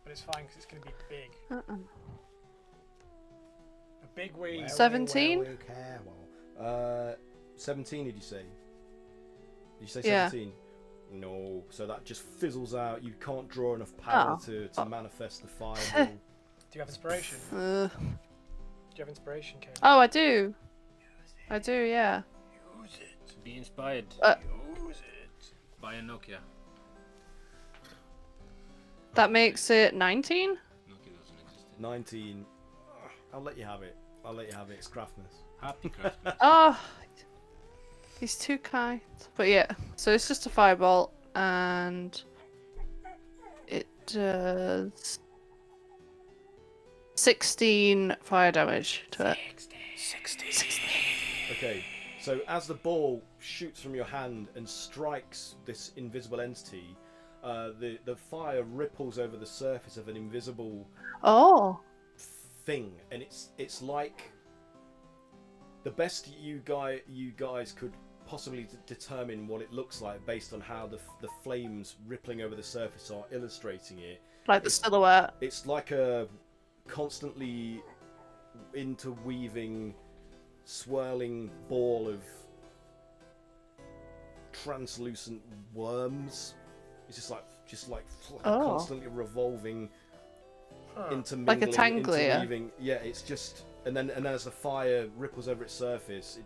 But it's fine because it's gonna be big. Uh-uh. A big weave. 17? 17. Did you say? Did you say Yeah. 17? No. So that just fizzles out. You can't draw enough power Oh. to manifest the fireball. Do you have inspiration? Uh, Do you have inspiration, Kate? oh, I do. I do. Yeah. Use it. Be inspired Use it. by a Nokia. That makes it 19. Nokia doesn't exist. 19. I'll let you have it. I'll let you have it. It's Craftmas. Happy Christmas. Oh, he's too kind. But yeah, so it's just a firebolt, and it does 16 fire damage to it. 16. Okay. So as the ball shoots from your hand and strikes this invisible entity, the fire ripples over the surface of an invisible Oh. thing, and it's like the best you guys could possibly determine what it looks like based on how the flames rippling over the surface are illustrating it. Like the silhouette. It's like a constantly interweaving, swirling ball of translucent worms. It's just like constantly revolving, intermingling, like a tanglia. interweaving. Yeah, it's just and then as the fire ripples over its surface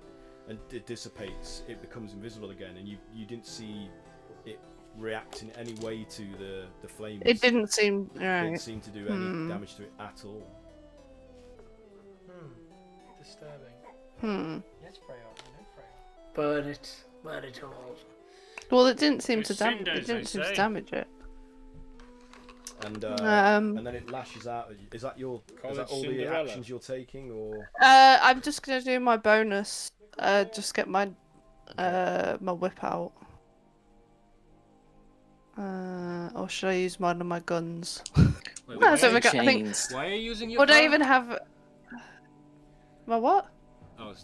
and it dissipates, it becomes invisible again, and you didn't see it react in any way to the flames. It didn't seem It right. didn't seem to do any damage to it at all. Disturbing. Yes, Freya. No, Freya. Burn it all. Well, it didn't seem to Cinders, damage. It didn't I seem to say. damage it. And then it lashes out at you. Is that all the Cinderella. actions you're taking, or? I'm just gonna do my bonus. Just get my my whip out. Or should I use one of my guns? Wait, No, why, so are I think. Chains. why are you using your Would I car? even have my what? Oh, never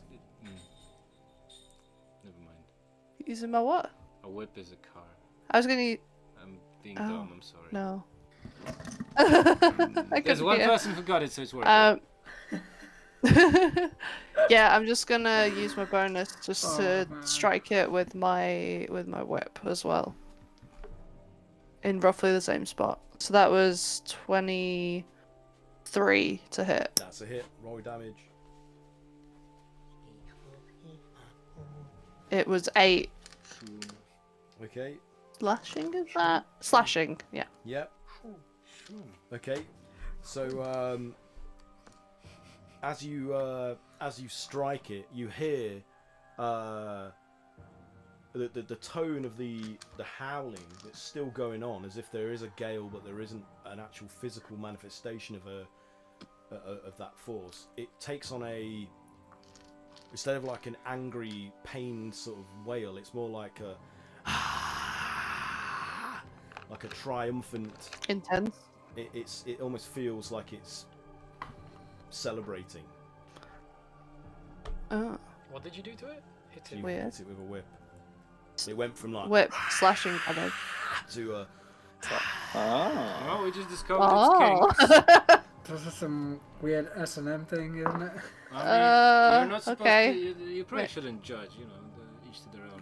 mind. Using my what? A whip is a car. I was gonna. I'm being Oh, dumb. I'm sorry. No. There's one person who got it, so it's worth it. Yeah, I'm just gonna use my bonus just to strike it with my whip as well. In roughly the same spot. So that was 23 to hit. That's a hit. Roll damage. It was 8 Okay. slashing. Is that slashing? Yeah. Yep. Okay. So as you strike it, you hear the tone of the howling that's still going on, as if there is a gale, but there isn't an actual physical manifestation of that force. It takes on instead of like an angry, pained sort of wail, it's more like a triumphant. Intense. It almost feels like it's celebrating. Oh. What did you do to it? Hit You it. Weird. hit it with a whip. It went from like Whip slashing damage. to a. Ah. Oh, we just discovered Oh. its kinks. This is some weird S&M thing, isn't it? I mean, you're not supposed okay. to. You probably Wait. shouldn't judge. You know, each to their own.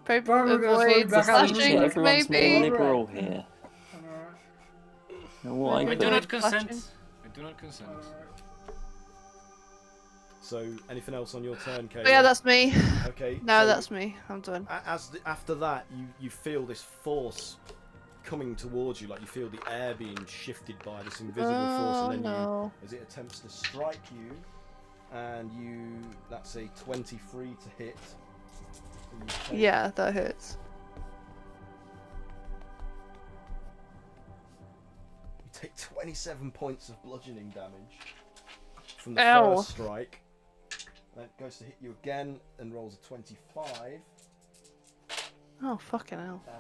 Probably Barbara goes avoid way back out. slashing, Everyone's more maybe. liberal here. No, I do Avoid not consent. slashing. I do not consent. So, anything else on your turn, Kay? But yeah, that's me. Okay. No, so that's me. I'm done. After that, you feel this force coming towards you, like you feel the air being shifted by this invisible force, and then no. as it attempts to strike you, and that's a 23 to hit. You take- Yeah, that hurts. You take 27 points of bludgeoning damage from the Ow. first strike. That goes to hit you again and rolls a 25. Oh, fucking hell. And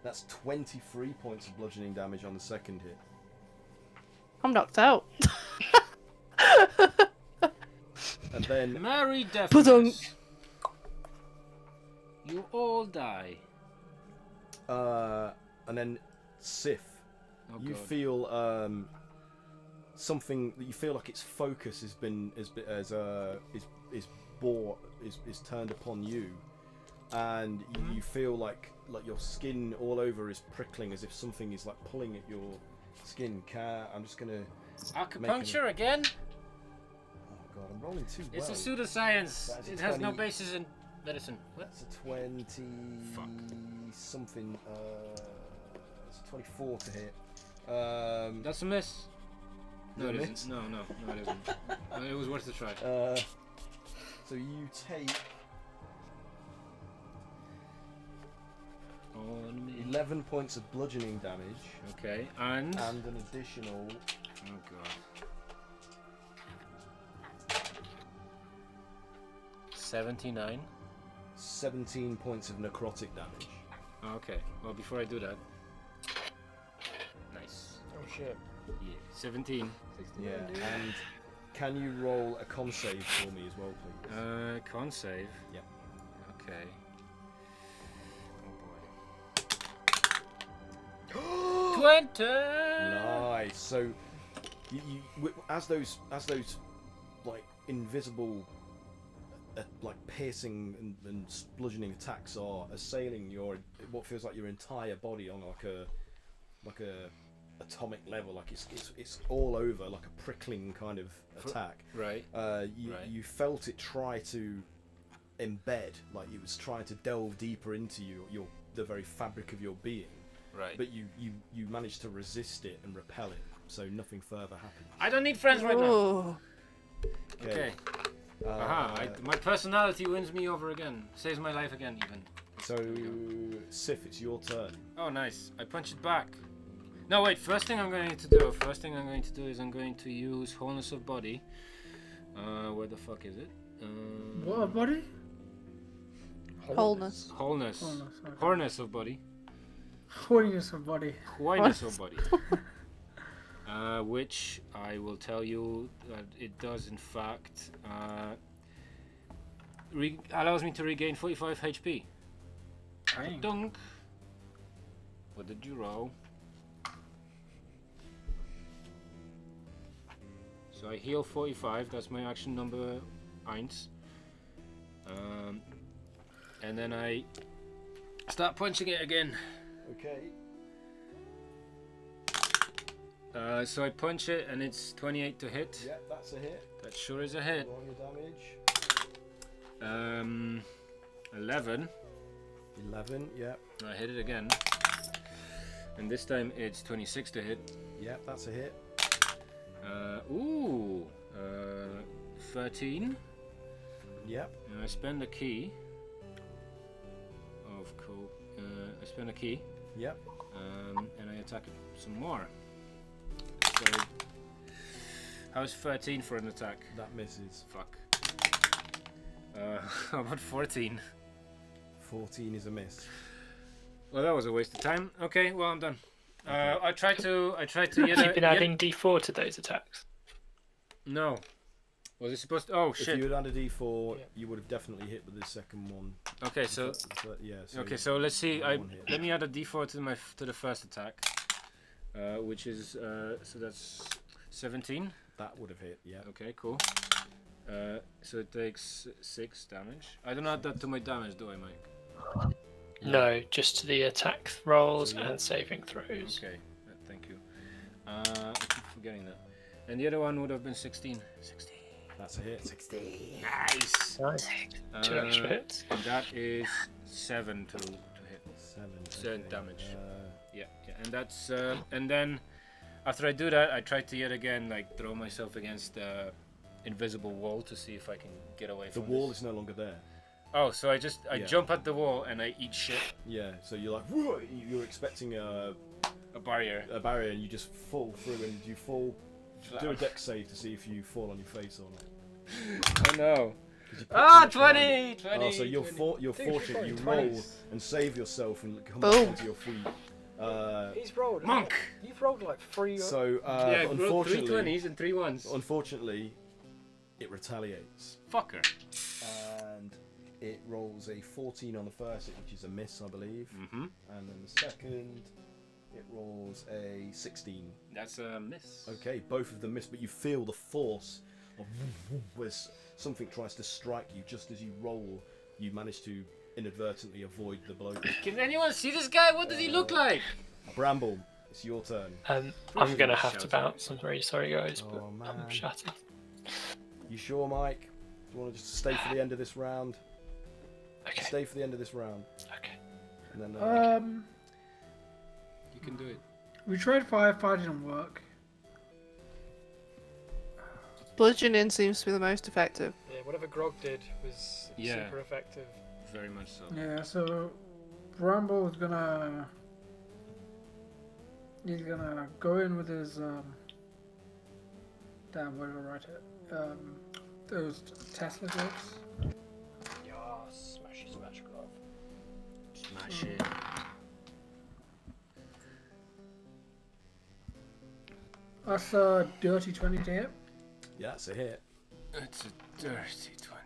that's 23 points of bludgeoning damage on the second hit. I'm knocked out. And then Mary Ba-dunk. deafness. You all die. and then Sif, Oh, you God. feel something that you feel like its focus is turned upon you, and you feel like your skin all over is prickling, as if something is like pulling at your skin. I'm just gonna Acupuncture again? Oh god, I'm rolling too well. It's a pseudoscience. That is a It has no 20 basis in medicine. What? That's a 20 something. It's a 24 to hit. That's a miss. No, Is it it a isn't. miss? No, it isn't. It was worth a try. So you take 11 points of bludgeoning damage. Okay, and an additional. Oh god. 79. 17 points of necrotic damage. Okay. Well, before I do that. Nice. Oh shit. Yeah, 17. Yeah, and can you roll a con save for me as well, please? Con save? Yeah. Okay. Oh boy. 20! Nice. So, as those like invisible, like piercing and bludgeoning attacks are assailing your what feels like your entire body on like a atomic level, like it's all over, like a prickling kind of attack. Right. You felt it try to embed, like it was trying to delve deeper into the very fabric of your being. Right. But you managed to resist it and repel it, so nothing further happened. I don't need friends right now. Okay. Okay. My personality wins me over again. Saves my life again, even. So, Sif, it's your turn. Oh, nice. I punch it back. No, wait. First thing I'm going to do is I'm going to use wholeness of body. Where the fuck is it? What body? Wholeness. Wholeness. Okay. Wholeness of body. Wholeness of body. Wholeness of body. Which I will tell you that it does in fact allows me to regain 45 HP. Dang. Dunk. What did you roll? So I heal 45. That's my action number 1. And then I start punching it again. Okay. So I punch it and it's 28 to hit. Yeah, that's a hit. That sure is a hit. Roll your damage. 11. 11, yeah. I hit it again. And this time it's 26 to hit. Yeah, that's a hit. 13. Yep. And I spend a key. Of cool. I spend a key. Yep. And I attack it some more. So, how's 13 for an attack? That misses. Fuck. How about 14? 14 is a miss. Well, that was a waste of time. Okay, well I'm done. Okay. I tried to. Have you been adding D4 to those attacks? No. Was it supposed to? Oh shit. If you had added a D4, you would have definitely hit with the second one. Okay, so. Yeah. Okay, so let's see. Let me add a D4 to the first attack, which is so that's 17. That would have hit. Yeah. Okay, cool. So it takes 6 damage. I don't add that to my damage, do I, Mike? No, just to the attack rolls and saving throws. Okay, thank you. I keep forgetting that. And the other one would have been 16. 16. That's a hit. 16. Nice. Nice. 2 extra hits. And that is 7 to hit. 7 damage. Yeah. And that's and then after I do that, I try to yet again like throw myself against the invisible wall to see if I can get away from The wall this. is no longer there. Oh, so I jump at the wall and I eat shit. Yeah. So you're like, whoa! You're expecting a barrier, and you just fall through, and you fall. Do a dex save to see if you fall on your face or not. Oh no. 20! Oh, so you're fortunate. You roll and save yourself and come back Boom. onto your feet. He's rolled. Monk! You've rolled like 3. So, yeah, but rolled 3 unfortunately, 20s and 3 1s. Unfortunately, it retaliates. Fucker. And it rolls a 14 on the first, which is a miss, I believe. Mm-hmm. And then the second, it rolls a 16. That's a miss. Okay, both of them miss, but you feel the force of as something tries to strike you. Just as you roll, you manage to inadvertently avoid the blow. Can anyone see this guy? What does he look like? Bramble, it's your turn. I'm going to have to bounce. I'm very sorry, guys, but I'm shattered. You sure, Mike? Do you want to just stay for the end of this round? Okay. Stay for the end of this round. Okay. And then, You can do it. We tried fire didn't work. Bludgeoning seems to be the most effective. Yeah, whatever Grog did was super effective. Very much so. Yeah, so Bramble is gonna go in with his damn, where did I write it? Those Tesla gloves. Yeah, smash glove. Smash it. That's a dirty 20 to hit. Yeah, that's a hit. It's a dirty 20.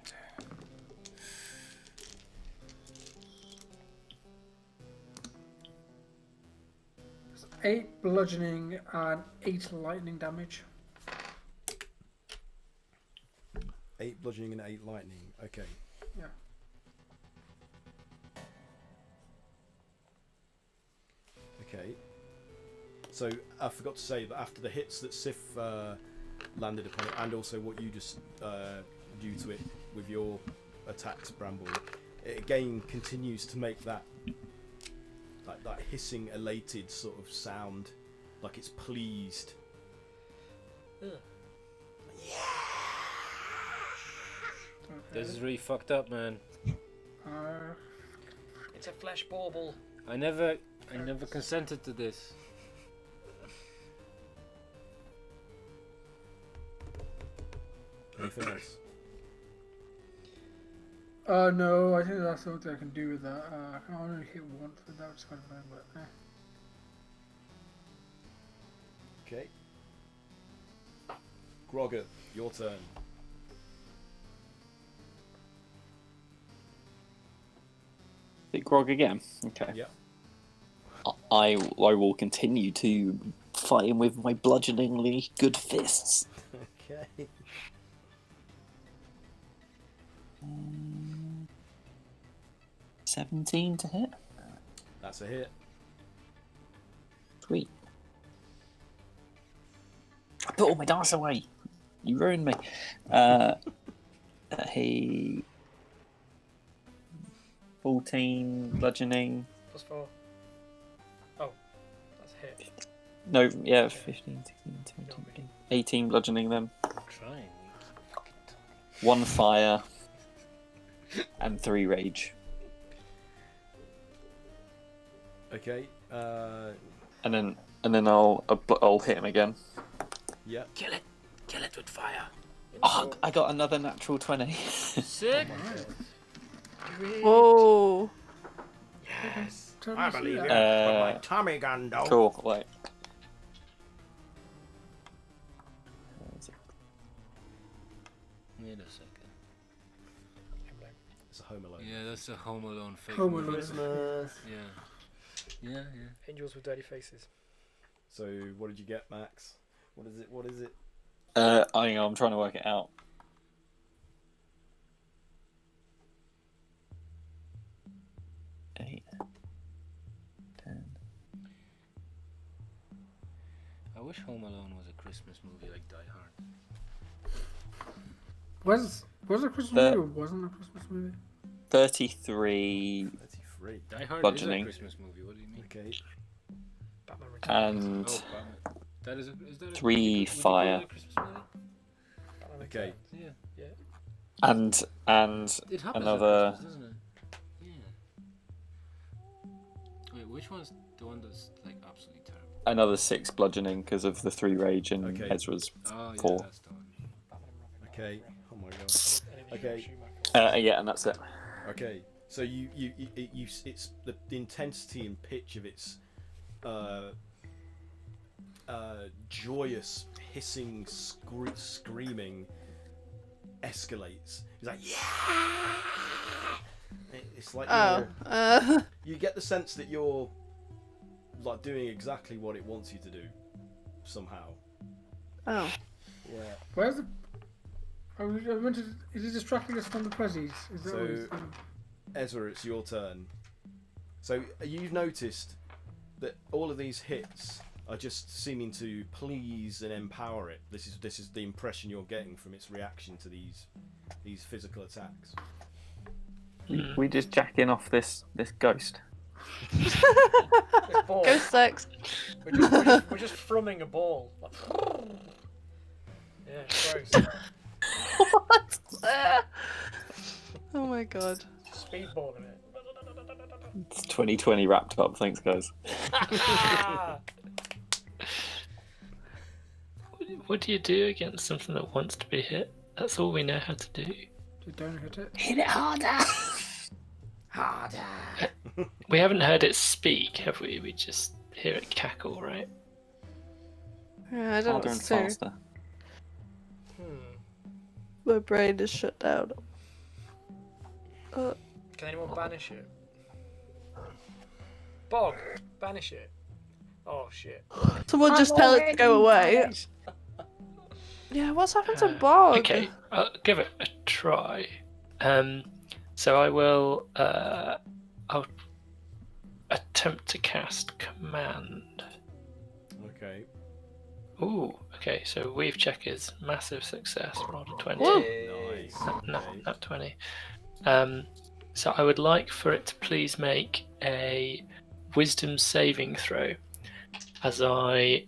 It's 8 bludgeoning and 8 lightning damage. 8 bludgeoning and 8 lightning. Okay. Yeah. Okay. So I forgot to say that after the hits that Sif landed upon it, and also what you just do to it with your attacks, Bramble, it again continues to make that that hissing, elated sort of sound, like it's pleased. This is really fucked up, man. It's a flesh bauble. I never consented to this. Anything else? No, I think that's what I can do with that. I can only hit once with that, which is kind of annoying, but Okay. Grogger, your turn. Is it Grog again? Okay. Yeah. I will continue to fight him with my bludgeoningly good fists. Okay. 17 to hit. That's a hit. Sweet. I put all my dice away. You ruined me. He 14 bludgeoning. +4. Oh, that's a hit. No, yeah, 15, 16, 17, 18 bludgeoning them. I'm trying. 1 fire and 3 rage. Okay. And then I'll hit him again. Yeah. Kill it with fire. Oh, I got another natural 20. Sick. Whoa. Yes. I believe it. Put my Tommy gun down. Cool, wait. Wait a second. It's a Home Alone. Yeah, that's a Home Alone fake. Home Alone. Christmas. Yeah. Angels with dirty faces. So, what did you get, Max? What is it? I'm trying to work it out. Eight, 10. I wish Home Alone was a Christmas movie like Die Hard. was a Christmas movie or wasn't a Christmas movie? 33 33. Die Hard bludgeoning. is a Christmas movie. What do you mean? Okay. Batman And Oh, Batman. That is that 3 would you call fire. it a Christmas movie? Okay. Yeah. And It happens another at Christmas, doesn't it? Yeah. Wait, which one's the one that's like absolutely terrible? another 6 bludgeoning because of the 3 rage and Okay. Ezra's Oh, yeah, 4. that's the one. Okay. Oh my god. Okay. Yeah, and that's it. Okay. So it's the intensity and pitch of its joyous hissing screaming escalates. He's like, yeah! It's like you get the sense that you're like doing exactly what it wants you to do somehow. Oh. Yeah. Where's the? Is he distracting us from the prezzies? Is that what he's So, doing? Ezra, it's your turn. So you've noticed that all of these hits are just seeming to please and empower it. This is the impression you're getting from its reaction to these physical attacks. We just jacking off this ghost. Ball. Ghost sex. We're just frumming a ball. Yeah, gross. What? Oh my god. Speedballing it. It's 2020 wrapped up. Thanks, guys. What do you do against something that wants to be hit? That's all we know how to do. You don't hit it. Hit it harder. Harder. We haven't heard it speak, have we? We just hear it cackle, right? Yeah, I don't know Harder what and to do. faster. My brain is shut down. Can anyone banish it? Bog, banish it. Oh shit. Someone just tell it to go away. Yeah, what's happened to Bog? Okay, I'll give it a try. So I will. I'll attempt to cast command. Okay. Ooh. Okay. So weave check is massive success. Rolled a 20. Nice. Not 20. So I would like for it to please make a wisdom saving throw, as I,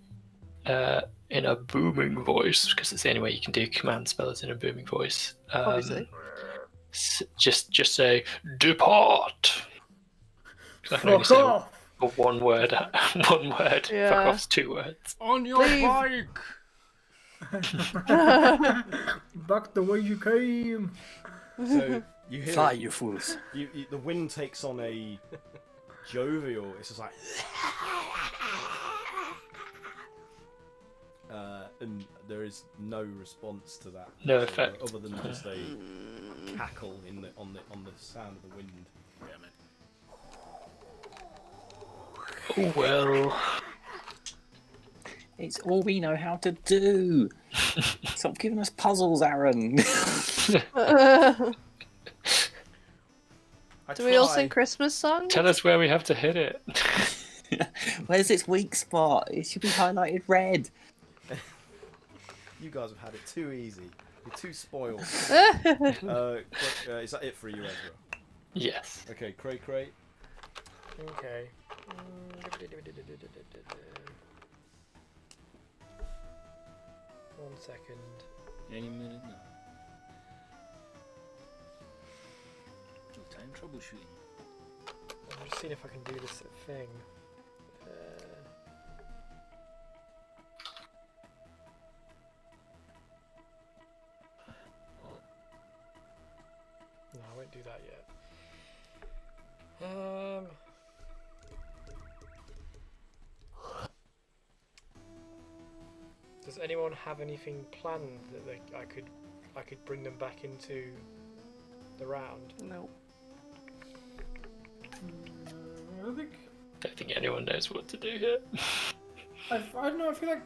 in a booming voice, because it's the only way you can do command spells in a booming voice. Obviously. Just say depart. 'Cause I can only Fuck say off! one word. One word. Yeah. Fuck off's 2 words. On your bike! Back the way you came. So you hear Fly, you fools. the wind takes on a jovial. It's just like, and there is no response to that. No effect. other than just a cackle on the sound of the wind. Oh well. It's all we know how to do. Stop giving us puzzles, Aaron. Do we all sing Christmas songs? Tell us where we have to hit it. Where's its weak spot? It should be highlighted red. You guys have had it too easy. You're too spoiled. Is that it for you, Ezra? Yes. Okay, Cray. Okay. 1 second. Any minute now. No time troubleshooting. I'm just seeing if I can do this thing. No, I won't do that yet. Does anyone have anything planned that I could bring them back into the round? No. Don't think anyone knows what to do here. I don't know. I feel like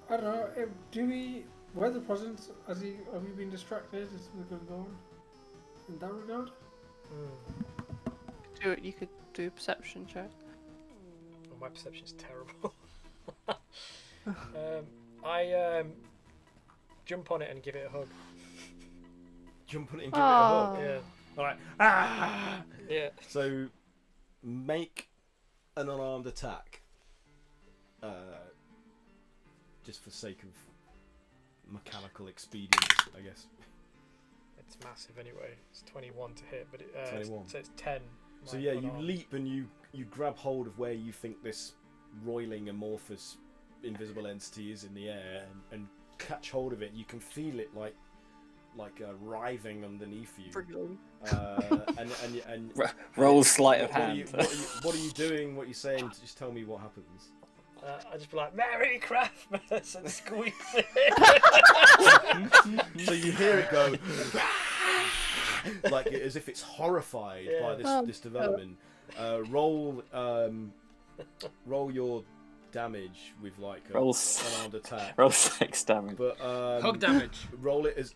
I don't know. Do we? Where the presents? Have we been distracted? Is something going on in that regard? You could do a perception check. Oh, my perception's terrible. I jump on it and give it a hug. Jump on it and give it a hug. Yeah. Alright. Ah! Yeah. So make an unarmed attack. Just for sake of mechanical expedience, I guess. It's massive anyway. It's 21 to hit, but 21. So it's 10. So yeah, you leap and you grab hold of where you think this roiling amorphous invisible entity is in the air and catch hold of it. You can feel it like writhing underneath you. And roll sleight of hand. What are you doing? What are you saying? Just tell me what happens. I just be like, Merry Christmas, and squeeze it. So you hear it go, like as if it's horrified by this development. Roll your damage with like an unarmed attack. Roll 6 damage. But hug damage. Roll as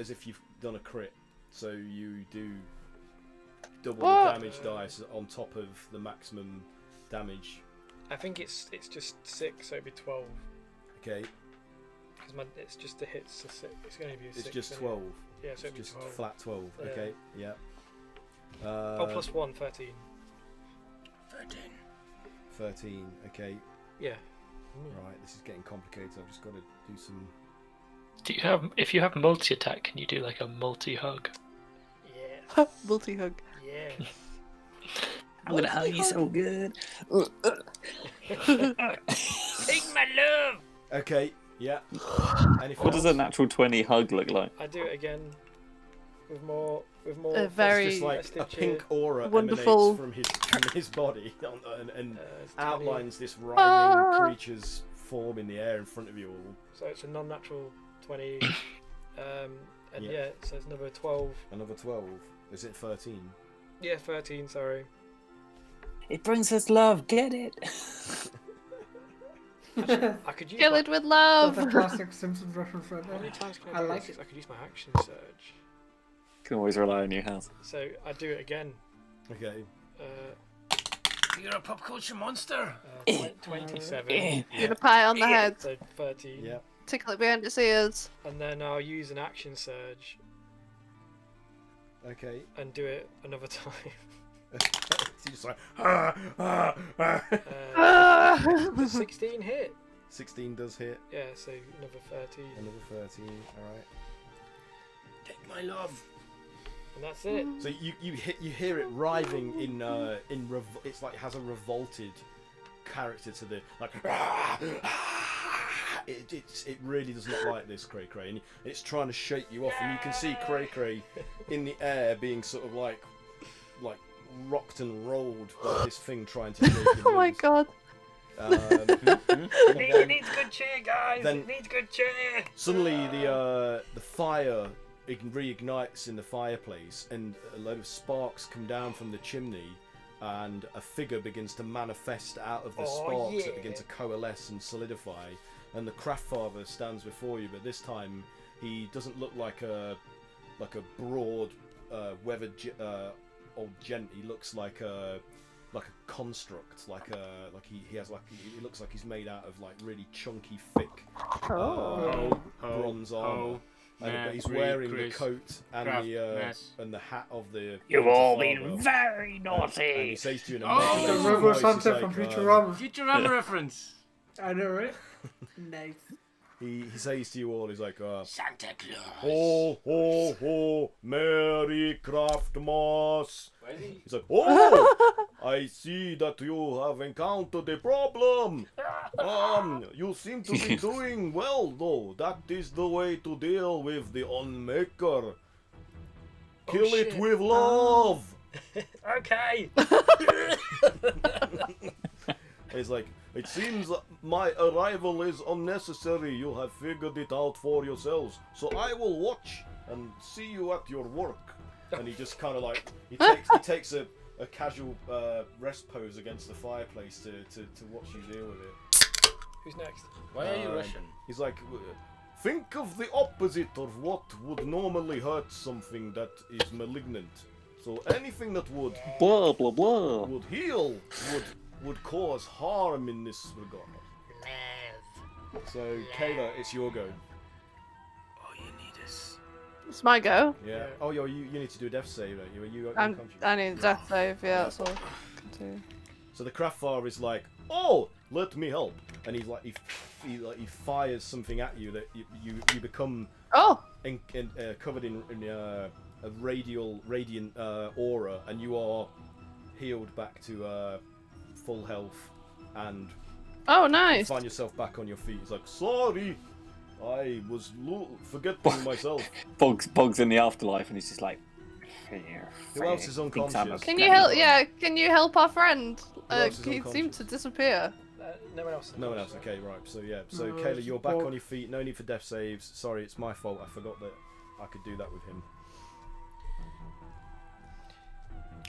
if you've done a crit. So you do double the damage dice on top of the maximum damage. I think it's just 6, so it'd be 12. Okay. Because it's just a hit, so it's going to be a 6. It's just 12. Yeah, so it'd be just 12. flat 12. Yeah. Okay. Yeah. Plus 1, 13. 13. Okay. Yeah. Right. This is getting complicated. I've just got to do some. Do you have? If you have multi-attack, can you do like a multi-hug? Yeah. Multi-hug. Yeah. I'm gonna hug you so good. Take my love. Okay. Yeah. What does a natural 20 hug look like? I do it again with more. A very it's just like a pink aura wonderful emanates from his body and outlines this writhing creature's form in the air in front of you all. So it's a non-natural 20, and yeah, so it's another 12. Another 12. Is it 13? Yeah, 13. Sorry. It brings us love. Get it? I could use Kill it with love. That's a classic Simpsons reference right How many there. times can I I do like this? it. I could use my action surge. Can always rely on your house. So I do it again. Okay. You're a pop culture monster. 27. You're a pie on the head. So 13. Yeah. Tickle it behind its ears. And then I'll use an action surge Okay. and do it another time. He's just like, 16 hit. 16 does hit. Yeah, so another 13. Another 13. All right. Take my love. And that's it. So you hear it writhing it's like it has a revolted character to the like. It really does not like this Cray Cray, and it's trying to shake you off, and you can see Cray Cray in the air being sort of like rocked and rolled by this thing trying to shake you Oh my loose. god. It needs good cheer, guys. Then- It needs good cheer. Suddenly the fire reignites in the fireplace, and a load of sparks come down from the chimney, and a figure begins to manifest out of the sparks that begin to coalesce and solidify. And the Craft Father stands before you, but this time he doesn't look like a broad, weathered old gent. He looks like a construct, he looks like he's made out of like really chunky, thick bronze armor. But he's wearing the coat and the hat of the. You've all Father. been very naughty. And he says to you in a The modulated River voice, Sunset he's from like, Futurama. Futurama reference. I know, right? Nice. He says to you all, he's like, Santa Claus. ho ho ho, Merry Craftmas. He's like, oh, I see that you have encountered a problem. You seem to be doing well, though. That is the way to deal with the Unmaker. Kill it with love. Okay. He's like, it seems that my arrival is unnecessary. You have figured it out for yourselves. So I will watch and see you at your work. And he just kind of like, he takes a casual rest pose against the fireplace to watch you deal with it. Who's next? Why are you Russian? He's like, think of the opposite of what would normally hurt something that is malignant. So anything that would Blah blah blah. would heal would cause harm in this regard. So Kayla, it's your go. All you need is. It's my go. Yeah. Oh, you need to do a death save, don't you? Are you I unconscious? need a death save, yeah, that's all. Continue. So the craft father is like, oh, let me help, and he's like, he fires something at you that you become covered in a radiant aura, and you are healed back to full health, and oh, nice. find yourself back on your feet. He's like, sorry, I was forgetting myself. Bog's in the afterlife, and he's just like. Who else is unconscious? Can you help? Yeah, can you help our friend? else is He unconscious? seemed to disappear. No one else. No one else. Okay, right. So yeah. So No, Kayla, you're back support. on your feet. No need for death saves. Sorry, it's my fault. I forgot that I could do that with him.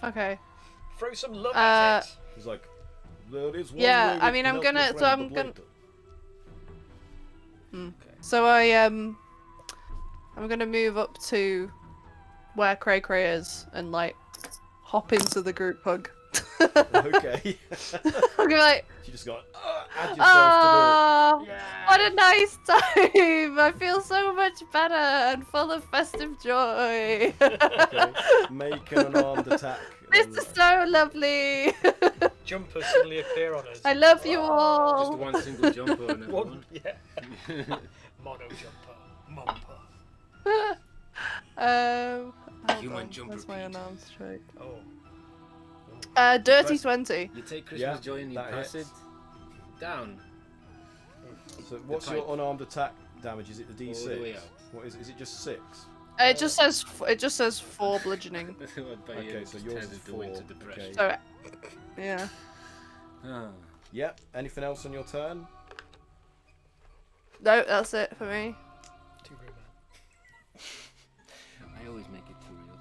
Okay. Throw some love at it. He's like, there is one Yeah, way I we mean, can I'm help gonna. your So friend, I'm but gonna. later. So I'm gonna move up to where Cray Cray is and like hop into the group hug. Okay. I'm gonna like. You just got add yourself Oh, to the. what a nice time! I feel so much better and full of festive joy. Okay. Make an unarmed attack. This is so lovely. Jumpers suddenly appear on us. I love you all. Just one single jumper and everyone. Yeah. Mono jumper. Mumper. Human jumper Where's my unarmed strike? Oh. Dirty 20. You take Christmas Yeah, joy and you that pass hits. it down. So what's pipe. your unarmed attack damage? Is it the All the way D6? out. What is it? Just 6? It just says 4 bludgeoning. Okay, so yours is 4. Okay. So, yeah. Ah. Yep. Anything else on your turn? No, that's it for me. Too rude, man. I always make it too real,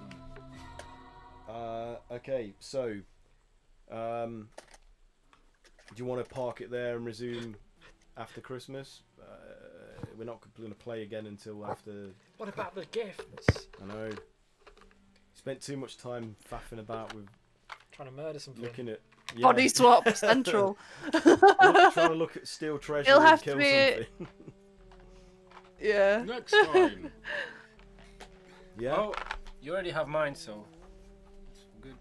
don't I? Okay, so do you want to park it there and resume after Christmas? We're not going to play again until after. What about the gifts? I know. Spent too much time faffing about with Trying to murder something. looking at Body swap central. trying to look at steel treasure It'll and have kill to be. something. Yeah. Next time. Yeah. Oh, you already have mine, so it's good.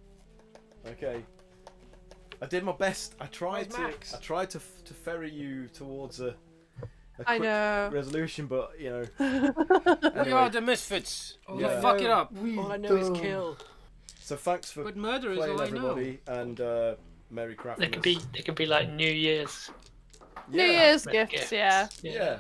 Okay. I did my best. I tried Where's Max? to ferry you towards a I quick know. resolution, but you know. We are the Misfits. All You I fuck know- it up. All I know is kill. So thanks for But murder is playing, all I know. everybody, and Merry Craftmas. They could be like New Year's. New Year's Like gifts, gifts. yeah. Yeah.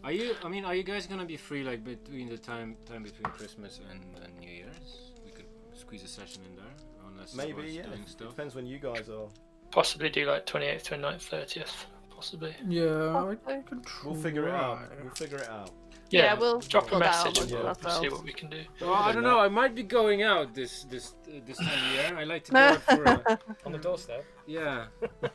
Are you? I mean, are you guys gonna be free like between the time between Christmas and New Year's? We could squeeze a session in there, unless Maybe, someone's yeah. doing stuff. Depends when you guys are. Possibly do like 28th, 29th, 30th. Possibly. Yeah, I can try. We'll figure it out. We'll figure it out. Yeah, we'll drop a sort that out message and amongst we'll see ourselves. what we can do. Well, I don't know. I might be going out this time of year. I like to go out for a, On the doorstep. yeah,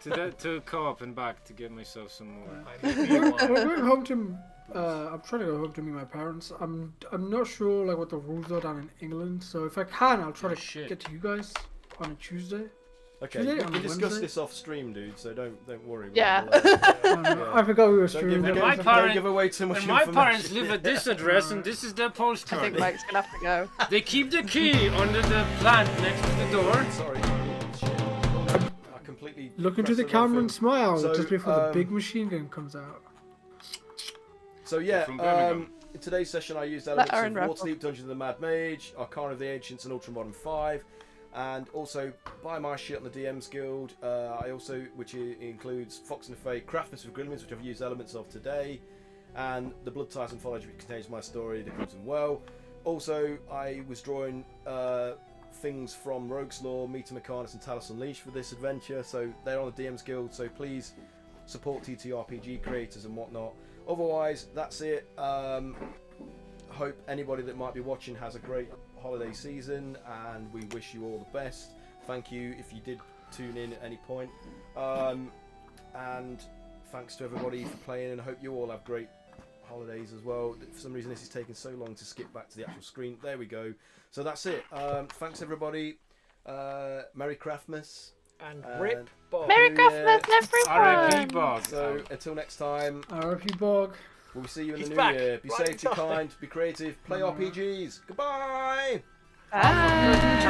to co-op and back to get myself some more. I'm going home to. I'm trying to go home to meet my parents. I'm not sure like what the rules are down in England. So if I can, I'll try to get to you guys on a Tuesday. Okay, Tuesday we on can discuss Wednesday? this off stream, dude. So don't worry. Yeah. I forgot we were Don't streaming. don't give away too much And my information. parents live at this address, and this is their I postcard. think Mike's gonna have to go. They keep the key under the plant next to the door. Sorry. I completely. Look into pressed the wrong camera thing. and smile So, just before the big machine gun comes out. So yeah, From Birmingham. in today's session I used Let elements of Aaron wrap up. Waterdeep, Dungeon of the Mad Mage, Arcana of the Ancients, and Ultramodern 5, and also buy my shit on the DMs Guild. I also, which includes Fox and the Fate, Craftmas of Grillmans, which I've used elements of today, and the Blood Ties Anthology, which contains my story, The Crimson Well. Also, I was drawing things from Rogue's Law, Meter Mechanus, and Talos Unleashed for this adventure, so they're on the DMs Guild, so please support TTRPG creators and whatnot. Otherwise, that's it. Hope anybody that might be watching has a great holiday season, and we wish you all the best. Thank you if you did tune in at any point. And thanks to everybody for playing, and I hope you all have great holidays as well. For some reason this is taking so long to skip back to the actual screen. There we go. So that's it. Thanks everybody. Merry Craftmas. And rip Bob. Merry Yeah. Christmas, R.I.P. everyone! Bog. So until next time, RP Bog. we'll see you in He's the new back. year. Be Right safe, be in time. kind, be creative, play RPGs. Goodbye! Bye!